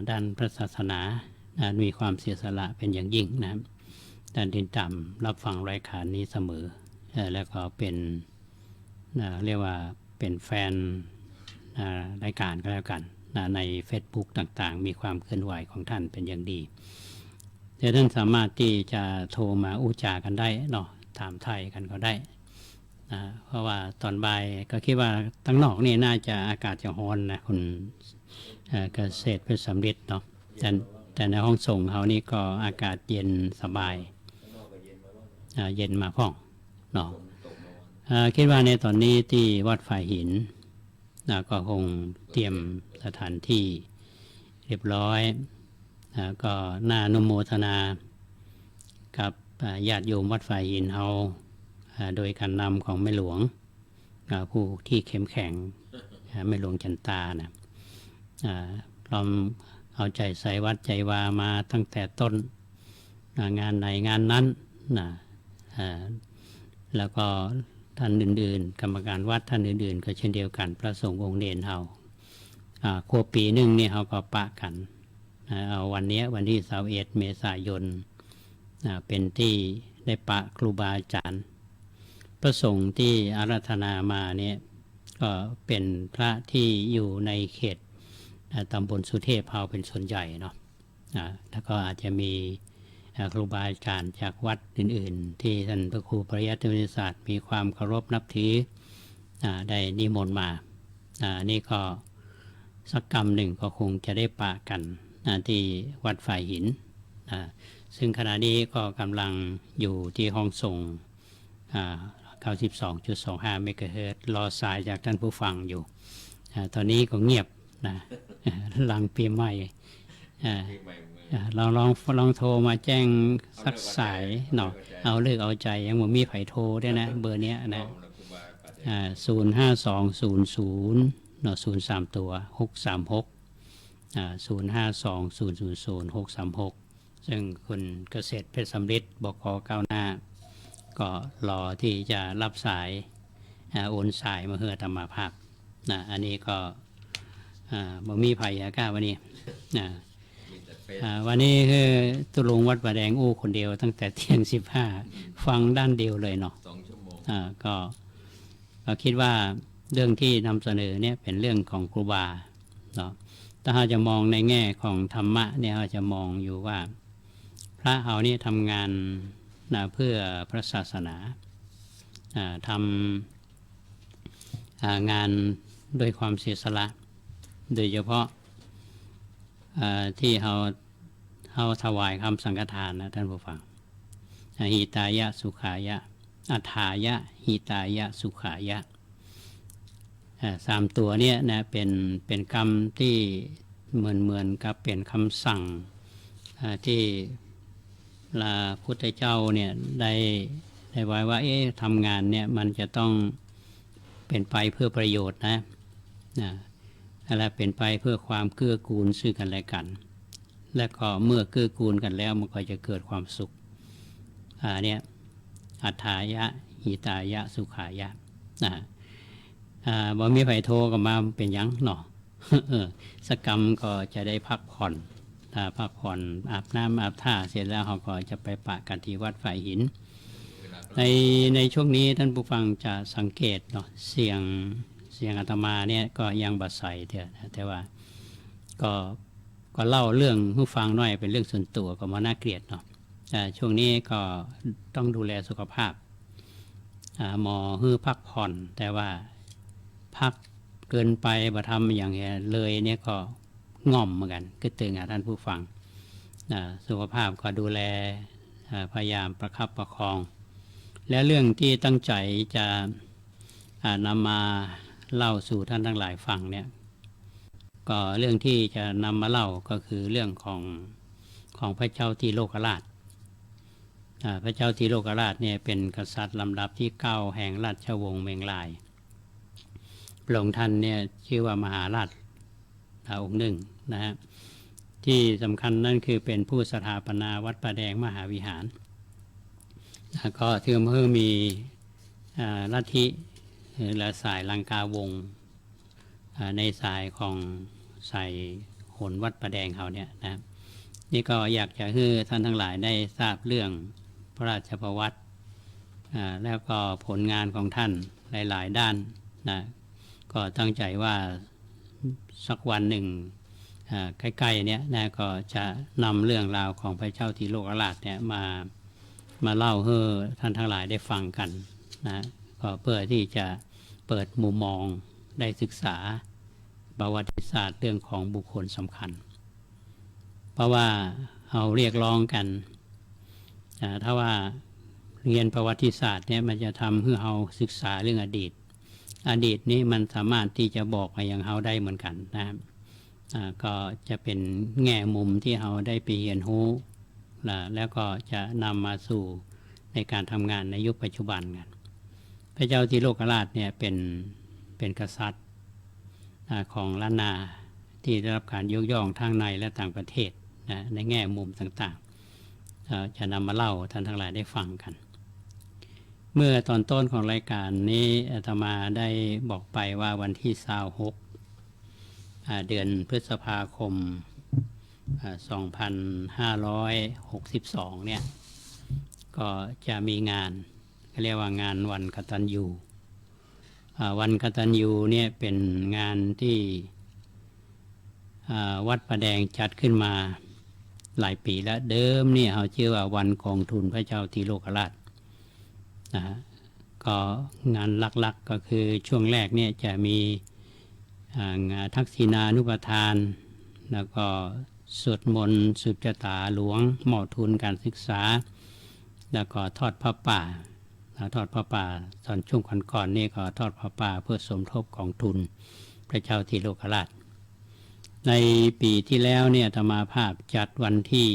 ด้านพระศาสนามีความเสียสละเป็นอย่างยิ่งนะครับท่านติดตามรับฟังรายการนี้เสมอแล้วก็เป็นเรียกว่าเป็นแฟนรายการก็แล้วกันใน Facebook ต่างๆมีความเคลื่อนไหวของท่านเป็นอย่างดีแต่ท่านสามารถที่จะโทรมาอู้จากันได้ถามไทยกันก็ได้เพราะว่าตอนบ่ายก็คิดว่าตั้งนอกนี่น่าจะอากาศจะร้อนนะคุณเกษตรเพชรสำริดแต่ในห้องส่งเขานี่ก็อากาศเย็นสบายเย็นมาพ่องคิดว่าในตอนนี้ที่วัดฝายหินก็คงเตรียมสถานที่เรียบร้อยก็น่าอนุโมทนากับญาติโยมวัดฝายหินเขาโดยการนำของแม่หลวงผู้ที่เข้มแข็งแม่หลวงจันตาพร้อม เอาใจใส่วัดใจวามาตั้งแต่ต้นงานไหนงานนั้นนะแล้วก็ท่านอื่นๆกรรมการวัดท่านอื่นๆก็เช่นเดียวกันพระสงฆ์องค์เนรเฮาครัวปีหนึ่งนี่เขาก็ปะกันเอาวันนี้วันที่21เมษายนเป็นที่ได้ปะครูบาอาจารย์พระสงฆ์ที่อาราธนามาเนี่ยก็เป็นพระที่อยู่ในเขตตำบลสุเทพเฮาเป็นส่วนใหญ่เนาะแล้วก็อาจจะมีครูบาอาจารย์จากวัดอื่นๆที่ท่านพระครูปริยัติวิทยาศาสตร์มีความเคารพนับถือได้นิมนต์มานี่ก็สักกรรมหนึ่งก็คงจะได้ปะกันที่วัดฝ่ายหินซึ่งขณะนี้ก็กำลังอยู่ที่ห้องส่ง92.25 เมกะเฮิรตซ์รอสายจากท่านผู้ฟังอยู่ตอนนี้ก็เงียบนะหลังปีใหม่ลองโทรมาแจ้งสักสายเนาะเอาเลิกเอาใจยังบ่มีไผโทรด้วยนะเบอร์เนี้ยนะ05200เนาะ03ตัว636052000636ซึ่งคุณเกษตรเพชรสำริดบก.ก้าวหน้าก็รอที่จะรับสายโอนสายมาเฮือธรรมาภาพอันนี้ก็บ่มีไผกล้าวันนี้วันนี้คือตุลงวัดป่าแดงอู้คนเดียวตั้งแต่เที่ยง15ฟังด้านเดียวเลยเนาะ2 ชั่วโมงก็คิดว่าเรื่องที่นำเสนอเนี่ยเป็นเรื่องของครูบาเนาะถ้าเราจะมองในแง่ของธรรมะเนี่ยเราจะมองอยู่ว่าพระเรานี่ทำงานเพื่อพระศาสนาทำงานด้วยความเสียสละโดยเฉพาะที่เราถวายคำสังฆทานนะท่านผู้ฟังหิตายะสุขายะอัฏฐายะหิตายะสุขายะ3ตัวเนี่ยนะเป็นคำที่เหมือนกับเป็นคำสั่งที่พระพุทธเจ้าเนี่ยได้ไว้ว่าทำงานเนี่ยมันจะต้องเป็นไปเพื่อประโยชน์นะและเป็นไปเพื่อความเกื้อกูลซึ่งกันและกันและก็เมื่อเกื้อกูลกันแล้วมันก็จะเกิดความสุขเนี่ยอัฏฐายะหิตายะสุขายะบ่มีไผโทรก็มาเป็นหยังเนาะสักกรรมก็จะได้พักผ่อนพักผ่อนอาบน้ำอาบท่าเสร็จแล้วเขาก็จะไปปะกันที่วัดฝ่ายหินในช่วงนี้ท่านผู้ฟังจะสังเกตเนาะเสียงอาตมาเนี่ยก็ยังบัดใส่เถอะแต่ว่าก็เล่าเรื่องผู้ฟังน้อยเป็นเรื่องส่วนตัวก็มาน่าเกลียดเนาะช่วงนี้ก็ต้องดูแลสุขภาพหมอฮื้อพักผ่อนแต่ว่าพักเกินไปบ่ทำอย่างเลยเนี่ยก็ง่อมเหมือนกันก็เตือนท่านผู้ฟังสุขภาพก็ดูแลพยายามประคับประคองและเรื่องที่ตั้งใจจะนำมาเล่าสู่ท่านทั้งหลายฟังเนี่ยก็เรื่องที่จะนำมาเล่าก็คือเรื่องของพระเจ้าทีโลกราชพระเจ้าทีโลกราชเนี่ยเป็นกษัตริย์ลำดับที่9แห่งราชวงศ์เมงลายพระองค์ท่านเนี่ยชื่อว่ามหาราชองค์หนึ่งนะฮะที่สำคัญนั่นคือเป็นผู้สถาปนาวัดป่าแดงมหาวิหารก็ถือว่ามีลัทธิและสายลังกาวงศ์ในสายของสายโหนวัดป่าแดงเขาเนี่ยนะนี่ก็อยากจะให้ท่านทั้งหลายได้ทราบเรื่องพระราชประวัติแล้วก็ผลงานของท่านหลายๆด้านนะก็ตั้งใจว่าสักวันหนึ่งใกล้ๆเนี่ยนะก็จะนำเรื่องราวของพระเจ้าทีโลกราชเนี่ยมาเล่าให้ท่านทั้งหลายได้ฟังกันนะก็เพื่อที่จะเปิดมุมมองได้ศึกษาประวัติศาสตร์เรื่องของบุคคลสำคัญเพราะว่าเราเรียกร้องกันถ้าว่าเรียนประวัติศาสตร์เนี่ยมันจะทำให้เราศึกษาเรื่องอดีตนี้มันสามารถที่จะบอกไปยังเราได้เหมือนกันนะครับก็จะเป็นแง่มุมที่เราได้ไปเรียนรู้แล้วก็จะนำมาสู่ในการทำงานในยุคปัจจุบันกันพระเจ้าทีโลกราชเนี่ยเป็นกษัตริย์ของล้านนา ที่ได้รับการยกย่องทั้งในและต่างประเทศนะในแง่มุมต่างๆจะนำมาเล่าท่านทั้งหลายได้ฟังกันเมื่อตอนต้นของรายการนี้อาตมาได้บอกไปว่าวันที่26เดือนพฤษภาคม2562เนี่ยก็จะมีงานเรียกว่างานวันกตัญญูวันกตัญญูเนี่ยเป็นงานที่วัดประแดงจัดขึ้นมาหลายปีแล้วเดิมเนี่ยเขาชื่อว่าวันกองทุนพระเจ้าทีโลกราชนะก็งานหลักๆก็คือช่วงแรกเนี่ยจะมีงานทักษิณานุปทานแล้วก็สวดมนต์สืบชะตาหลวงมอบทุนการศึกษาแล้วก็ทอดพระป่าตอนช่วงก่อนๆนี่ก็ทอดพระป่าเพื่อสมทบกองทุนพระเจ้าทีโลกราชในปีที่แล้วเนี่ยอาตมาภาพจัดวันที่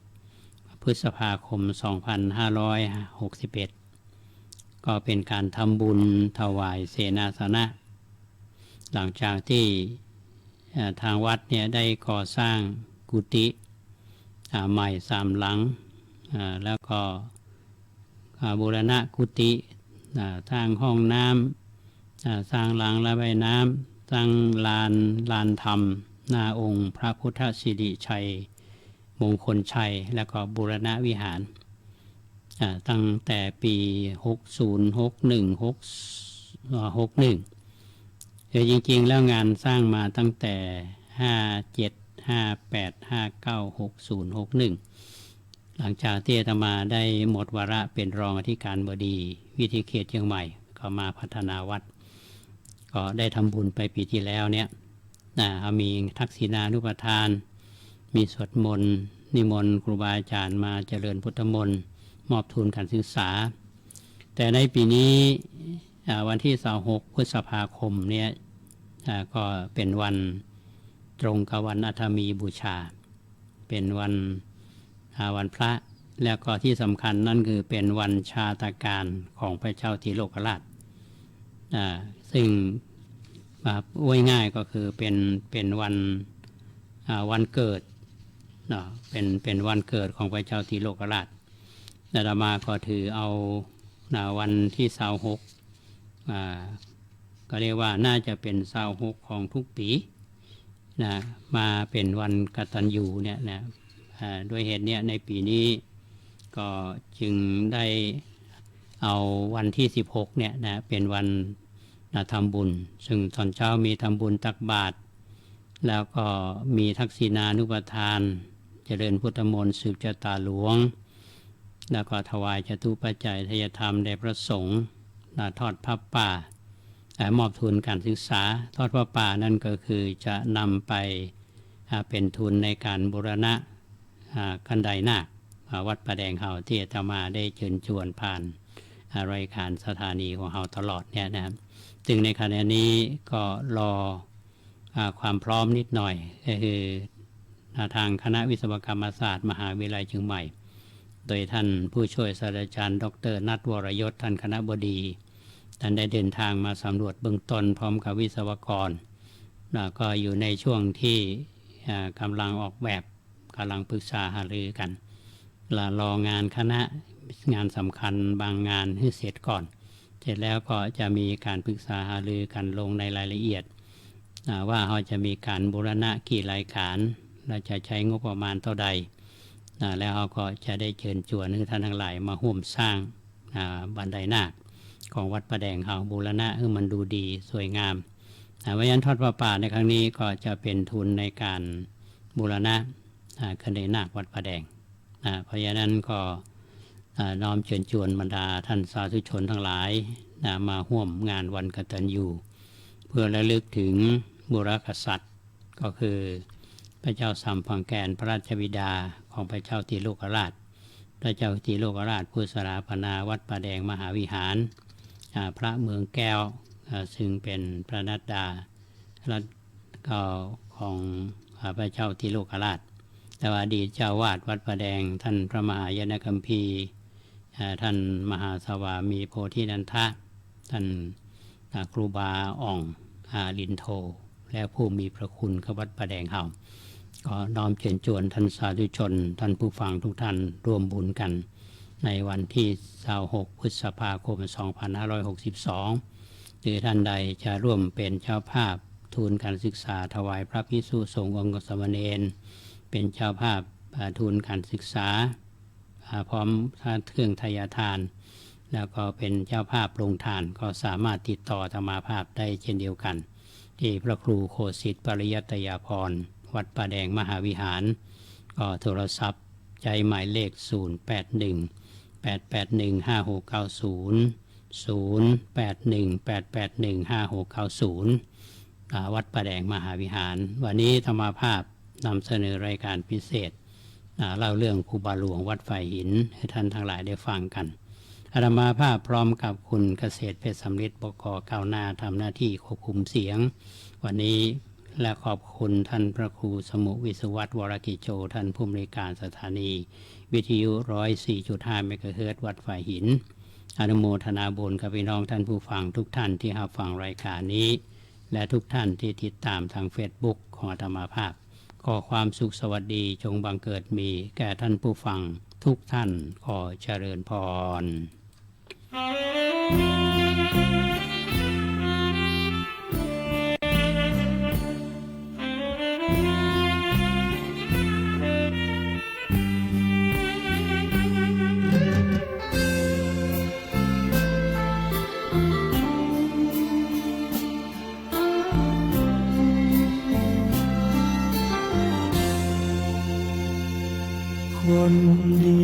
26พฤษภาคม2561ก็เป็นการทำบุญถวายเสนาสนะหลังจากที่ทางวัดเนี่ยได้ก่อสร้างกุฏิใหม่3 หลังแล้วก็บูรณะกุฏิสร้างห้องน้ำสร้างหลังระบายน้ำสร้างลานธรรมหน้าองค์พระพุทธสิริชัยมงคลชัยแล้วก็บูรณะวิหารตั้งแต่ปี60 61 61จริงๆแล้วงานสร้างมาตั้งแต่57 58 59 60 61หลังจากที่อาตมาได้หมดวาระเป็นรองอธิการบดีวิทยเขตเชียงใหม่ก็มาพัฒนาวัดก็ได้ทำบุญไปปีที่แล้วเนี่ยมีทักษิณานุปทานมีสวดมนต์นิมนต์ครูบาอาจารย์มาเจริญพุทธมนต์มอบทุนการศึกษาแต่ในปีนี้วันที่26พฤษภาคมเนี่ยก็เป็นวันตรงกับวันอัฐมีบูชาเป็นวันพระแล้วก็ที่สำคัญนั่นคือเป็นวันชาตการของพระเจ้าทีโลกราชซึ่งว่าง่ายก็คือเป็นวันเกิดเป็นวันเกิดของพระเจ้าทีโลกราชอาตมาก็ถือเอาวันที่26ก็เรียกว่าน่าจะเป็น26ของทุกปีมาเป็นวันกตัญญูเนี่ยนะด้วยเหตุเนี้ยในปีนี้ก็จึงได้เอาวันที่16เนี่ยนะเป็นวันทำบุญซึ่งตอนเช้ามีทำบุญตักบาตรแล้วก็มีทักษิณานุปทานเจริญพุทธมนต์สืบชะตาหลวงแล้วก็ถวายจตุปัจจัยทายธรรมแด่พระสงฆ์ทอดผ้าป่ามอบทุนการศึกษาทอดผ้าป่านั่นก็คือจะนำไปเป็นทุนในการบูรณะคันไดนาควัดประแดงเฮาที่อาตมาได้เชิญชวนผ่านรายการสถานีของเฮาตลอดเนี่ยนะครับซึ่งในขณะนี้ก็รอความพร้อมนิดหน่อยก็คือทางคณะวิศวกรรมศาสตร์มหาวิทยาลัยเชียงใหม่โดยท่านผู้ช่วยศาสตราจารย์ดร.ณัฐ วรยศท่านคณบดีท่านได้เดินทางมาสำรวจเบื้องต้นพร้อมกับวิศวกรก็อยู่ในช่วงที่กำลังออกแบบกำลังปรึกษาหารือกันรองานคณะงานสำคัญบางงานให้เสร็จก่อนเสร็จแล้วก็จะมีการปรึกษาหารือกันลงในรายละเอียดว่าเราจะมีการบูรณะกี่รายการและจะใช้งบประมาณเท่าใดแล้วเราก็จะได้เชิญชวนให้ท่านทั้งหลายมาร่วมสร้างบันไดนาคของวัดประแดงเฮาบูรณะให้มันดูดีสวยงามเพราะฉะนั้นทอดผ้าป่าในครั้งนี้ก็จะเป็นทุนในการบูรณะคันไดนาควัดประแดงเพราะฉะนั้นก็น้อมเชิญชวนบรรดาท่านสาธุชนทั้งหลายมาร่วมงานวันกตัญญูเพื่อระลึกถึงบุรพกษัตริย์ก็คือพระเจ้าสัมพังแกนพระราชบิดาของพระเจ้าทีโลกราชพระเจ้าทีโลกราชผู้สถาปนาวัดประแดงมหาวิหารพระเมืองแก้วซึ่งเป็นพระนัดดารัชของพระเจ้าทีโลกราชแต่ว่าอดีตเจ้าวาดวัดประแดงท่านพระมหายนคัมภีร์ท่านมหาสวามีโพธินันทะท่านครูบาอ่องลินโท และผู้มีพระคุณกับวัดป่าแดงเฮาก็น้อมเชิญชวนท่านสาธุชนท่านผู้ฟังทุกท่านร่วมบุญกันในวันที่26พฤษภาคม2562หรือท่านใดจะร่วมเป็นเจ้าภาพทุนการศึกษาถวายพระภิกษุสงฆ์องค์สามเณรเป็นเจ้าภาพทุนการศึกษาพร้อมเครื่องทายทานแล้วก็เป็นเจ้าภาพลงทานก็สามารถติดต่อธรรมาภาพได้เช่นเดียวกันที่พระครูโคสิทธิ์ปริยัตยาภรณ์วัดป่าแดงมหาวิหารก็โทรศัพท์ใจหมายเลข0818815690 วัดป่าแดงมหาวิหารวันนี้ธรรมาภาพนำเสนอรายการพิเศษเล่าเรื่องครูบาหลวงวัดฝ่ายหินให้ท่านทั้งหลายได้ฟังกันอาตมาภาพพร้อมกับคุณเกษตรเพชรสำริดบก.ก้าวหน้าทำหน้าที่ควบคุมเสียงวันนี้และขอบคุณท่านพระครูสมุวิศวัตรวรกิจโจท่านผู้อำนวยการสถานีวิทยุ 104.5 เมกะเฮิรตซ์วัดฝ่ายหินอนุโมทนาบุญกับพี่น้องท่านผู้ฟังทุกท่านที่รับฟังรายการนี้และทุกท่านที่ติดตามทาง Facebook ของอาตมาภาพขอความสุขสวัสดีจงบังเกิดมีแก่ท่านผู้ฟังทุกท่านขอเจริญพรคนดี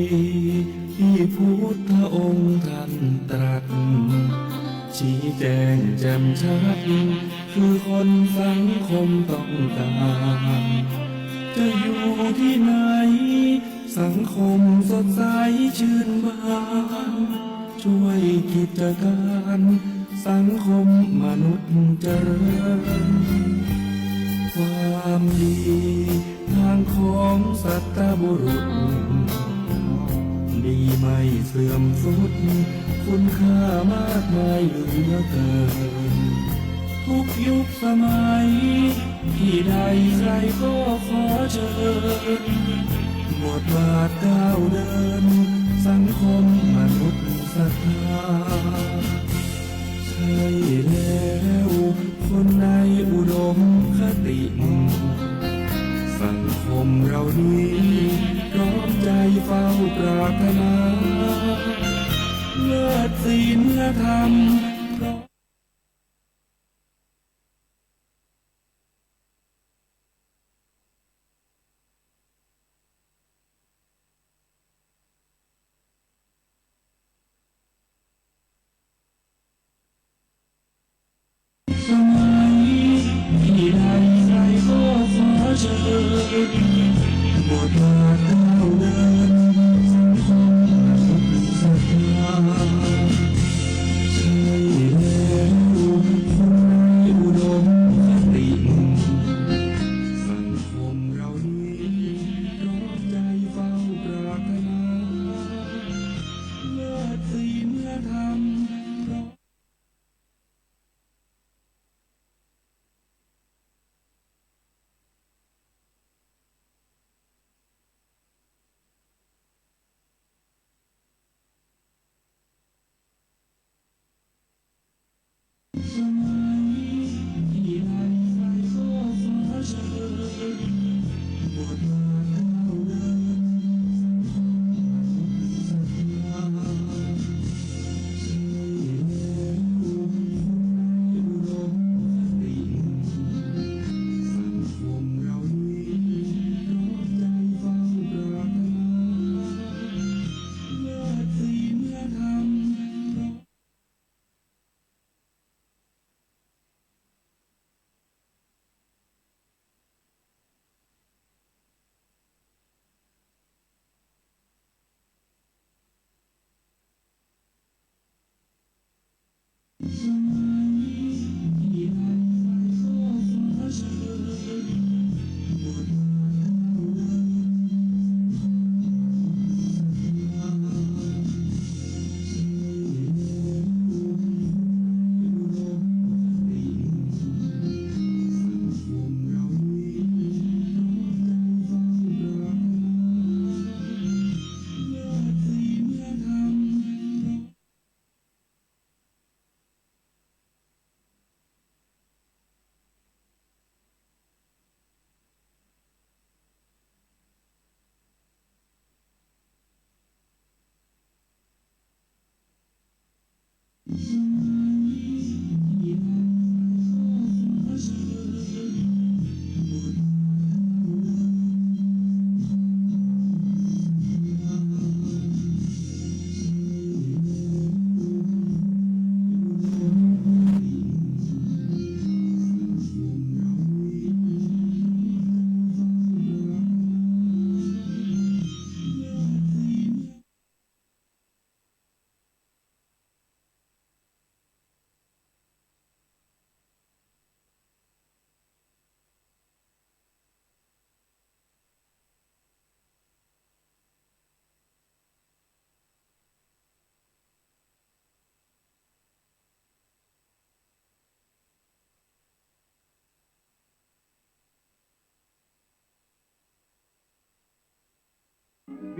ที่พุทธองค์ท่านตรัสชี้แจงแจ่มชัดคือคนสังคมต้องการจะอยู่ที่ไหนสังคมสดใสชื่นบานช่วยกิจการสังคมมนุษย์เจริญความดีทางของสัตบุรุษดีไม่เสื่อมทรุดคุณค่ามากมายเหลือเกินทุกยุคสมัยที่ใดใครก็ขอเชิญบทบาทก้าวเดินสังคมมนุษย์ศรัทธาใช่แล้วคนในอุดมคติสังคมเรานี้พร้อมใจเฝ้าปรารถนาเลิศศีลธรรมสมัยที่ใดใครก็ขอเชิญบทบาทก้าวเดินสังคมมนุษย์ศรัทธาใช่แล้วคนในอุดมคติสังคมเรานี้พร้อมใจเฝ้าปรารถนาเลิศศีลธรรมสมัยที่ใดใครก็ขอเชิญบทบาทก้าวเดินสังคมมนุษย์ศรัทธาใช่แล้วคนในอุดมคติสังคมเรานี้พร้อมใจเฝ้าปรารถนาเลิศศีลธรรมสมัยที่ใดใครก็ขอเชิญบทบาทก้าวเดินสังคมมนุษย์ศรัทธาใช่แล้วคนในอุดมคติสังค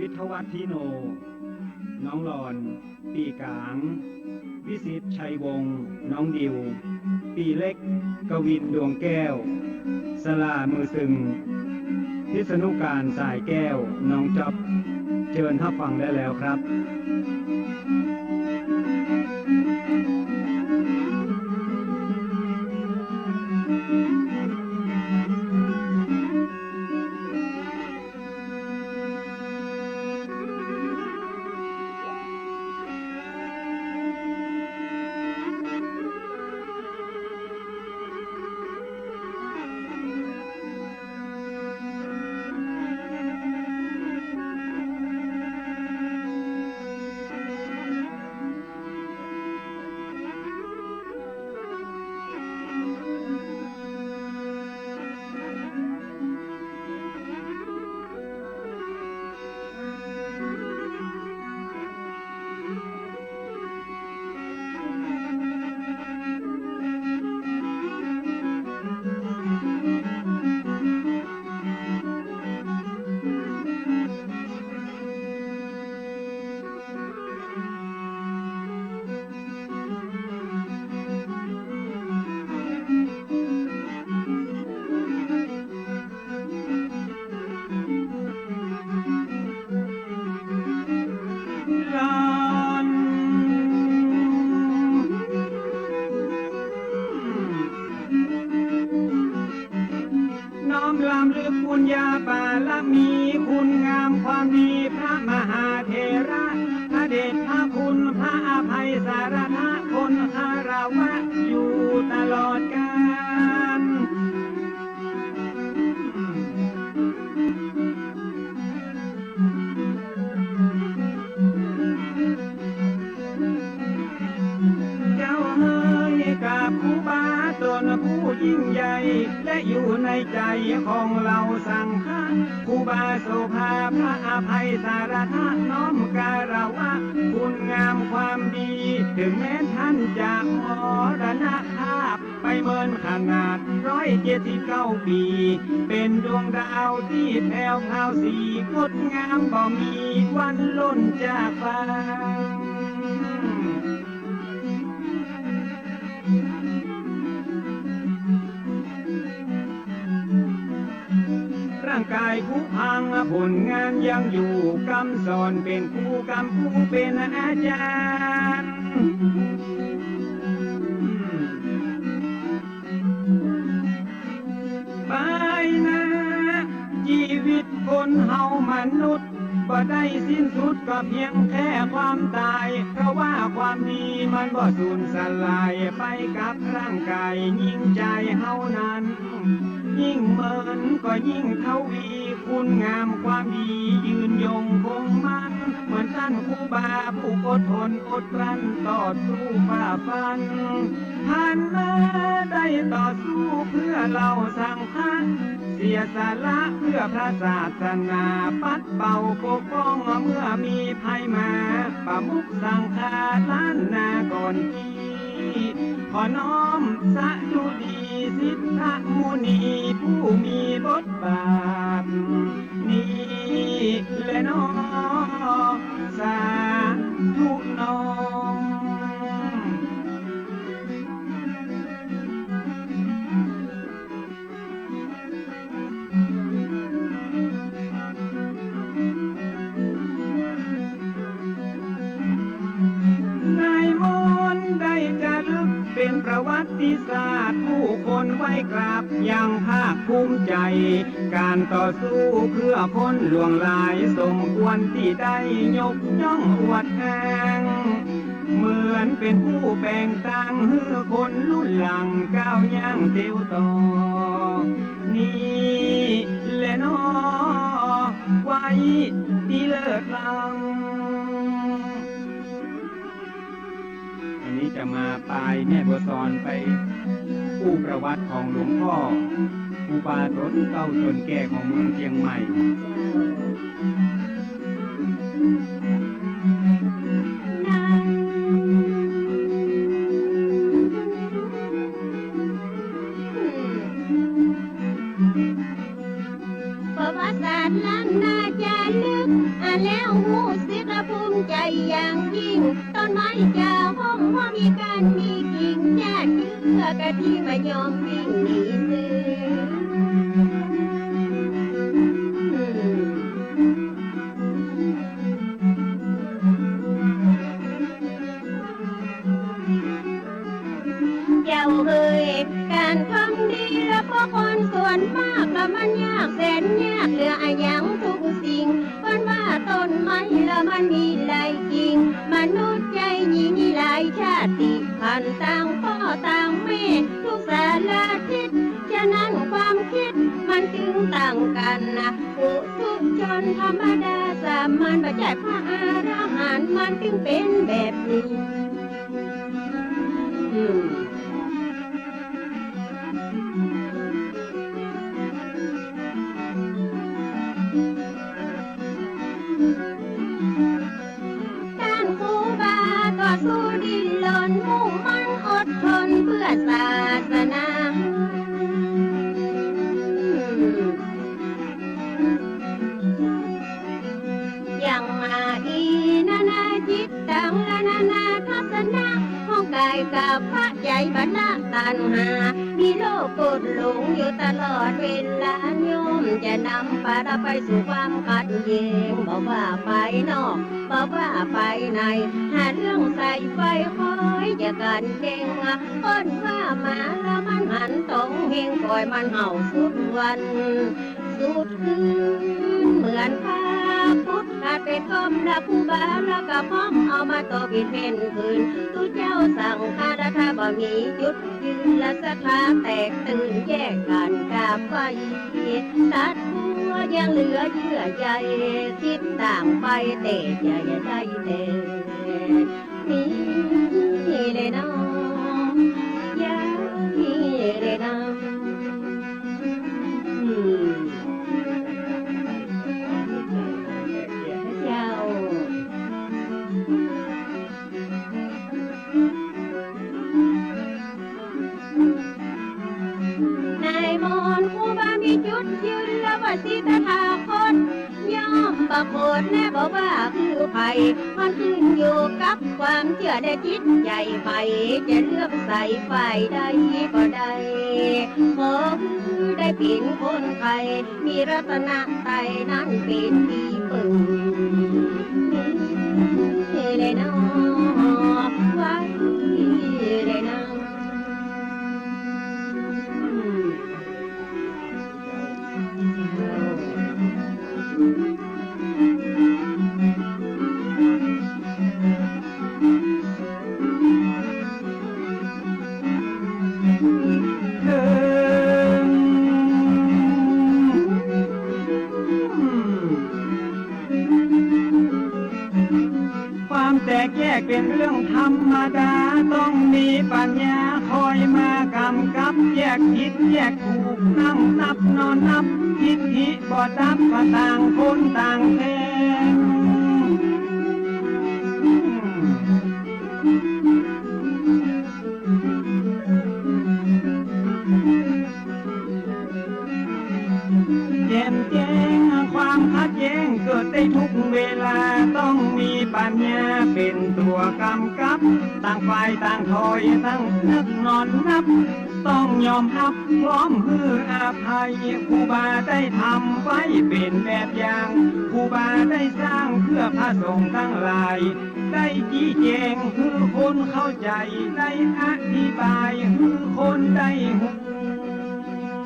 วิทยวัฒน์ทิโน น้องหลอน ปีกาง วิสิตชัยวงศ์น้องดิว ปีเล็ก กวินดวงแก้ว สลามือซึง พิษณุการสายแก้ว น้องจ๊อบเชิญรับฟังได้แล้วครับ น้อมรำลึกบุญญาบารมีคุณงามความดีพระมหาเถระพระเดชพระคุณพระอภัยสารทะคนคารวะอยู่ตลอดกาลเจ้าเฮยกับครูบาตนผู้ยิ่งใหญ่และอยู่ในใจของเราสังฆะครูบาโสภาพระอภัยสารทะน้อมการวะคุณงามความดีถึงแม้ท่านจะมรณภาพไปเมินขนาด179 ปีเป็นดวงดาวที่แผ่วพราวสีงดงามบ่มีวันล้นจากฟ้าร่างกายผู้พังผลงานยังอยู่กำสอนเป็นครูกำผู้เป็นอาจารย์ไปนะชีวิตคนเฮามนุษย์บ่ได้สิ้นสุดก็เพียงแค่ความตายเพราะว่าความดีมันบ่สูญสลายไปกับร่างกายยิ่งใจเฮานั้นยิ่งเมินก็ยิ่งทวีคุณงามความดียืนยงคงมันเหมือนท่านครูบาผู้อดทนอดกลั้นต่อสู้ฝ่าฟันผ่านมาได้ต่อสู้เพื่อเราสังฆะเสียสละเพื่อพระศาสนาปัดเป่าปกป้องเมื่อมีภัยมาประมุขสังฆาล้านนาก่อนทีขอน้อมสะดุดีสิทธมุนีผู้มีบทบาทนี้และน้อสาธุน้อมนายมนต์ได้ ติศาสตร์ผู้คนไว้กราบอย่างภาคภูมิใจการต่อสู้เพื่อคนหลวงหลายสมควรที่ได้ยกย่องอวดอ้างเหมือนเป็นผู้แบ่งต่างเพื่อคนรุ่นหลังก้าวย่างเที่ยวต่อนี่แหละน้อไว้ที่เลิศลังอันนี้จะมาปลายแม่บัวซอนไปผู้ประวัติของหลวงพ่อผู้บาทนเก่าจนแก่ของเมืองเชียงใหม่ประวัติศาสตร์ล้านนาจะลึกแล้วหูสิกภูมิใจอย่างยิ่งต้นไม้จะห้อมว่ามีการมีกิ่งแจ้เชื่อกะที่มายอมวิ่งหนีซื้เจ้าเอ่ยการทำดีแล้วพวกคนส่วนมากแล้วมันยากแสนยากเหลืออายังทุกสิ่งมันว่าต้นไม้แล้วมันมีหลายกิ่งมนุษย์ใจหญิงหลายชาติพันธุ์ต่างพ่อต่างแม่ทุกสารทิศฉะนั้นความคิดมันจึงต่างกันนะผู้ทุกชนธรรมดาสามัญประจักษ์พระอรหันต์มันจึงเป็นแบบนี้สู้ดิ้นรนมุ่งมั่นอดทนเพื่อศาสนาอย่างมาอีนานาจิตตังและนานาทัศนะของกายกับพระใจบรรละตัณหามีโลกกดหลงอยู่ตลอดเวลาโยมจะนำพาเราไปสู่ความขัดแย้งบอกว่าไปนอกบอกว่าไปในหาเรื่องใส่ไฟคอยจะกันเก่งอ้นว่ามาแล้วมันหันตรงเฮงคอยมันเห่าสุดวันสุดคืนเหมือนพาพุทธขาดเป็นกรมและผู้บาแล้วก็พร้อมเอามาต่อบิดเป็นคืนตุเจ้าสั่งข้าและถ้าบ่มีจุดยืนและสถาแตกตื่นแยกกันกาบไฟตัดหัวยังเหลือเยื่อใยทิศต่างไปเตะใจได้เตะนี่เลยน้องยานี่เลยน้องเจ้านายมนต์ผู้บ้ามีจุดยืนและว่าสิทธาคตย่อมประโคตแน่บอกว่าคือไผมันขึ้นอยู่กับความเชื่อในจิตใจไผจะเลือกใส่ฝ่ายใดก็ได้ขอคือได้เป็นคนไทยมีรัตนไตรนั้นเป็นที่พึ่งเลยน้องไว้เลยน้องความแตกแยกเป็นเรื่องธรรมดาต้องมีปัญญาคอยมากำกับแยกผิดแยกถูกนั่งนับนอนนับทิฏฐิบ่ดับก็ต่างคนต่างแทงแจ่มแจ้งความขัดแย้งเกิดได้ทุกเวลาต้องมีปัญญาเป็นตัวกำกับต่างฝ่ายต่างถอยตั้งนึกนอนนับ ต้องยอมรับพร้อมฮืออภัยครูบาได้ทำไว้เป็นแบบอย่างครูบาได้สร้างเพื่อพระสงฆ์ทั้งหลายได้ชี้แจงคือคนเข้าใจได้อธิบายคือคนได้หู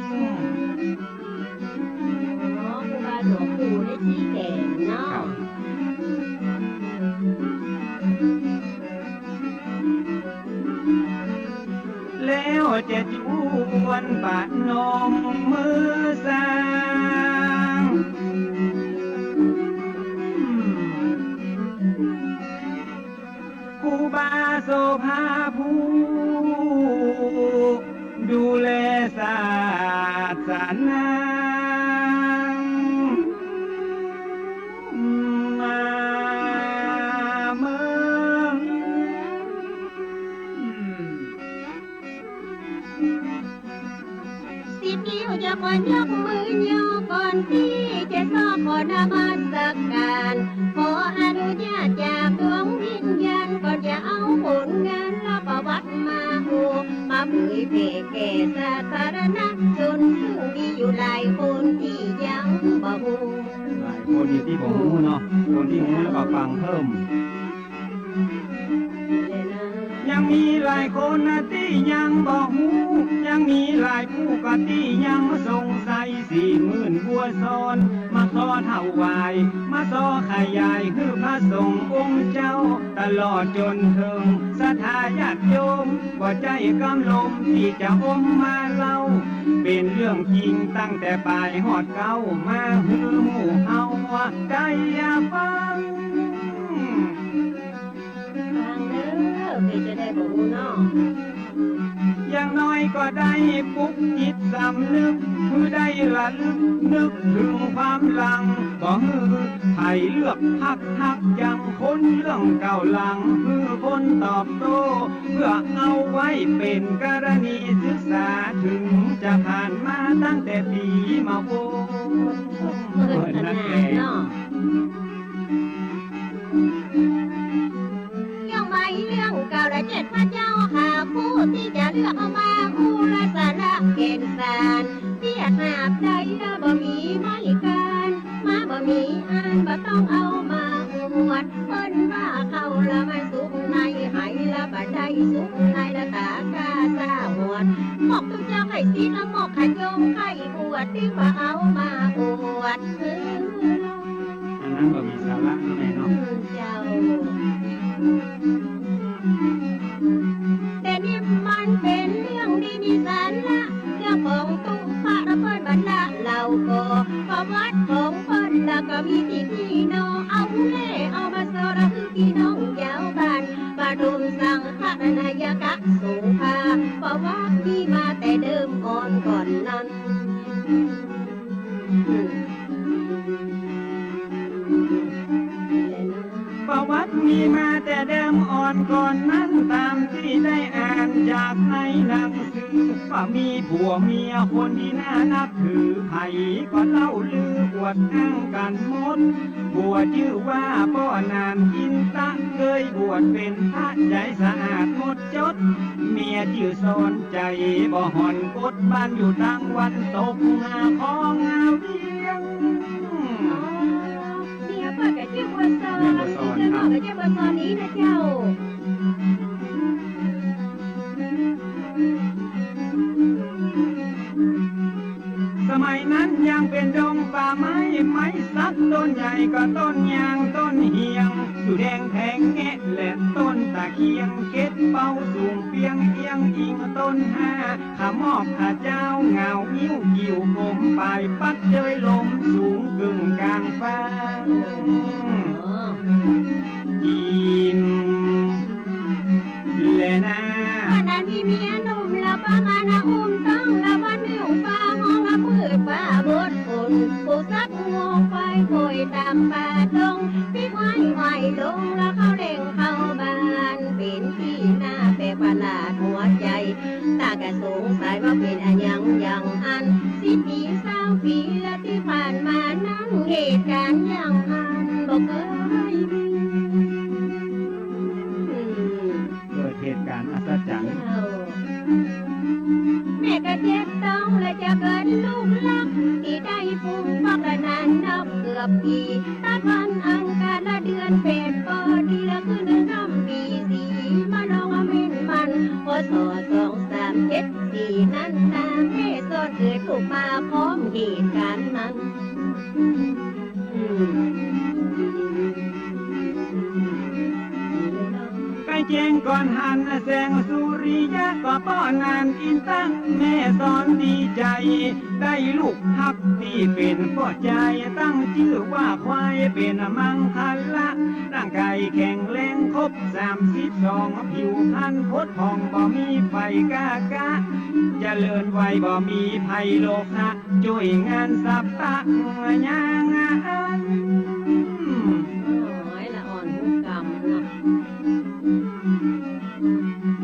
ครูบาหลวงปู่ได้ชี้แจงเนาะแล้วจะชวนปะนมมือสร้างครูบาโสภาผู้ดูแลศาสนามาเมืองสิบนิ้วจะก่อนยกมือยกก่อนที่จะสอบขอนมัสการขออนุญาตจากดวงวิญญาณก่อนจะเอาผลงานและประวัติมาโหมาเผยแผ่แก่สาธารณชนซึ่งมีอยู่หลายคนที่ยังบ่ฮู้หลายคนอยู่ที่ผมรู้เนาะคนที่รู้แล้วก็ฟังเพิ่มยังมีหลายคนนะที่ยังบอกหูยังมีหลายผู้ก็ที่ยังสงสัย40,000บัวซ้อนมาขอถวายมาขอขยายคือพระสงฆ์องค์เจ้าตลอดจนถึงศรัทธาญาติโยมบ่ใจกำลมที่จะอมมาเล่าเป็นเรื่องจริงตั้งแต่ปลายหอดเก้ามาฮือหมู่เฮาว่าได้อย่าฟังจะได้บ่ฮู้เนาะอย่างน้อยก็ได้ปลุกจิตสำนึกเพื่อได้ระลึกนึกถึงความหลังก็ฮือไทยเลือกพักยังคนเรื่องเก่าหลังคือคนตอบโต้เพื่อเอาไว้เป็นกรณีศึกษาถึงจะผ่านมาตั้งแต่ปีมาโอ้นั่นเองเรื่องเก่าและ7พระเจ้าหาผู้ที่จะเลือกเอามาผู้ละสาระเกณฑ์สารเทียบหาบใดบ่มีไม่การมาบ่มีอันบ่ต้องเอามาอวดเพิ่นว่าเขาละมันสุขในไหละบ่ได้สุขในละตากาซาหวดหมอกตุเจ้าไข่ซีละหมอกไข่โยมไข่อวดที่ว่าเอามาอวดอันนั้นบ่มีสาระที่ไหนเนาะเจ้าแต่นี่มันเป็นเรื่องดีมีสาระเรื่องของตุพระและเพิ่นบรรดาเราก็ประวัติของเพิ่นแล้วก็มีพี่น้องเอาเล่เอามาสอนคือพี่น้องยาวบ้านมาดุมสังฆนายกะสุภาประวัติมีมาแต่เดิมก่อนนั้นประวัติมีมาแต่เดิมอ่อนก่อนนั้นตามที่ได้อ่านจากในหนังสือว่ามีผัวเมียคนที่น่านับถือไผ่ก็เล่าลืออวดอ้างกันหมดผัวชื่อว่าป้อนานอินตะเคยบวชเป็นพระใจสะอาดหมดจดเมียชื่อสอนใจบ่หอนกดบ้านอยู่ทางวันตกของเวียงเปิดกับเจ้าบัวซอนเจ้าหน่อกับเจ้าบัวซอนนี้นะเจ้าสมัยนั้นยังเป็นดงป่าไม้สักต้นใหญ่ก็ต้นยางต้นเฮียงอยู่แดงแทงแงะและต้นตะเคียงเก็ดเป้าสูงเปียงเอียงอิงต้นขามอกข้าเจ้าเงายิ้วกิ่วผมปลายปัดเจยลมสูงกึ่งกลางฟ้ายิ้มและนาวันนั้นมีเมียหนุ่มละป้ามานาอุ้มต้องละวันหนึ่งฟ้าห้องละมืดฟ้าบดฝนผู้ซักงวงไฟโอยตามป่าดงพี่ไว้ลงแล้วเขาเร่งเข้าบ้านเป็นที่หน้าแปลกประหลาดหัวใจตากระสงสัยว่าเป็นอันยังอัน10 ปี20 ปีและที่ผ่านมานั้นเหตุการณ์อย่างอันบ่เคยมีเกิดเหตุการณ์อัศจรรย์ อบปีตาพันอังคารละเดือนเป็ดปอดีละคืนรำปีสีมาลองมาเม่นมันพอสอ2 3 7 4นั้นตามเมษอนเกิดถูกมาพร้อมเหตุการณ์นั้นใกล้เจงก่อนหันแสงสุริยะก็ป้อนนานอินตั้งแม่สอนดีใจได้ลูกฮักที่เป็นพ่อใจตั้งชื่อว่าควายเป็นมังคัลละร่างกายแข็งแรงครบ32ผิวพรรณพดผ่องบ่มีไฟกากะเจริญไวบ่มีภัยโลกะช่วยงานสับตะยางอัน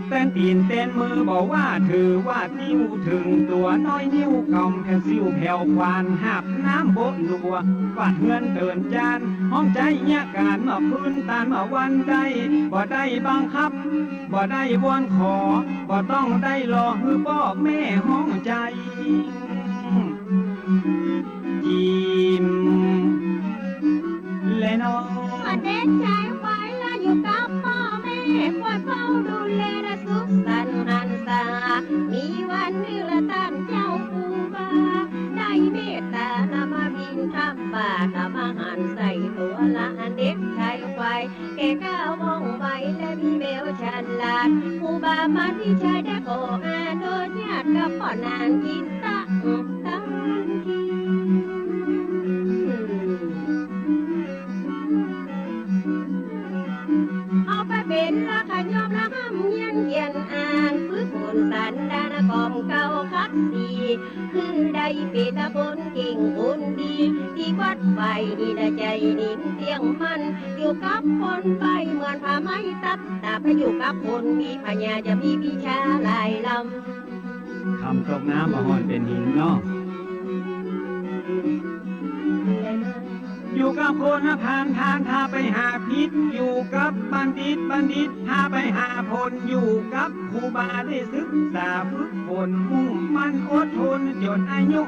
เต้นตีนเต้นมือบอกว่าถือว่าติ้วถึงตัวน้อยนิ้วกำแผ่นซิวแผ่วควานหับน้ำโบนลัววาดเฮือนเดินจานห้องใจเนี่ยการมาพื้นตานมาวันใดบ่ได้บังคับบ่ได้วอนขอบ่ต้องได้รอฮือพ่อแม่ห้องใจยิ้มและน้องเด็กชายไว้ละอยู่กับพ่อแม่คอยเฝ้าดูแลและสุขสันต์หันษามีวันหนึ่งละท่านเจ้าปูบาได้เมตตานำมาบินทำบาตรทำอาหารใส่ตัวละเด็กชายไว้แก่ก้าวว่องไวและมีแววฉลาดปูบามันที่ชายได้ก่ออาโดยญาติกับพ่อนางกินตั้งทีเป็นละขยมละห้ำเยียนอ่านฝึกฝนสันดานกองเก่าคักสีคือได้เป็นตะบนเก่งคนดีที่วัดไปนี่ละใจนิ่งเตียงมันอยู่กับคนไปเหมือนผ้าไม้ตัดแต่ไปอยู่กับคนมีปัญญาจะมีวิชาหลายลำคำตกน้ำมาหอนเป็นหินเนาะอยู่กับคนผ่านทางพาไปหาพิษอยู่กับบัณฑิตพาไปหาผลอยู่กับครูบาได้ศึกษาฝึกฝนมุ่งมั่นอดทนจนอายุ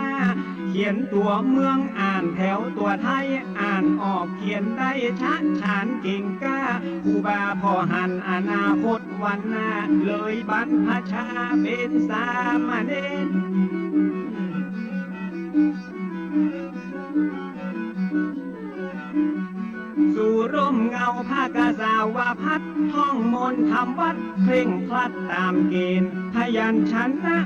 15เขียนตัวเมืองอ่านแถวตัวไทยอ่านออกเขียนได้ชัดฉานเก่งกล้าครูบาพอหันอนาคตวันหน้าเลยบรรพชาเป็นสามเณรสู่ร่มเงาผ้ากาสาวาพัดท่องมนต์ทำวัดเคร่งครัดตามเกณฑ์พยัญชนะ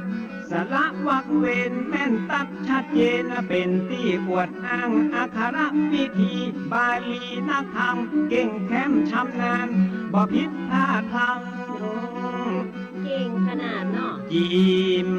สละวักเวนแม่นตัดชัดเจนเป็นที่อวดอ้างอักขระวิธีบาลีนักธรรมเก่งแค้มชำนาญบ่ผิดพลาดพลังเก่งขนาดเนาะยิ้ม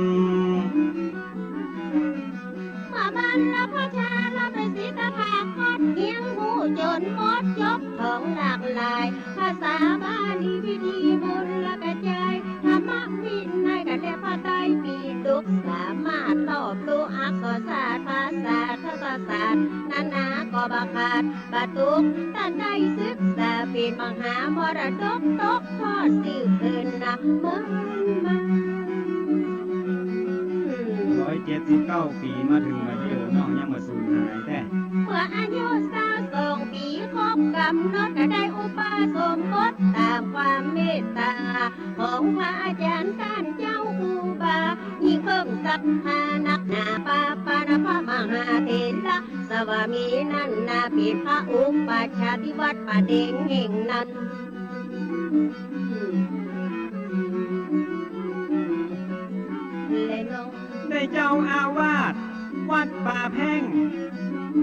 มาบ้านละพ่อชาละเป็นศิษย์ภาคอดเอียงหูจนหมดยกของหลากหลายภาษาบาลีวิธีบุญละกระจายธรรมะวินัยกันและพระไตรปิฎกสามารถตอบตัวอักษรศาสตร์ภาษาคตศาสตร์นานาก็บาขาดบาตุกท่านได้ศึกษาเป็นมหามรดกตกทอดสืบเกินนะเมืองมา179 ปีมาถึงมาเยอะน้องยังมาสูญหายแต่เมื่ออายุ22 ปีครบกำหนดก็ได้อุปสมบทตามความเมตตาของพระอาจารย์ท่านเจ้าอุบายิ่งเพิ่มศรัทธานักหนาปาปานะพระมหาเถระสวามีนันนาปิพระอุปชาติวัดป่าเด้งแห่งนั้นได้เจ้าอาวาสวัดป่าแพ่ง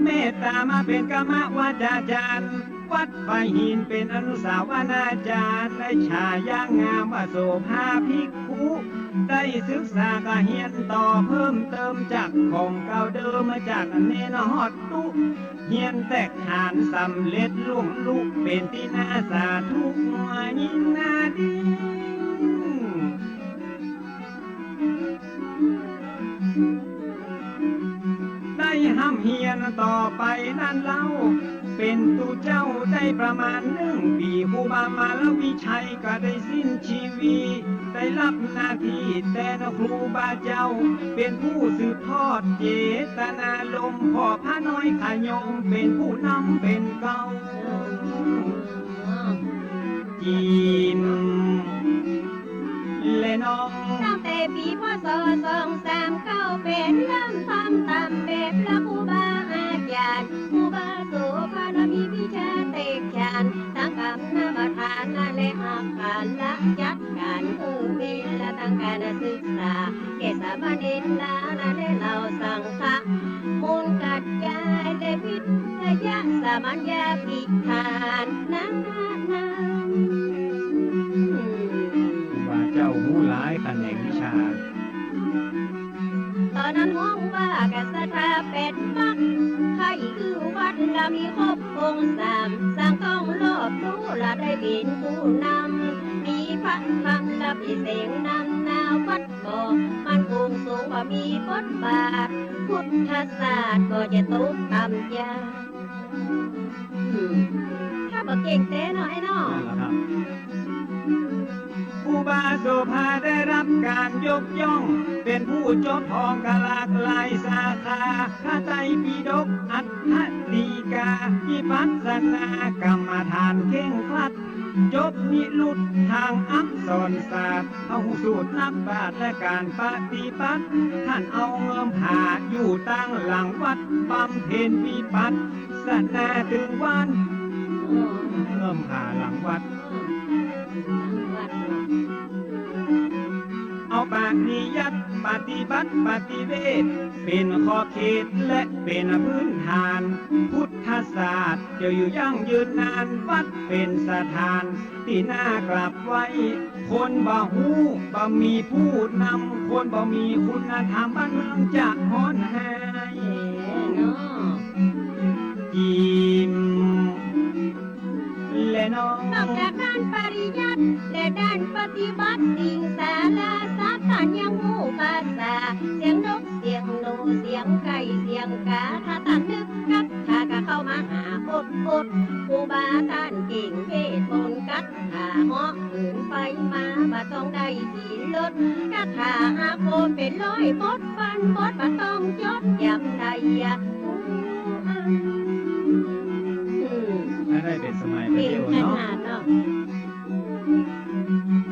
เมตตามาเป็นกรรมวาจาจารย์วัดไฟหินเป็นอนุสาวนาจารย์ได้ฉายางามว่าโสภาภิกขุได้ศึกษากะเฮียนต่อเพิ่มเติมจากของเก่าเดิมมาจากเนนฮอดตุเฮียนแตกฐานสำเร็จลุ่มลุกเป็นที่น่าสาธุยิ่งน่าดีได้ห ห้ามเฮียนต่อไปนั่นเล่าเป็นตูเจ้าได้ประมาณ1 ปีครูบามาแล้ววิชัยก็ได้สิ้นชีวีได้รับหน้าที่แต่นะครูบาเจ้าเป็นผู้สืบทอดเจตนาลมพ่อพระน้อยขยมเป็นผู้นำเป็นเก่าจีนและน้อง ตั้งแต่ปีพศ239เป็นเริ่มทำตามแบบพระครูบาอาจารย์ครูบาโสภามีวิชาเตกฉานตั้งกรรมนามฐานและอาการละจัดการเวลาตั้งการศึกษาเกษาบดินดาและเราสังฆะมูลกัดยายและวิทยาสามัญญาพิธานนั้น ว่าเจ้ารู้หลายแขนงวิชา ตอนนั้นห้องว่ากันสถาเป็ดมักใครคือวัดละมีครบองค์3สร้างต้องรอบรู้ละได้เป็นผู้นำมีพระธรรมละพิเศษนำนาวัดบ่มันคงสูงว่ามีบทบาทพุทธศาสตร์ก็จะตกต่ำยาถ้าบอกเก่งเต้หน่อยเนาะ ครูบาโสภาได้รับการยกย่องเป็นผู้จบทองกหลากหลายสาขาพระไตรปิฎกอัฏฐดีกาวิปัสสนากรรมฐานเข่งครัดจบนิรุตทางอักษรศาสตร์เอาสูตรนักปราชญ์และการปฏิบัติท่านเอาเงิมหาอยู่ตั้งหลังวัดบำเพ็ญวิปัสสนาถึงวันเงิมหาหลังวัด เอาปฏิยัติปฏิบัติปฏิเวทเป็นขอบเขตและเป็นพื้นฐาน พุทธศาสตร์จะอยู่ยั่งยืนนานวัดเป็นสถานที่น่ากลับไว้ คนบ่หูบ่มีผู้นำคนบ่มีคุณธรรมบ้านเมืองจะฮ้อนหายจิมและน้อง นอกจากด้านปริยัติและด้านปฏิบัติสิ่งสาราสาธารยังหูภาษาเสียงนกเสียงหนูเสียงไก่เสียงกาถ้าตั้งนึกกับถ้าก็เข้ามาหาอดครูบาท่านเก่งเวทมนต์กัดหาเหาะหืนไปมาบ่ต้องได้ที่ลดกัดหาโคเป็นร้อยบทฟันบทบ่ต้องจดยำใดถ้าได้เป็นสมัยไปเที่ยวเนาะ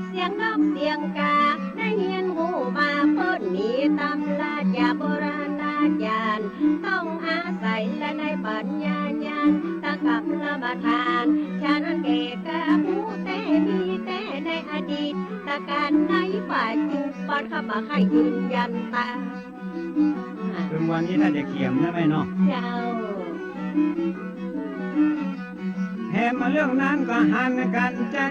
เสียงนกเสียงกาได้เฮียนหูมาเพิ่นมีตำราจากโบราณอาจารย์ต้องอาศัยและในปัญญาญาณตั้งกับละมาทานฉะนั้นเกกะหูแต่มีแต่ในอดีตตะการในปัจจุบันเข้ามาให้ยืนยันตา ถึงวันนี้ถ้าจะเขียมได้ไหมเนาะ เจ้า แถมมาเรื่องนั้นก็หันกันจะ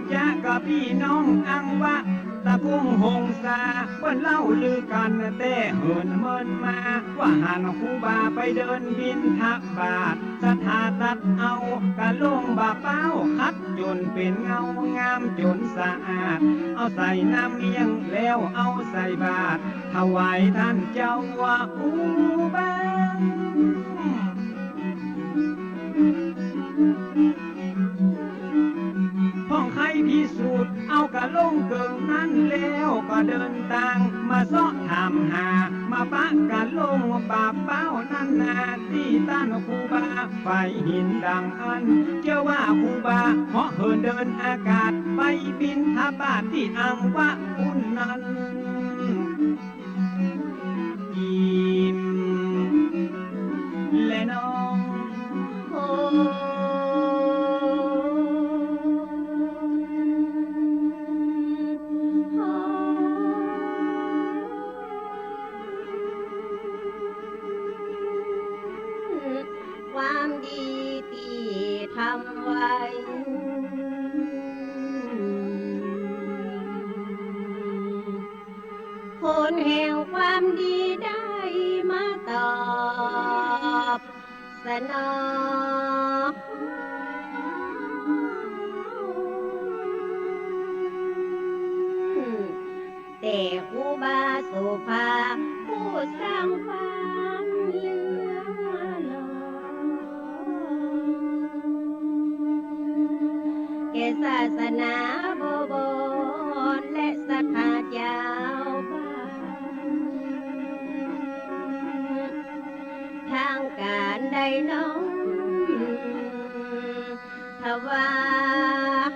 กับพี่น้องอังวะตะกุ้งหงสาเปิ้นเล่าลือกันแต่เหินเมินมาว่าหันครูบาไปเดินบินทบาทสถาตัดเอากะลงบาเป้าคัดจนเป็นเงางามจนสะอาดเอาใส่น้ำเมียงแล้วเอาใส่บาตรถวายท่านเจ้าว่าอูบาพ้องใครพิสูจน์เอากะลงเกิงนั้นแล้วก็เดินทางมาเสาะถามหามาปะกะลงบาเป้านั่นนาที่ต้านครูบาไฟหินดังอันเจ้าว่าครูบาเหาะเหินเดินอากาศไปบินทบาทที่อังวะอุ่นนั้นยิ้มและน้องโอ้ความดีที่ทำไว้ผลแห่งความดีได้มาตอบสนองแต่ครูบาโสภาผู้สร้างความเลื่อน ศาสนาบวรและศรัทธาเจ้าบ้านทางการใดน้องถวาย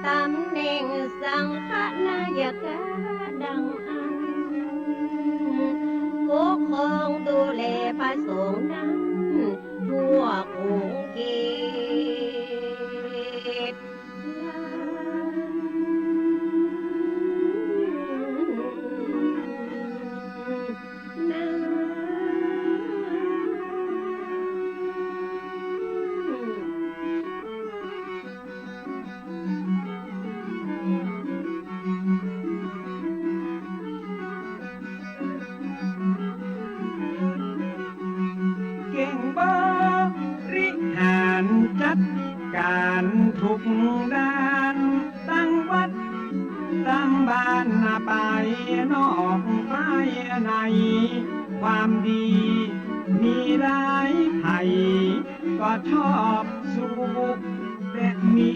ตำแหน่งสังฆนายกดังอันปกครองดูแลพระสงฆ์นั้นทั่วกรุงเทพเก่งบริหารจัดการทุกด้านตั้งวัดตั้งบ้านไปนอกไปในความดีมีหลายไทยก็ชอบสู้แต่มี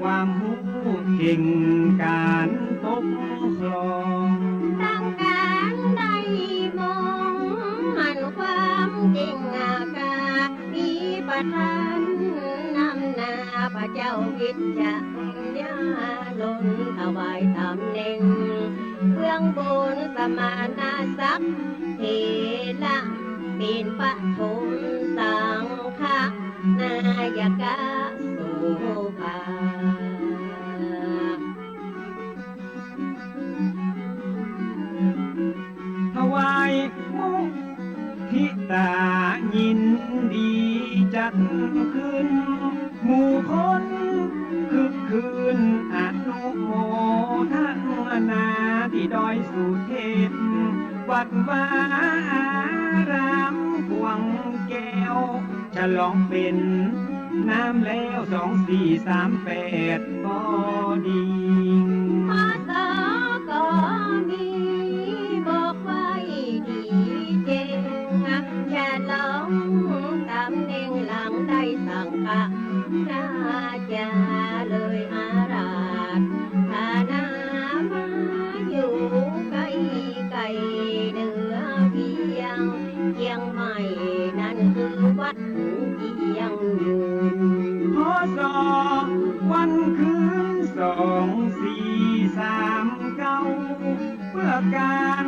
ความรู้เก่งการปกครอง ตั้งการได้มองหันความจริงอาการมีประทานนำหน้าพระเจ้าวิจารยาล้นถวายตำแหน่งเบื้องบนสมานาศักดิ์เทระเป็นปฐมสังฆนายกโสภา ถวายมุทิตายินดีจัดขึ้นหมู่คนคึกคืนอนุโมทนาที่ดอยสุเทพวัดวาอารามพวงแก้วฉลองเป็นน้ำแล้ว2438พอดี พอสอก็มีบอกไว้ดีเจงฉลองตำแหน่งหลังได้สั่งกะนาจาเลยอาราธฐานามาอยู่ไกลไกลเหนือเวียงเชียงใหม่นั่นคือวัดเจียงยืน พศวันคืน2439เพื่อการ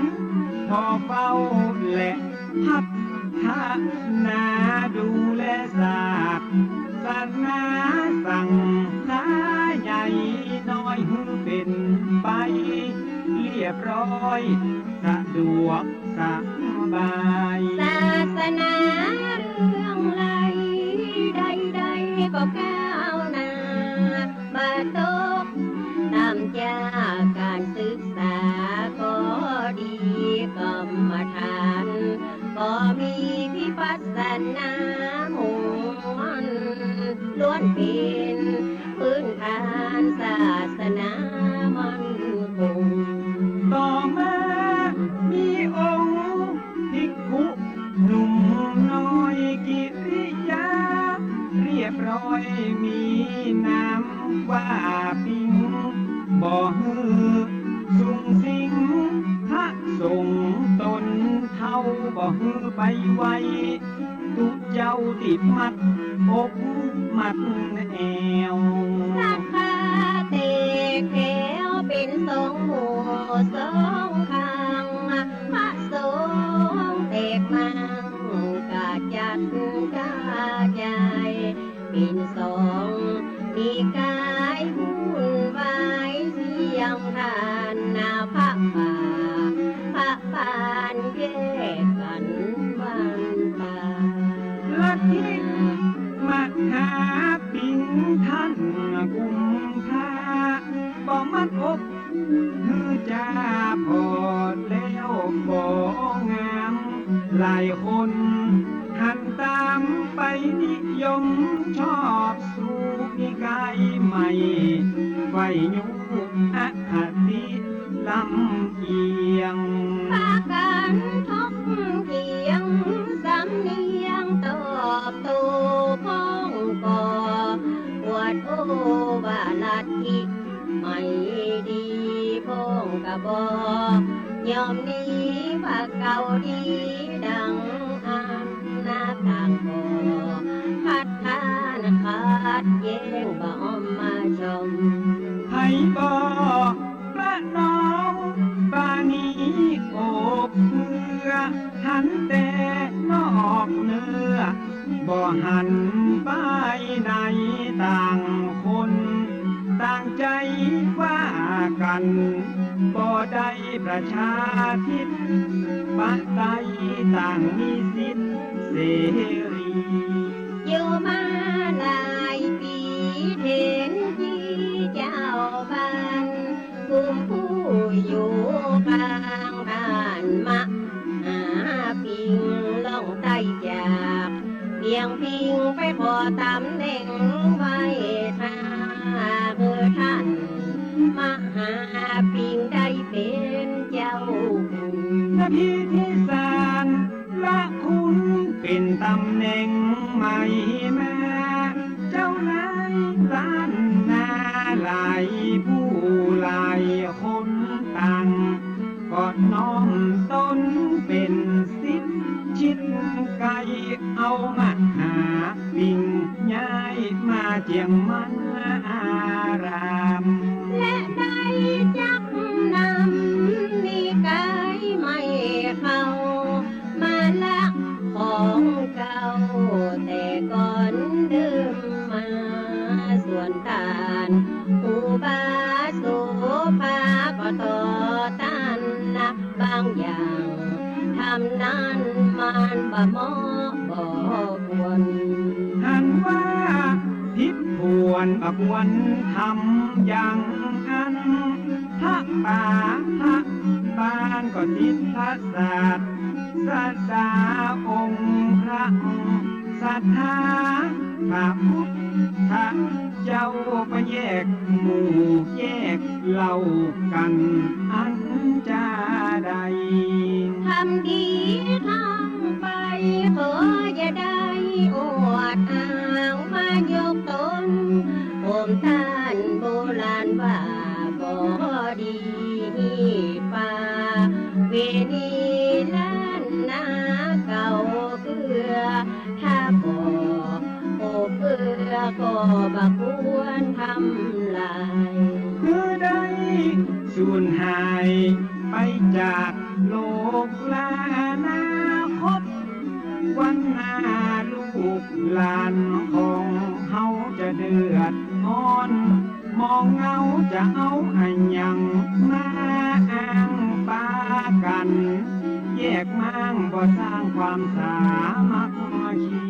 พอเฝ้าและพัฒนาดูแลศาสตร์ศาสนาสั่งค้าใหญ่น้อยหือเป็นไปเรียบร้อยสะดวกสบาย ศาสนาเรื่องไรใดๆก็ก้าวหน้ามาตกตามจากการศึกษาก็ดีกรรมฐานก็มีพิปัสสนามุ่งมั่นล้วนเป็นพื้นฐานศาสนามั่นคง ต่อมามีองค์ภิกขุหนุ่มน้อยกิริยาเรียบร้อยมีนามว่าปิงบ่ฮือสุงสิงพระสงฆ์ตนเท่าบ่ฮือไปไวตุเจ้าติดมัดอกมัดแอว ราคาเตกแก้วเป็นสองหมู่สองข้างพระสงฆ์แตกมังกาจัดกาใจเป็นสองมีกายหุ่นวายเสียงทานนาพระป่าพระปานแยกกันวันป่า ลัทธิมหาปิงท่านกุมภาบ่มัดอกคือจ่าพอดแล้วบ่งามหลายคนหันตามไปนิยมชอบสู่นิกายใหม่ไฟยุอคติลำเอียง พากันทบเถียงสำเนียง ยอมนี้ว่าเก่าดีดังอันหน้าต่างบ่คัดค้านขัดแย้งบ่มาชมให้บ่ประนอมปานีโอบเพื่อหันแต่นอกเนื้อบ่หันไปในต่างคนต่างใจว่ากันบ่ได้ประชาธิปไตยต่างมีสิทธิเสรีอยู่มาหลายปีเห็นที่เจ้าบ้านกลุ่มผู้อยู่กลางบ้านมาหาปิงล่องใต้จากเพียงพิงไปพอตำแหน่งไว้ท่าท่านมาหาปิงได้เป็นเจ้าหน้าที่ที่ศาลละคุณเป็นตำแหน่งใหม่แม่เจ้านายล้านนาหลายผู้หลายคนต่างก็น้อมตนเป็นสิทธิ์ชิดไกลเอามาหาปิงย้ายมาเจียงมันอารามและได้จักนำมีกายไม่เข้ามาละของเก่าแต่ก่อนเดิมมาส่วนทานอุบาโสภาก็ต่อต้านนะบางอย่างทำนั้นมันบ่เหมาะบ่ควรหันว่าทิพพวนบ่ควรทำอย่างอันพระป่าพระบ้านก็ทิศศาสตร์ศาสดาองค์พระศรัทธาพระพุทธเจ้าก็แยกหมู่แยกเหล่ากันอันจะใดทำดีทำไปขออย่าได้อวดอ้างมายกตนผมท่านโบราณว่าบ่ดีป่าเวนีล้านนาเก่าเกลือถ้าบ่โอ้เพื่อก็บ่ควรทำลายคือได้สูญหายไปจากโลกลานาคตวันหน้าลูกหลานของเฮาจะเดือดร้อนมองเงาจะเอาอันยังมาอ้างปากันแยกมางบ่สร้างความสามัคคี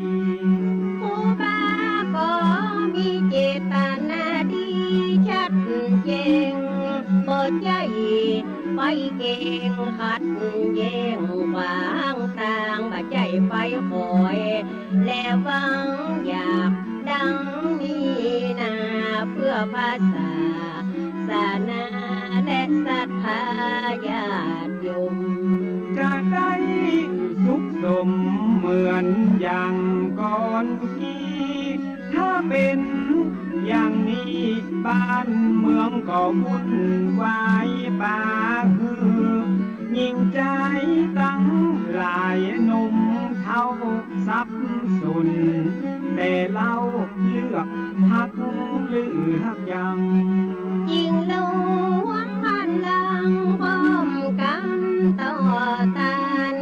ผู้บ้าก็มีเจตนาดีชัดเจนเปิดใจไปเก่งขัดแย้งวางต่างบ่ใจไปคอยแล้วหวังอยากดังนี้นาเพื่อภาษาศาสนาและศรัทธาญาติโยมจะได้สุขสมเหมือนอย่างก่อนกี้ถ้าเป็นอย่างนี้บ้านเมืองก็วุ่นวายป่าคือยิ่งใจตั้งหลายหนุ่มเท่าสับสนแต่เราเลือกหักเลือกยังยิ่งลวงพันลังป้อมกันต่อต้าน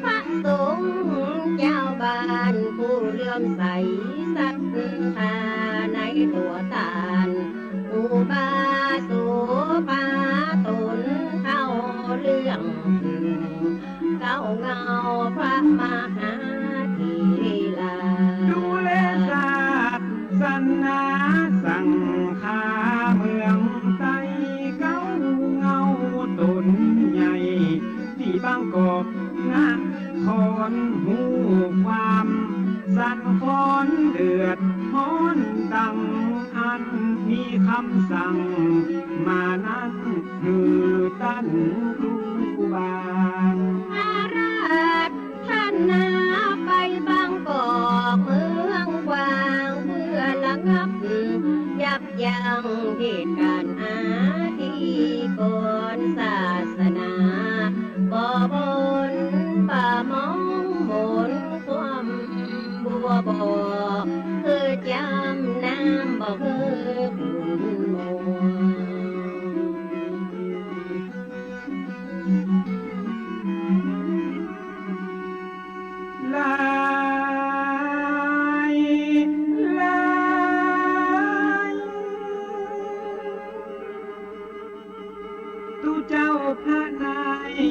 พระสงฆ์เจ้าบ้านผู้เลื่อมใสศรัทธาในตัวตานอุบาโสภาตนเท่าเรื่องเก้าเงาพระมหาธีลาดูแลศาสนาสังฆาเมืองไต้เก้าเงาตนใหญ่ที่บางกอกนะครหูความสั่นคลอนเดือดร้อนดังอันมีคำสั่งมานั้นคือตั้นครูบาอาราธนาไปบางกอกเมืองกว้างเพื่อระงับยับยั้งเหตุการณ์อาธิกรศาสนา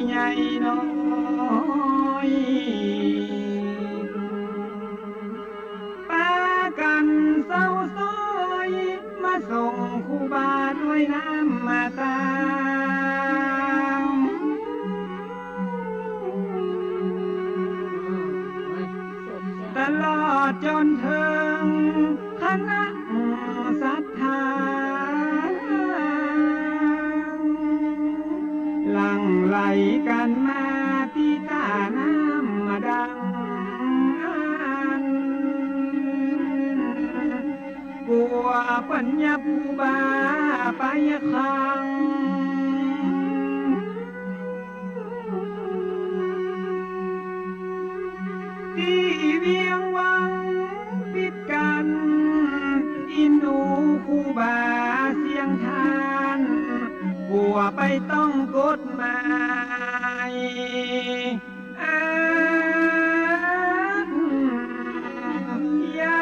ใหญ่น้อยปากันเศร้าซ้อยมาส่งครูบาด้วยน้ำมาตามตลอดจนถึงคณะศรัทธาหลั่งไหลกันมาที่ตาน้ำมาดังบัวปัญญาภูบาไปคังที่เวียงวังปิดกันอินดูคูบาเสียงทานบัวไปต้องกฎหมายยา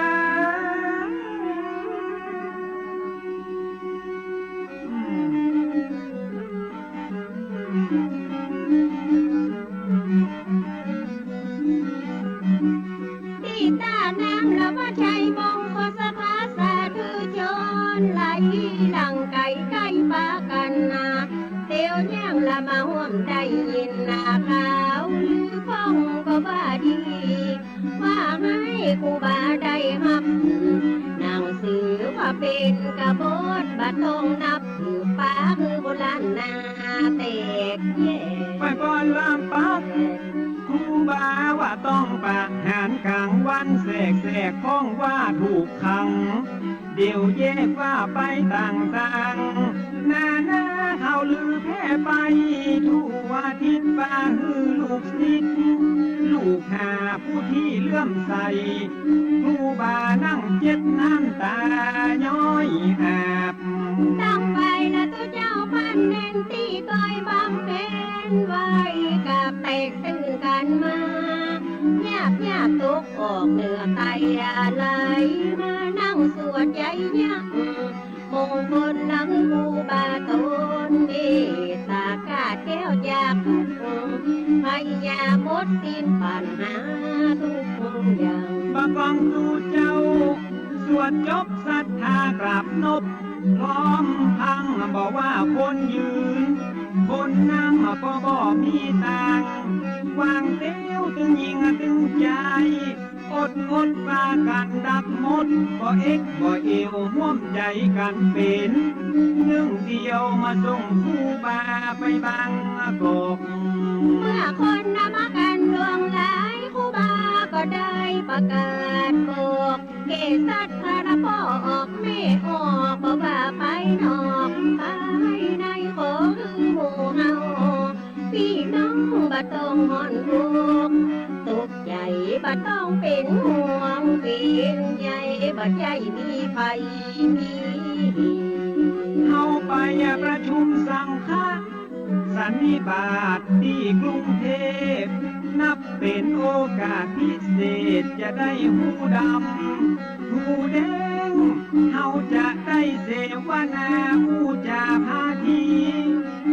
ที่ตาน้ำละว่าชัยมงคลสภาสาธุชนไหลหลังไก่ไก่ปากันนาเตียวย่างละมาห่วมได้ยินนาขาวหรือพ้องก็ว่าดีว่าให้ครูบาได้หับหนังสือว่าเป็นกระบฏบัดทองนับถือป้าคือโบราณนาแตกแยก ไปบอนลำปักครูบาว่าต้องประหารกลางวันแสกพ้องว่าถูกขังเดี๋ยวแยกว่าไปต่างๆนาเขาลือแพร่ไปทั่วทิศฟ้าฮือลูกศิษย์ลูกหาผู้ที่เลื่อมใสครูบานั่งเจ็ดน้ำตาย้อยอาบ ตั้งไปนะตัวเจ้าพันเน้นตีก้อยบำเพ็ญไว้กับแตกตื่นกันมาหยาบตกออกเหนือไตอะไรมานั่งสวดใจยักมงคลนังบูบาตนเมตตากาแก้วจากทุกพยายามหมดสิ้นปัญหาทุกอย่าง บางกองดูเจ้า สวดจบศรัทธากราบนบพร้อมพังบอกว่าคนยืน คนนั่งก็บ่มีตังวางเตี้ยวตึงยิงตึงใจ อดปากันดับหมดบ่เอ็กบ่เอวห่วมใจกันเป็นหนึ่งเดียวมาส่งครูบาไปบางกอก เมื่อคนนำมากันดวงหลายครูบาก็ได้ประกาศบอกเกษัตริย์พระพ่อออกไม่ออกบอกว่าไปนอกไปในขอคือหมู่เฮาพี่น้องบ่ต้องหอนทุกข์ตกใจบ่ต้องเป็นห่วงเป็นใยบ่ใจมีภัยมี เอาไปประชุมสังฆะสันนิบาตที่กรุงเทพนับเป็นโอกาสพิเศษจะได้หูดำหูแดงเฮาจะได้เสวนาหูจาพาที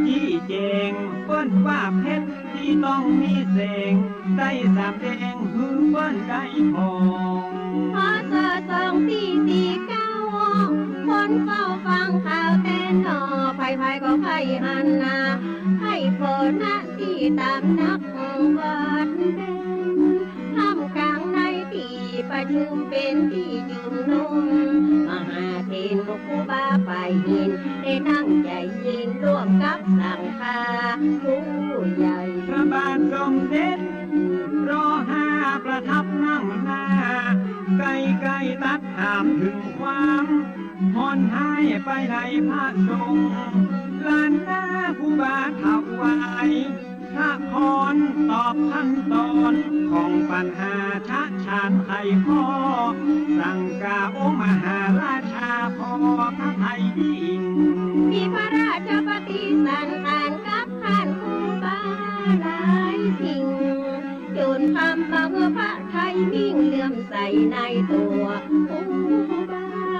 ที่แจงเปิ้นว่าเพชรที่ต้องมีแสงได้สามแดงหือเปิ้นได้ทอง พศ2449คนเฝ้าฟังข่าวแต่นอภัยก็ภัยหันนาให้ฝนหน้าที่ตามนักวัดเด่นท่ามกลางในที่ประชุมเป็นที่จุมนุมมหาเทนครูบาไปยินได้นั่งใจยินร่วมกับสังฆาผู้ใหญ่ พระบาทสมเด็จรอห้าประทับนั่งหน้าใกล้ตัดถามถึงความหอนหายไปในพระทรงฆ์ลานหน้าครูบาถวายพระพรตอบขั้นตอนของปัญหาชะชานไขข้อสั่งกาองค์มหาราชาพอพระไทยยิ่ง มีพระราชปฏิสันทานกับท่านครูบาหลายสิ่งจนทำมาเพื่อพระไทยมิ่งเลื่อมใสในตัว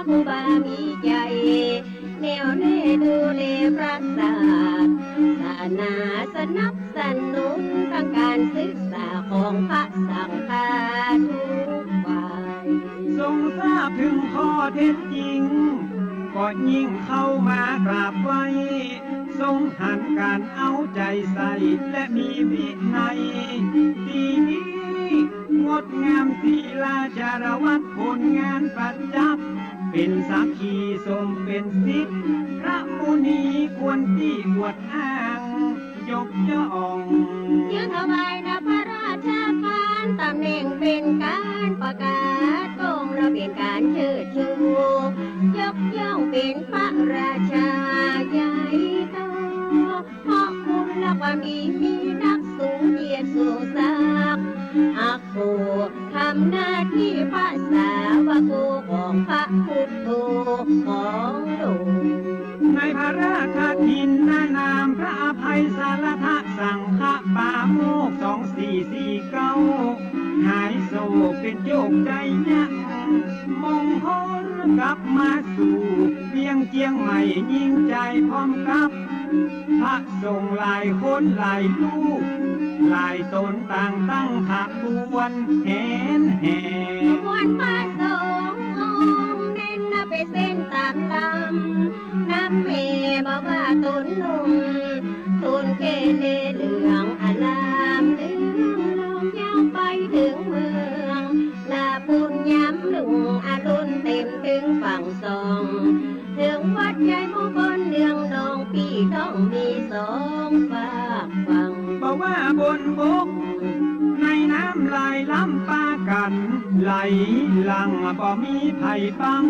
ครูบามีใจแน่วแน่ดูแลพระศาสนาสนับส นุนทั้งการศึกษาของพระสังฆาทุกฝ่าย ทรงทราบถึงข้อเท็จจริงก็ยิ่งเข้ามากราบไหว้ทรงหันการเอาใจใส่และมีวินัยดีงดงามศีลาจารวัดผลงานประจับเป็นสักขีสมเป็นสิทธิ์พระมุนีควรที่อวดอ้างยกย่อง ยืนถวายพระราชทานตำแหน่งเป็นการประกาศทรงและเป็นการเชิดชูยกย่องเป็นพระราชาใหญ่โตเพราะคุณและความดีมีนักสูงเกียรติสูงศักดิ์อาโคทำหน้าที่พระสาวกของพระพุทโธของหลวง ในพระราชทินนามพระอภัยสารทะสังฆปาโมก2449หายโศกเป็นโยกใจยักมงคลกลับมาสู่เวียงเจียงใหม่ยิ่งใจพร้อมกับพระทรงหลายคนหลายลูกหลายตนต่างตั้งขบวนแห่แห่ มวลพระสงฆ์องค์เน้นไปเส้นตามลำน้ำเมบอกว่าตุนนุ่มตุนเกเลเหลืองอลามลืมลงยาวไปถึงเมืองลาปุญย้ำลุงอรุณเต็มถึงฝั่งสองถึงวัดใหญ่มงคลเนืองนองพี่ต้องมีสองฝากฝั่ง บอกว่าบนบกในน้ำไหลล้ำปากันไหลหลังบ่มีไผ่บัง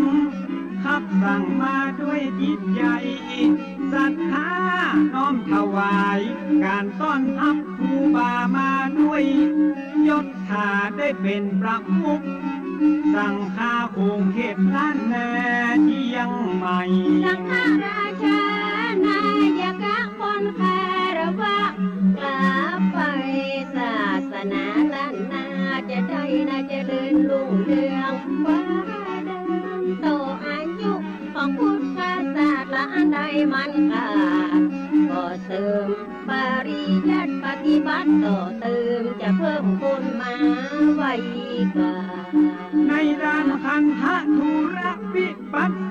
ขับสั่งมาด้วยจิตใจศรัทธาน้อมถวาย การต้อนรับครูบามาด้วยยศถาได้เป็นประมุขสั่งฆาคงเขตล้านแน่เชียงใหม่ สังฆราชานายกะคนคารวะกลับไปศาสนาล้านนาจะได้น่าเจริญรุ่งเรืองฟ้าเดิมโตอายุของพุทธศาสนาใดมันขาดก็เสริมปริยัติปฏิบัติต่อเติมจะเพิ่มคนมาไว้กว่า ในด้านคันธทุรวิปัสส